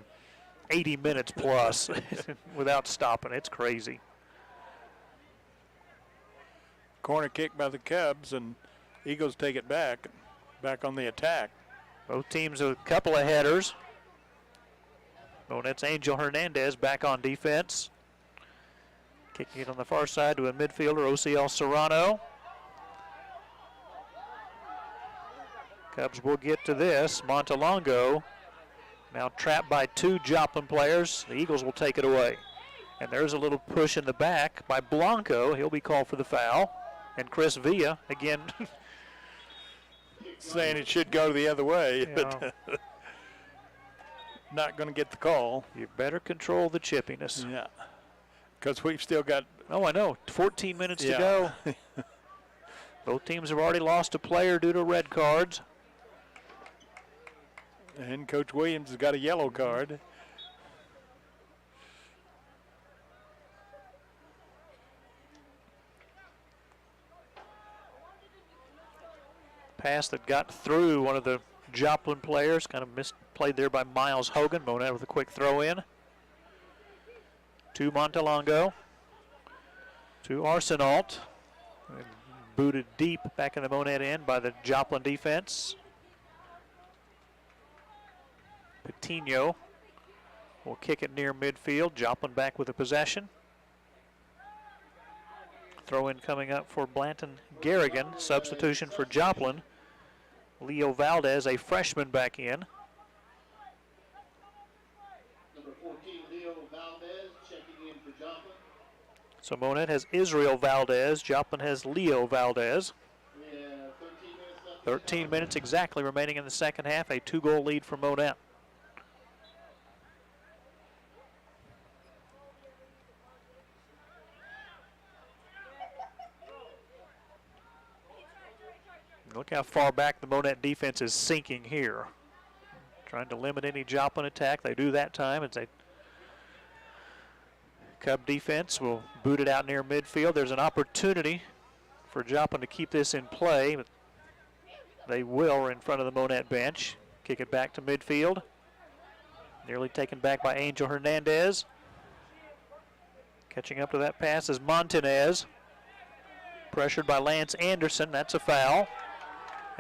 80 minutes plus without stopping, it's crazy. Corner kick by the Cubs, and Eagles take it back on the attack. Both teams a couple of headers. Monett's Angel Hernandez back on defense. Kicking it on the far side to a midfielder, OCL Serrano. Cubs will get to this. Montalongo now trapped by 2 Joplin players. The Eagles will take it away. And there's a little push in the back by Blanco. He'll be called for the foul. And Chris Villa, again, saying it should go the other way, but not going to get the call. You better control the chippiness. Yeah, because we've still got... Oh, I know, 14 minutes to go. Both teams have already lost a player due to red cards. And Coach Williams has got a yellow card. Pass that got through one of the Joplin players, kind of misplayed there by Miles Hogan. Monett with a quick throw in. To Montalongo. To Arsenault. And booted deep back in the Monett end by the Joplin defense. Patino will kick it near midfield. Joplin back with the possession. Throw in coming up for Blanton Garrigan. Substitution for Joplin. Leo Valdez, a freshman, back in. Number 14, Leo Valdez, checking in for Joplin. So Monett has Israel Valdez. Joplin has Leo Valdez. 13 minutes exactly remaining in the second half. A 2-goal lead for Monett. Look how far back the Monett defense is sinking here. Trying to limit any Joplin attack. They do that time. It's a Cub defense will boot it out near midfield. There's an opportunity for Joplin to keep this in play, but they will in front of the Monett bench. Kick it back to midfield. Nearly taken back by Angel Hernandez. Catching up to that pass is Montanez. Pressured by Lance Anderson. That's a foul.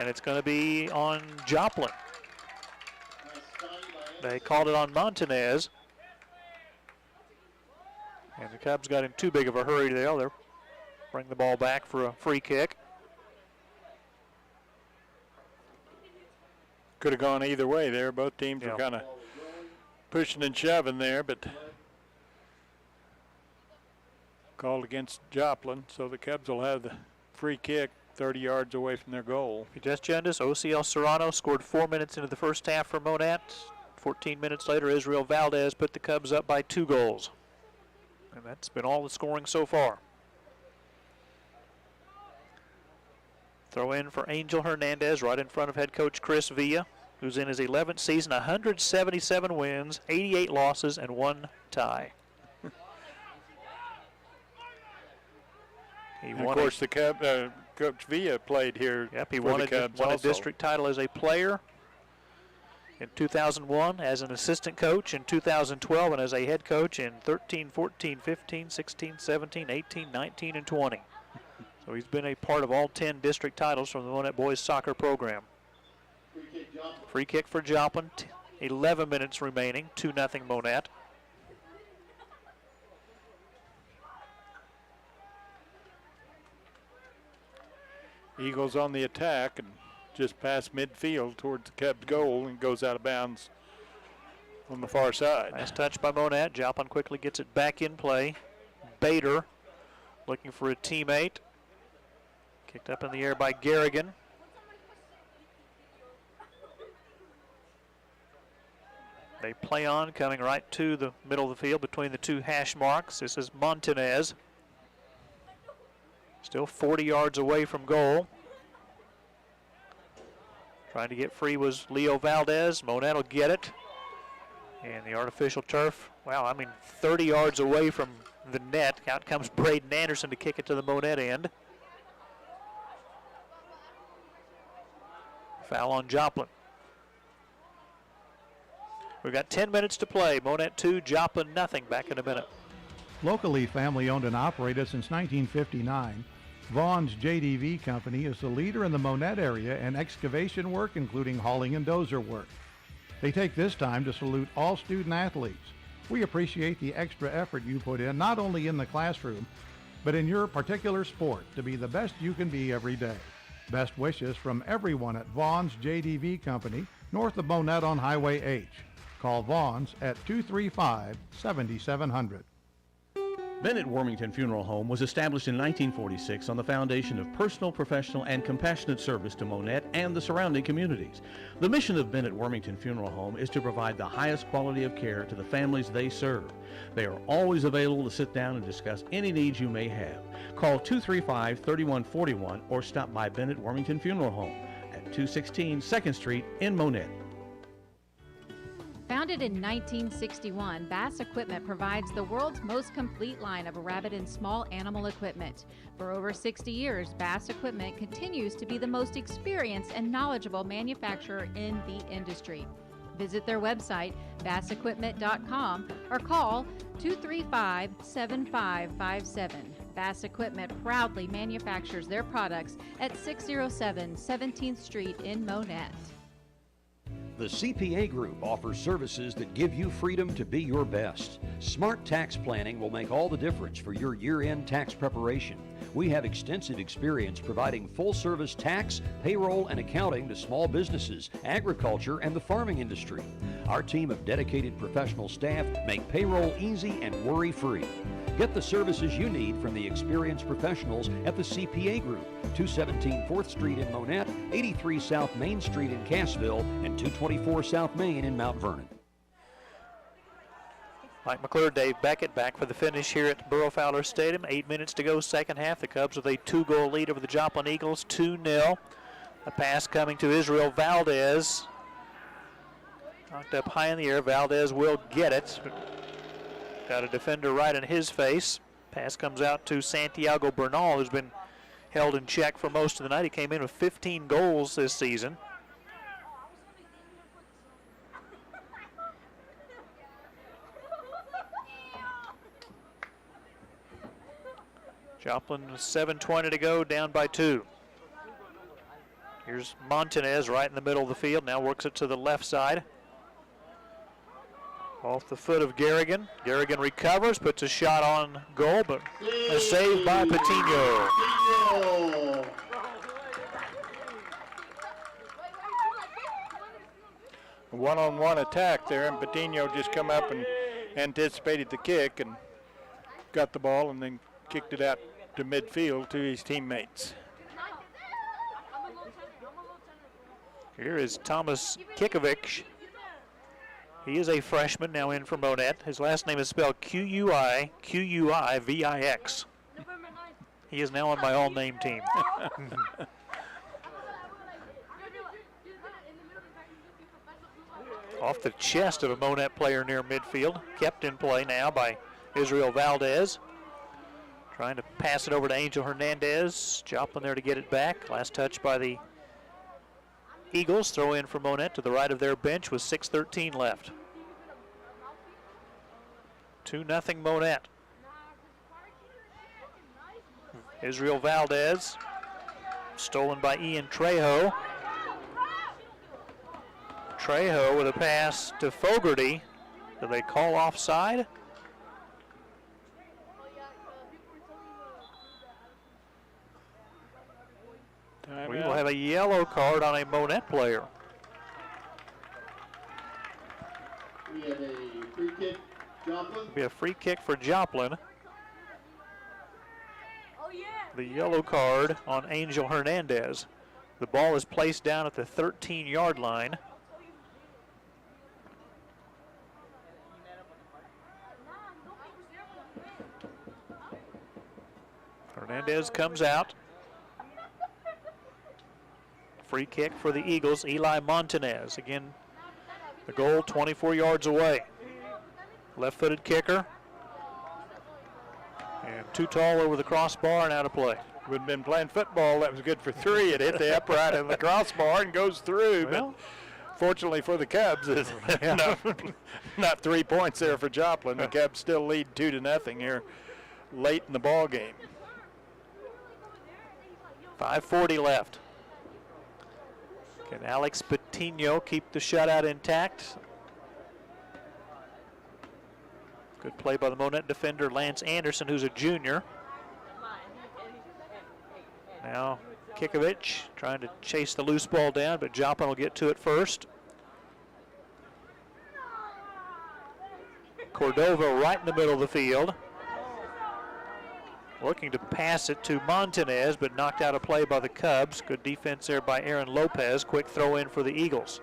And it's going to be on Joplin. They called it on Montanez. And the Cubs got in too big of a hurry there. They'll bring the ball back for a free kick. Could have gone either way there. Both teams were kind of pushing and shoving there, but called against Joplin, so the Cubs will have the free kick 30 yards away from their goal. If you just joined us, OCL Serrano scored 4 minutes into the first half for Monett. 14 minutes later, Israel Valdez put the Cubs up by 2 goals. And that's been all the scoring so far. Throw in for Angel Hernandez right in front of head coach Chris Villa, who's in his 11th season, 177 wins, 88 losses, and 1 tie. And of course, the Coach Villa played here. Yep, he for won the Cubs a also. district title as a player in 2001, as an assistant coach in 2012, and as a head coach in 13, 14, 15, 16, 17, 18, 19, and 20. So he's been a part of all 10 district titles from the Monett boys soccer program. Free kick for Joplin, 11 minutes remaining, 2-0 Monett. Eagles on the attack and just past midfield towards the Cubs goal and goes out of bounds on the far side. Nice touch by Monett. Joplin quickly gets it back in play. Bader looking for a teammate. Kicked up in the air by Garrigan. They play on, coming right to the middle of the field between the 2 hash marks. This is Montanez. Still 40 yards away from goal. Trying to get free was Leo Valdez. Monett will get it. And the artificial turf, wow, I mean 30 yards away from the net. Out comes Braden Anderson to kick it to the Monett end. Foul on Joplin. We've got 10 minutes to play. Monett 2, Joplin nothing. Back in a minute. Locally family owned and operated since 1959, Vaughn's JDV Company is the leader in the Monett area in excavation work, including hauling and dozer work. They take this time to salute all student athletes. We appreciate the extra effort you put in, not only in the classroom, but in your particular sport, to be the best you can be every day. Best wishes from everyone at Vaughn's JDV Company, north of Monett on Highway H. Call Vaughn's at 235-7700. Bennett Wormington Funeral Home was established in 1946 on the foundation of personal, professional, and compassionate service to Monett and the surrounding communities. The mission of Bennett Wormington Funeral Home is to provide the highest quality of care to the families they serve. They are always available to sit down and discuss any needs you may have. Call 235-3141 or stop by Bennett Wormington Funeral Home at 216 2nd Street in Monett. Founded in 1961, Bass Equipment provides the world's most complete line of rabbit and small animal equipment. For over 60 years, Bass Equipment continues to be the most experienced and knowledgeable manufacturer in the industry. Visit their website, bassequipment.com, or call 235-7557. Bass Equipment proudly manufactures their products at 607 17th Street in Monett. The CPA Group offers services that give you freedom to be your best. Smart tax planning will make all the difference for your year-end tax preparation. We have extensive experience providing full-service tax, payroll, and accounting to small businesses, agriculture, and the farming industry. Our team of dedicated professional staff make payroll easy and worry-free. Get the services you need from the experienced professionals at the CPA Group, 217 4th Street in Monett, 83 South Main Street in Cassville, and 224 South Main in Mount Vernon. Mike McClure, Dave Beckett back for the finish here at Burrow Fowler Stadium. 8 minutes to go, second half. The Cubs with a 2-goal lead over the Joplin Eagles, 2-0. A pass coming to Israel Valdez. Knocked up high in the air. Valdez will get it. Got a defender right in his face. Pass comes out to Santiago Bernal, who's been held in check for most of the night. He came in with 15 goals this season. Joplin, 7:20 to go, down by 2. Here's Montanez right in the middle of the field. Now works it to the left side. Off the foot of Garrigan. Garrigan recovers, puts a shot on goal, but a save by Patino. One-on-one attack there, and Patino just come up and anticipated the kick and got the ball and then kicked it out to midfield to his teammates. Here is Thomas Kikovic. He is a freshman now in for Monett. His last name is spelled Q-U-I-V-I-X. He is now on my all-name team. Off the chest of a Monett player near midfield. Kept in play now by Israel Valdez. Trying to pass it over to Angel Hernandez. Joplin there to get it back. Last touch by the Eagles. Throw in for Monett to the right of their bench with 6:13 left. 2-0 Monett. Israel Valdez. Stolen by Ian Trejo. Trejo with a pass to Fogarty. Do they call offside? We will have a yellow card on a Monett player. We have a free kick, Joplin. It'll be a free kick for Joplin. The yellow card on Angel Hernandez. The ball is placed down at the 13-yard line. Hernandez comes out. Free kick for the Eagles, Eli Montanez. Again, The goal 24 yards away. Left-footed kicker. And too tall over the crossbar and out of play. We'd been playing football. That was good for 3. It hit the upright and the crossbar and goes through. Well, but fortunately for the Cubs, it's not 3 points there for Joplin. The Cubs still lead 2-0 here late in the ball game. 5:40 left. Can Alex Patino keep the shutout intact? Good play by the Monett defender, Lance Anderson, who's a junior. Now Kikovich trying to chase the loose ball down, but Joplin will get to it first. Cordova right in the middle of the field. Looking to pass it to Montanez, but knocked out a play by the Cubs. Good defense there by Aaron Lopez. Quick throw in for the Eagles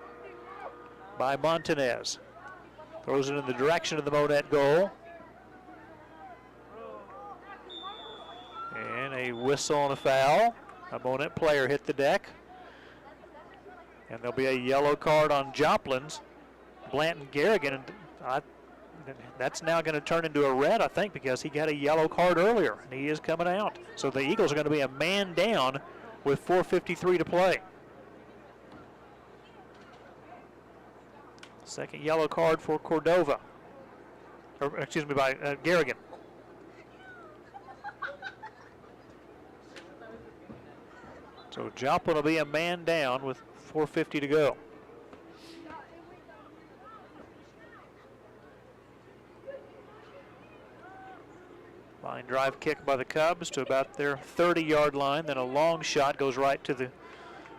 by Montanez. Throws it in the direction of the Monett goal. And a whistle and a foul. A Monett player hit the deck. And there'll be a yellow card on Joplin's Blanton Garrigan. And that's now going to turn into a red, I think, because he got a yellow card earlier, and he is coming out. So the Eagles are going to be a man down with 4:53 to play. Second yellow card for Cordova. Or, excuse me, by Garrigan. So Joplin will be a man down with 4:50 to go. Line drive kick by the Cubs to about their 30-yard line. Then a long shot goes right to the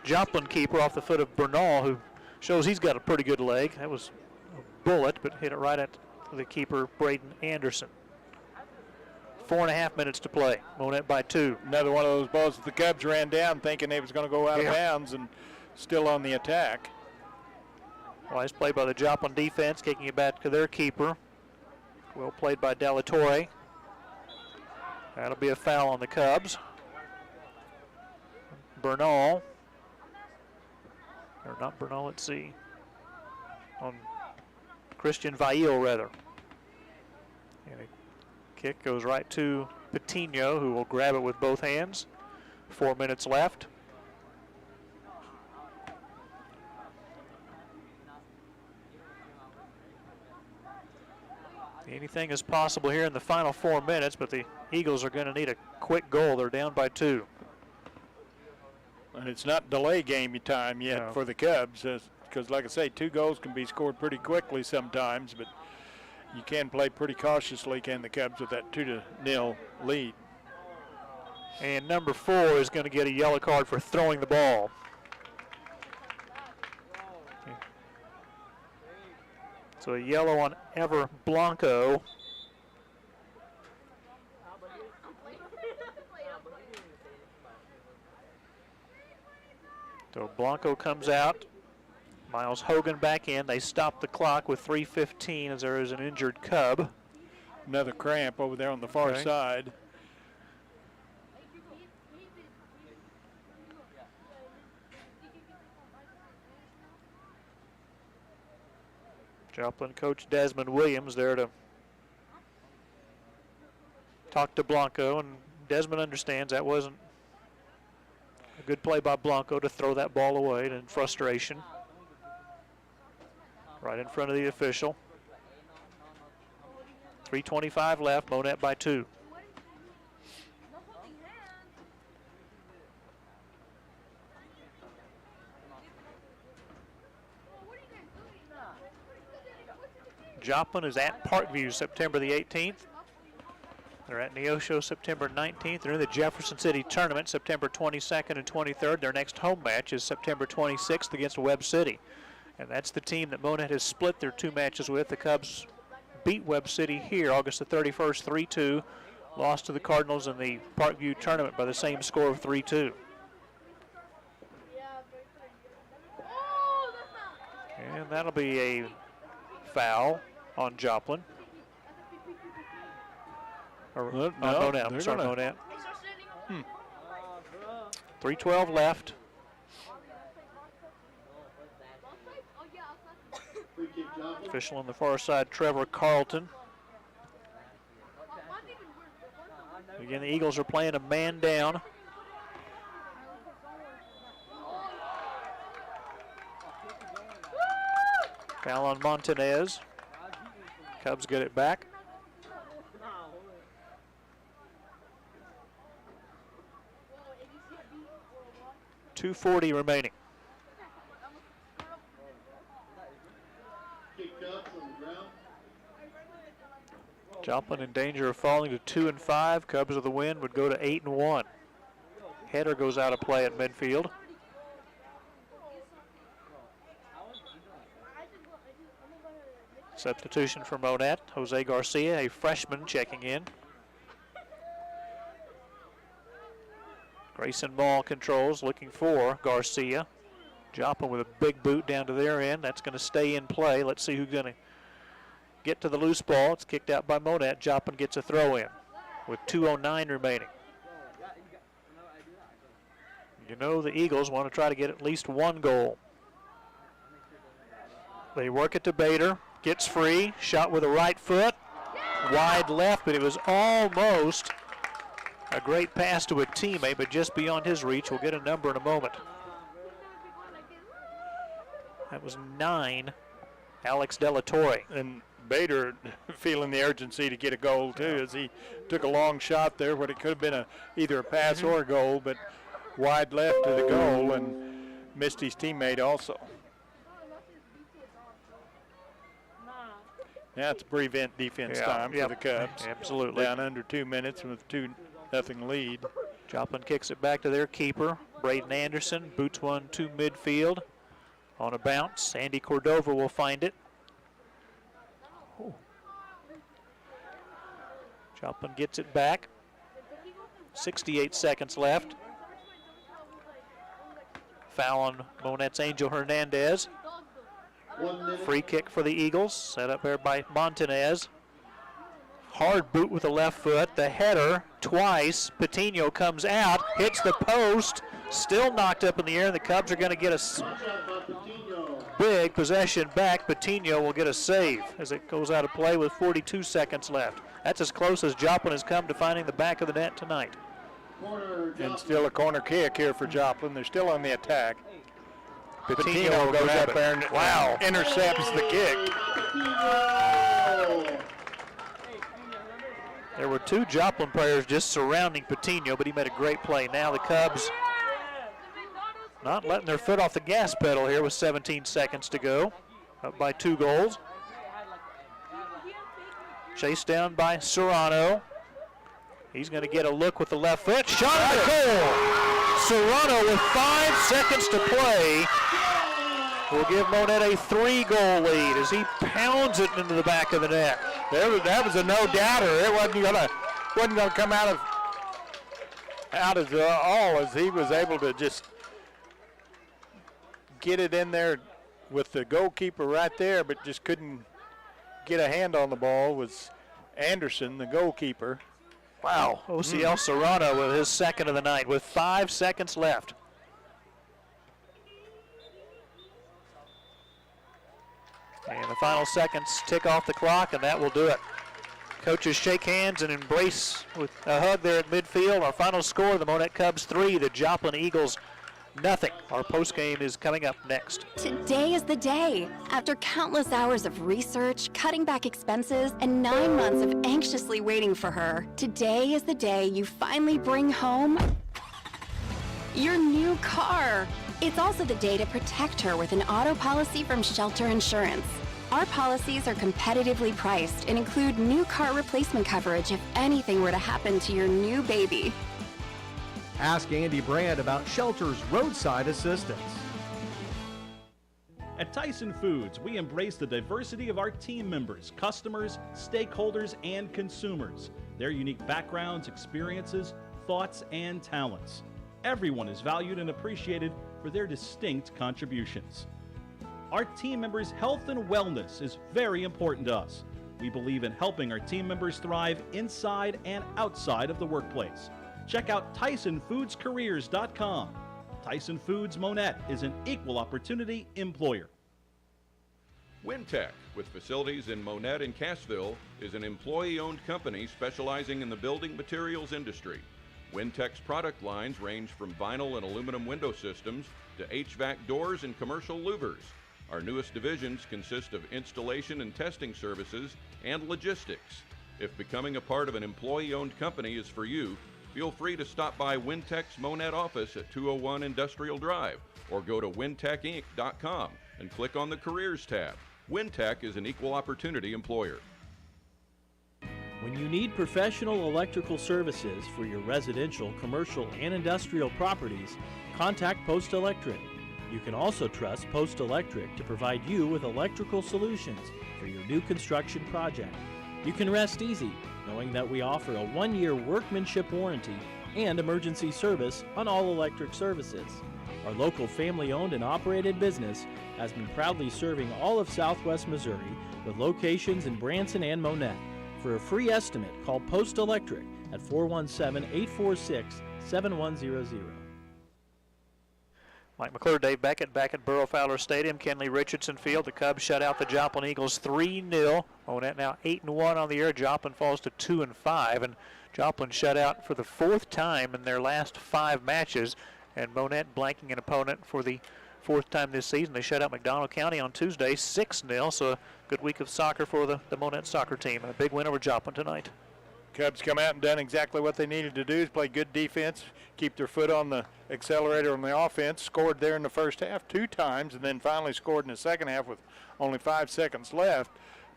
Joplin keeper off the foot of Bernal, who shows he's got a pretty good leg. That was a bullet, but hit it right at the keeper, Braden Anderson. 4.5 minutes to play. Monett by 2. Another one of those balls that the Cubs ran down thinking they was going to go out of bounds and still on the attack. Nice play by the Joplin defense, kicking it back to their keeper. Well played by Delatorre. That'll be a foul on the Cubs. Bernal, or not Bernal, let's see, on Christian Vail rather. And a kick goes right to Patino, who will grab it with both hands. 4 minutes left. Anything is possible here in the final 4 minutes, but the Eagles are going to need a quick goal. They're down by 2. And it's not delay game time yet for the Cubs, because like I say, 2 goals can be scored pretty quickly sometimes, but you can play pretty cautiously, can the Cubs, with that 2-0 lead. And number 4 is going to get a yellow card for throwing the ball. So a yellow on Ever Blanco. So Blanco comes out. Miles Hogan back in. They stop the clock with 3:15 as there is an injured Cub. Another cramp over there on the far side. Joplin coach Desmond Williams there to talk to Blanco, and Desmond understands that wasn't a good play by Blanco to throw that ball away in frustration. Right in front of the official. 3:25 left, Monett by 2. Joplin is at Parkview September the 18th. They're at Neosho September 19th. They're in the Jefferson City Tournament September 22nd and 23rd. Their next home match is September 26th against Webb City. And that's the team that Monett has split their 2 matches with. The Cubs beat Webb City here August the 31st 3-2. Lost to the Cardinals in the Parkview Tournament by the same score of 3-2. And that'll be a foul on Joplin. Or, no, Monett. I'm sorry, Monett. 3:12 left. Free kick Official on the far side, Trevor Carlton. Again, the Eagles are playing a man down. Foul on Montanez. Cubs get it back. .240 remaining. Joplin in danger of falling to 2-5. Cubs with the win would go to 8-1. Header goes out of play at midfield. Substitution for Monett. Jose Garcia, a freshman, checking in. Grayson Ball controls, looking for Garcia. Joplin with a big boot down to their end. That's going to stay in play. Let's see who's going to get to the loose ball. It's kicked out by Monett. Joplin gets a throw in with 2:09 remaining. You know the Eagles want to try to get at least one goal. They work it to Bader. Gets free. Shot with a right foot. Wide left, but it was almost a great pass to a teammate, but just beyond his reach. We'll get a number in a moment. That was 9, Alex Delatorre. And Bader feeling the urgency to get a goal too, as he took a long shot there, what it could have been either a pass or a goal, but wide left to the goal and missed his teammate also. Now it's prevent defense time for the Cubs. Absolutely. Down under 2 minutes with 2-0 lead. Joplin kicks it back to their keeper, Braden Anderson. Boots one to midfield on a bounce. Andy Cordova will find it. Oh. Joplin gets it back. 68 seconds left. Foul on Monett's Angel Hernandez. Free kick for the Eagles, set up there by Montanez. Hard boot with the left foot. The header twice. Patino comes out, hits the post, still knocked up in the air. The Cubs are going to get a big possession back. Patino will get a save as it goes out of play with 42 seconds left. That's as close as Joplin has come to finding the back of the net tonight. And still a corner kick here for Joplin. They're still on the attack. Patino goes up there and intercepts the kick. There were 2 Joplin players just surrounding Patino, but he made a great play. Now the Cubs not letting their foot off the gas pedal here with 17 seconds to go. Up by 2 goals. Chased down by Serrano. He's going to get a look with the left foot. Shot at the goal. Serrano with 5 seconds to play will give Monett a 3-goal lead as he pounds it into the back of the net. That was a no-doubter. It wasn't going to come out as all, as he was able to just get it in there with the goalkeeper right there, but just couldn't get a hand on the ball. Was Anderson, the goalkeeper. Wow, OCL Serrano with his second of the night with 5 seconds left. And the final seconds tick off the clock, and that will do it. Coaches shake hands and embrace with a hug there at midfield. Our final score, the Monett Cubs 3, the Joplin Eagles nothing. Our postgame is coming up next. Today is the day. After countless hours of research, cutting back expenses, and 9 months of anxiously waiting for her, today is the day you finally bring home your new car. It's also the day to protect her with an auto policy from Shelter Insurance. Our policies are competitively priced and include new car replacement coverage if anything were to happen to your new baby. Ask Andy Brand about Shelter's roadside assistance. At Tyson Foods, we embrace the diversity of our team members, customers, stakeholders, and consumers, their unique backgrounds, experiences, thoughts, and talents. Everyone is valued and appreciated for their distinct contributions. Our team members' health and wellness is very important to us. We believe in helping our team members thrive inside and outside of the workplace. Check out TysonFoodsCareers.com. Tyson Foods Monett is an equal opportunity employer. Wintech, with facilities in Monett and Cassville, is an employee-owned company specializing in the building materials industry. Wintech's product lines range from vinyl and aluminum window systems to HVAC doors and commercial louvers. Our newest divisions consist of installation and testing services and logistics. If becoming a part of an employee-owned company is for you, feel free to stop by Wintech's Monett office at 201 Industrial Drive or go to wintechinc.com and click on the Careers tab. Wintech is an equal opportunity employer. When you need professional electrical services for your residential, commercial, and industrial properties, contact Post Electric. You can also trust Post Electric to provide you with electrical solutions for your new construction project. You can rest easy knowing that we offer a 1-year workmanship warranty and emergency service on all electric services. Our local family-owned and operated business has been proudly serving all of Southwest Missouri with locations in Branson and Monett. For a free estimate, call Post Electric at 417-846-7100. Mike McClure, Dave Beckett back at Burrow Fowler Stadium, Kenley Richardson Field. The Cubs shut out the Joplin Eagles 3-0. Monett now 8-1 on the year. Joplin falls to 2-5, and Joplin shut out for the 4th time in their last 5 matches, and Monett blanking an opponent for the 4th time this season. They shut out McDonald County on Tuesday 6-0, so a good week of soccer for the Monett soccer team, and a big win over Joplin tonight. Cubs come out and done exactly what they needed to do, is play good defense, keep their foot on the accelerator on the offense, scored there in the first half 2 times, and then finally scored in the second half with only 5 seconds left.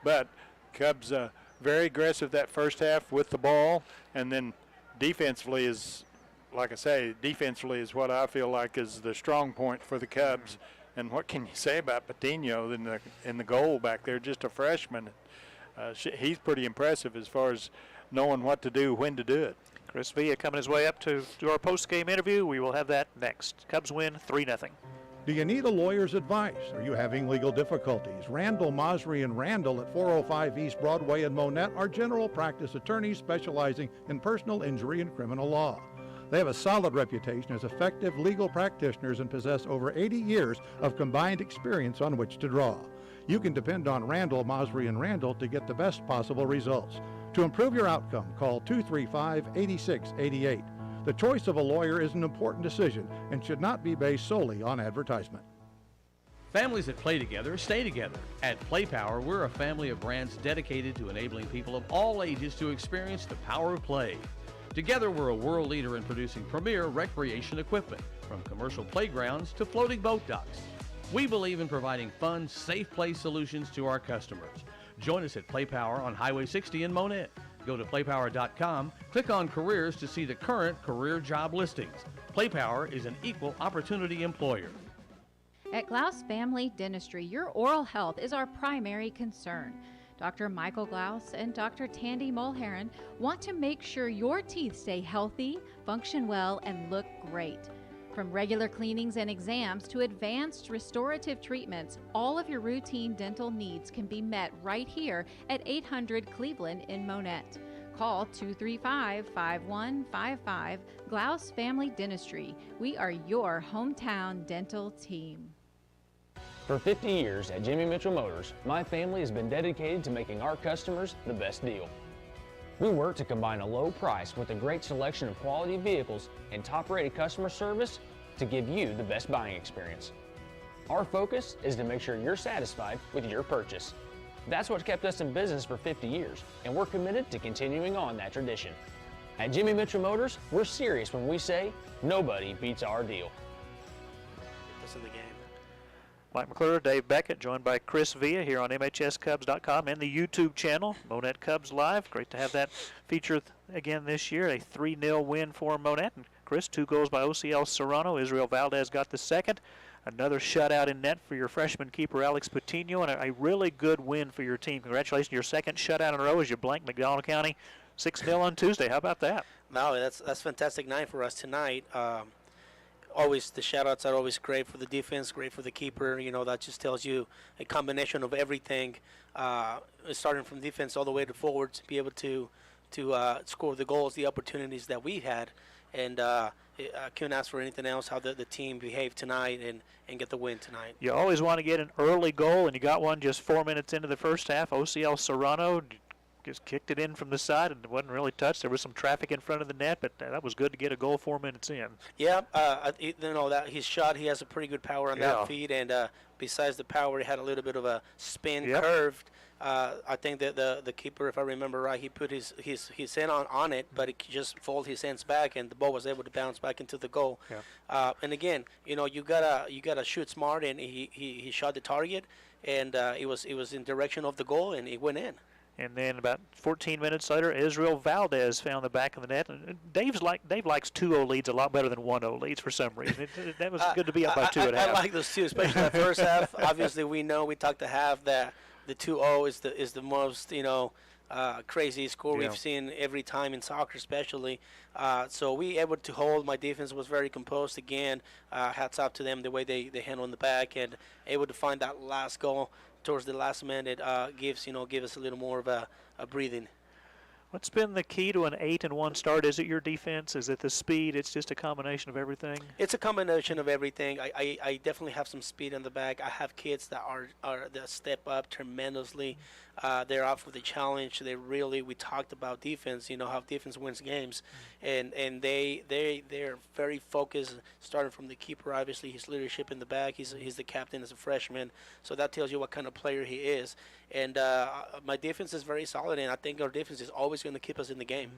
But Cubs very aggressive that first half with the ball, and then defensively is, like I say, defensively is what I feel like is the strong point for the Cubs. And what can you say about Patino in the goal back there, just a freshman? He's pretty impressive as far as knowing what to do, when to do it. Chris Villa coming his way up to do our post-game interview. We will have that next. Cubs win 3-0. Do you need a lawyer's advice? Are you having legal difficulties? Randall, Mosry, and Randall at 405 East Broadway in Monett are general practice attorneys specializing in personal injury and criminal law. They have a solid reputation as effective legal practitioners and possess over 80 years of combined experience on which to draw. You can depend on Randall, Mosry, and Randall to get the best possible results. To improve your outcome, call 235-8688. The choice of a lawyer is an important decision and should not be based solely on advertisement. Families that play together stay together. At Play Power, we're a family of brands dedicated to enabling people of all ages to experience the power of play. Together, we're a world leader in producing premier recreation equipment, from commercial playgrounds to floating boat docks. We believe in providing fun, safe play solutions to our customers. Join us at Play Power on Highway 60 in Monett. Go to playpower.com, click on Careers to see the current career job listings. Play Power is an equal opportunity employer. At Glaus Family Dentistry, your oral health is our primary concern. Dr. Michael Glaus and Dr. Tandy Mulheron want to make sure your teeth stay healthy, function well, and look great. From regular cleanings and exams to advanced restorative treatments, all of your routine dental needs can be met right here at 800 Cleveland in Monett. Call 235-5155 Glaus Family Dentistry. We are your hometown dental team. For 50 years at Jimmy Mitchell Motors, my family has been dedicated to making our customers the best deal. We work to combine a low price with a great selection of quality vehicles and top-rated customer service to give you the best buying experience. Our focus is to make sure you're satisfied with your purchase. That's what kept us in business for 50 years, and we're committed to continuing on that tradition. At Jimmy Mitchell Motors, we're serious when we say nobody beats our deal. This is the game. Mike McClure, Dave Beckett, joined by Chris Villa here on MHSCubs.com and the YouTube channel, Monett Cubs Live. Great to have that feature again this year. A 3-0 win for Monett. And Chris, 2 goals by OCL Serrano. Israel Valdez got the second. Another shutout in net for your freshman keeper, Alex Patino, and a really good win for your team. Congratulations, your second shutout in a row as you blank McDonald County 6-0 on Tuesday. How about that? No, that's fantastic night for us tonight. Always the shoutouts are always great for the defense, great for the keeper. You know, that just tells you a combination of everything, starting from defense all the way to forwards, to be able to score the goals, the opportunities that we had. and I couldn't ask for anything else. How the team behaved tonight and get the win tonight. You always want to get an early goal, and you got one just 4 minutes into the first half. OCL Serrano just kicked it in from the side and it wasn't really touched. There was some traffic in front of the net, but that was good to get a goal 4 minutes in. Yeah, that his shot, he has a pretty good power on that feed, and besides the power, he had a little bit of a spin curved. I think that the keeper, if I remember right, he put his hand on it, but he just folded his hands back, and the ball was able to bounce back into the goal. Yeah. And again, you gotta shoot smart, and he shot the target, and it was in direction of the goal, and it went in. And then about 14 minutes later, Israel Valdez found the back of the net. And Dave likes 2-0 leads a lot better than 1-0 leads for some reason. That was good to be up by 2 at half. I like those two, especially the first half. Obviously, we talked to half that the 2-0 is the most crazy score we've seen every time in soccer, especially. So we able to hold. My defense was very composed again. Hats off to them the way they handle in the back and able to find that last goal towards the last minute. Give us a little more of a breathing. What's been the key to an 8-1 start? Is it your defense? Is it the speed? It's just a combination of everything? It's a combination of everything. I definitely have some speed in the back. I have kids that that step up tremendously. They're up for the challenge. We talked about defense, how defense wins games. And they're very focused, starting from the keeper, obviously, his leadership in the back. He's the captain as a freshman. So that tells you what kind of player he is. And my defense is very solid, and I think our defense is always going to keep us in the game.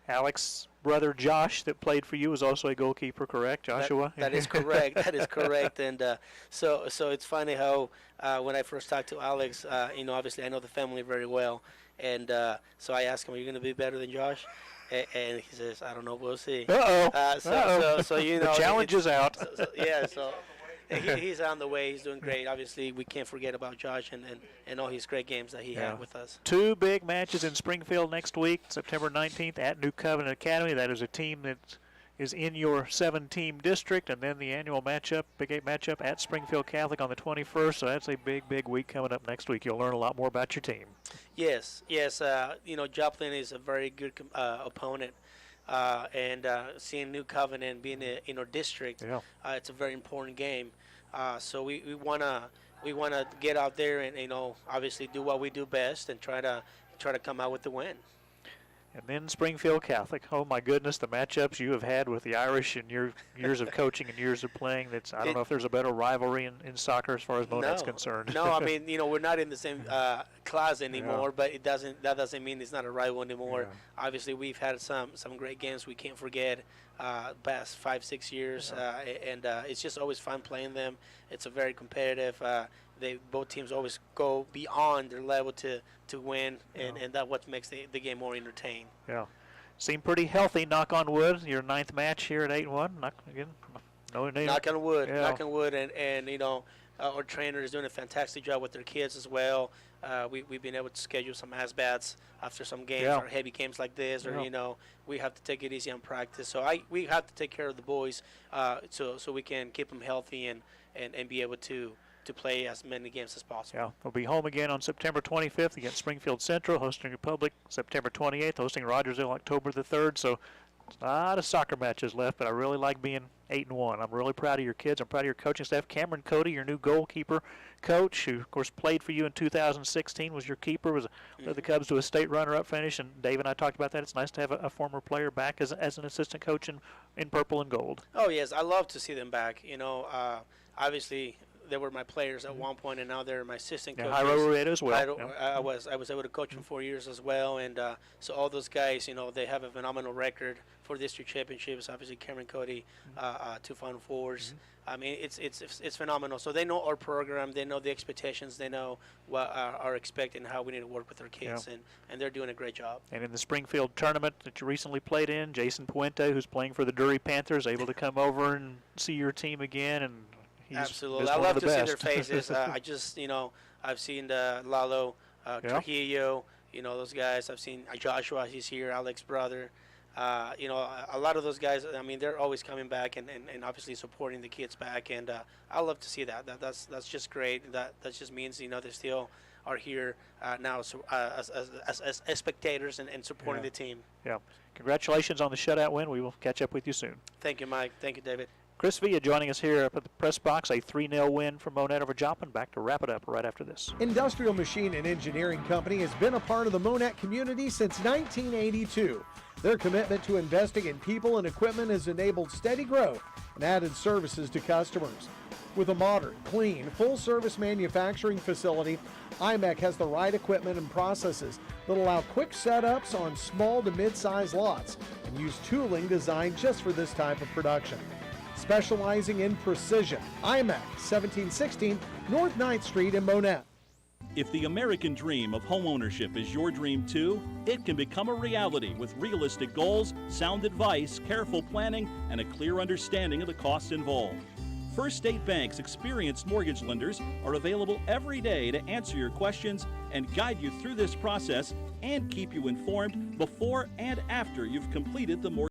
Alex's brother Josh that played for you was also a goalkeeper, correct, Joshua? That is correct. That is correct. And so it's funny how when I first talked to Alex, obviously I know the family very well. And so I asked him, are you going to be better than Josh? And he says, I don't know, we'll see. Uh-oh. So the challenge is out. So he's on the way. He's doing great. Obviously, we can't forget about Josh and all his great games that he had with us. 2 big matches in Springfield next week, September 19th at New Covenant Academy. That is a team that is in your 7-team district, and then the annual matchup, Big 8 matchup at Springfield Catholic on the 21st. So that's a big week coming up next week. You'll learn a lot more about your team. Yes. Joplin is a very good opponent. And seeing New Covenant being in our district, it's a very important game. So we wanna get out there and obviously do what we do best and try to come out with the win. And then Springfield Catholic. Oh my goodness, the matchups you have had with the Irish in your years of coaching and years of playing. I don't know if there's a better rivalry in soccer as far as Monett's concerned. No, I mean, we're not in the same class anymore, but that doesn't mean it's not a rival anymore. Yeah. Obviously, we've had some great games we can't forget past 5-6 years, and it's just always fun playing them. It's a very competitive. Both teams always go beyond their level to win, and that's what makes the game more entertaining. Yeah, seem pretty healthy. Knock on wood. Your 9th match here at 8-1. Knock on wood. Yeah. Knock on wood, and our trainer is doing a fantastic job with their kids as well. We've been able to schedule some ASBATs after some games or heavy games like this, or we have to take it easy on practice. So we have to take care of the boys, so we can keep them healthy and be able to play as many games as possible. Yeah, we'll be home again on September 25th against Springfield Central, hosting Republic September 28th, hosting Rogersville October the 3rd. So a lot of soccer matches left, but I really like being 8-1. I'm really proud of your kids. I'm proud of your coaching staff. Cameron Cody, your new goalkeeper coach, who of course played for you in 2016, was your keeper, led the Cubs to a state runner-up finish, and Dave and I talked about that. It's nice to have a former player back as an assistant coach in purple and gold. Oh yes, I love to see them back. Obviously they were my players at one point, and now they're my assistant coaches. Jairo Rueda as well. I was able to coach them 4 years as well, and so all those guys, they have a phenomenal record for district championships. Obviously, Cameron Cody, 2 Final Fours. I mean, it's phenomenal. So they know our program, they know the expectations, they know what are expected and how we need to work with our kids, and they're doing a great job. And in the Springfield tournament that you recently played in, Jason Puente, who's playing for the Drury Panthers, able to come over and see your team again, and absolutely. I love to see their faces. I just, I've seen Lalo, Trujillo, those guys. I've seen Joshua, he's here, Alex's brother. You know, a lot of those guys, I mean, they're always coming back and obviously supporting the kids back, and I love to see that. That's just great. That just means, you know, they still are here now as spectators and supporting the team. Yeah. Congratulations on the shutout win. We will catch up with you soon. Thank you, Mike. Thank you, David. Chris Villa joining us here up at the press box. A 3-0 win for Monett over Joplin. Back to wrap it up right after this. Industrial Machine and Engineering Company has been a part of the Monett community since 1982. Their commitment to investing in people and equipment has enabled steady growth and added services to customers. With a modern, clean, full-service manufacturing facility, IMEC has the right equipment and processes that allow quick setups on small to mid-size lots and use tooling designed just for this type of production. Specializing in precision, IMEC, 1716 North 9th Street in Monett. If the American dream of homeownership is your dream too, it can become a reality with realistic goals, sound advice, careful planning, and a clear understanding of the costs involved. First State Bank's experienced mortgage lenders are available every day to answer your questions and guide you through this process and keep you informed before and after you've completed the mortgage.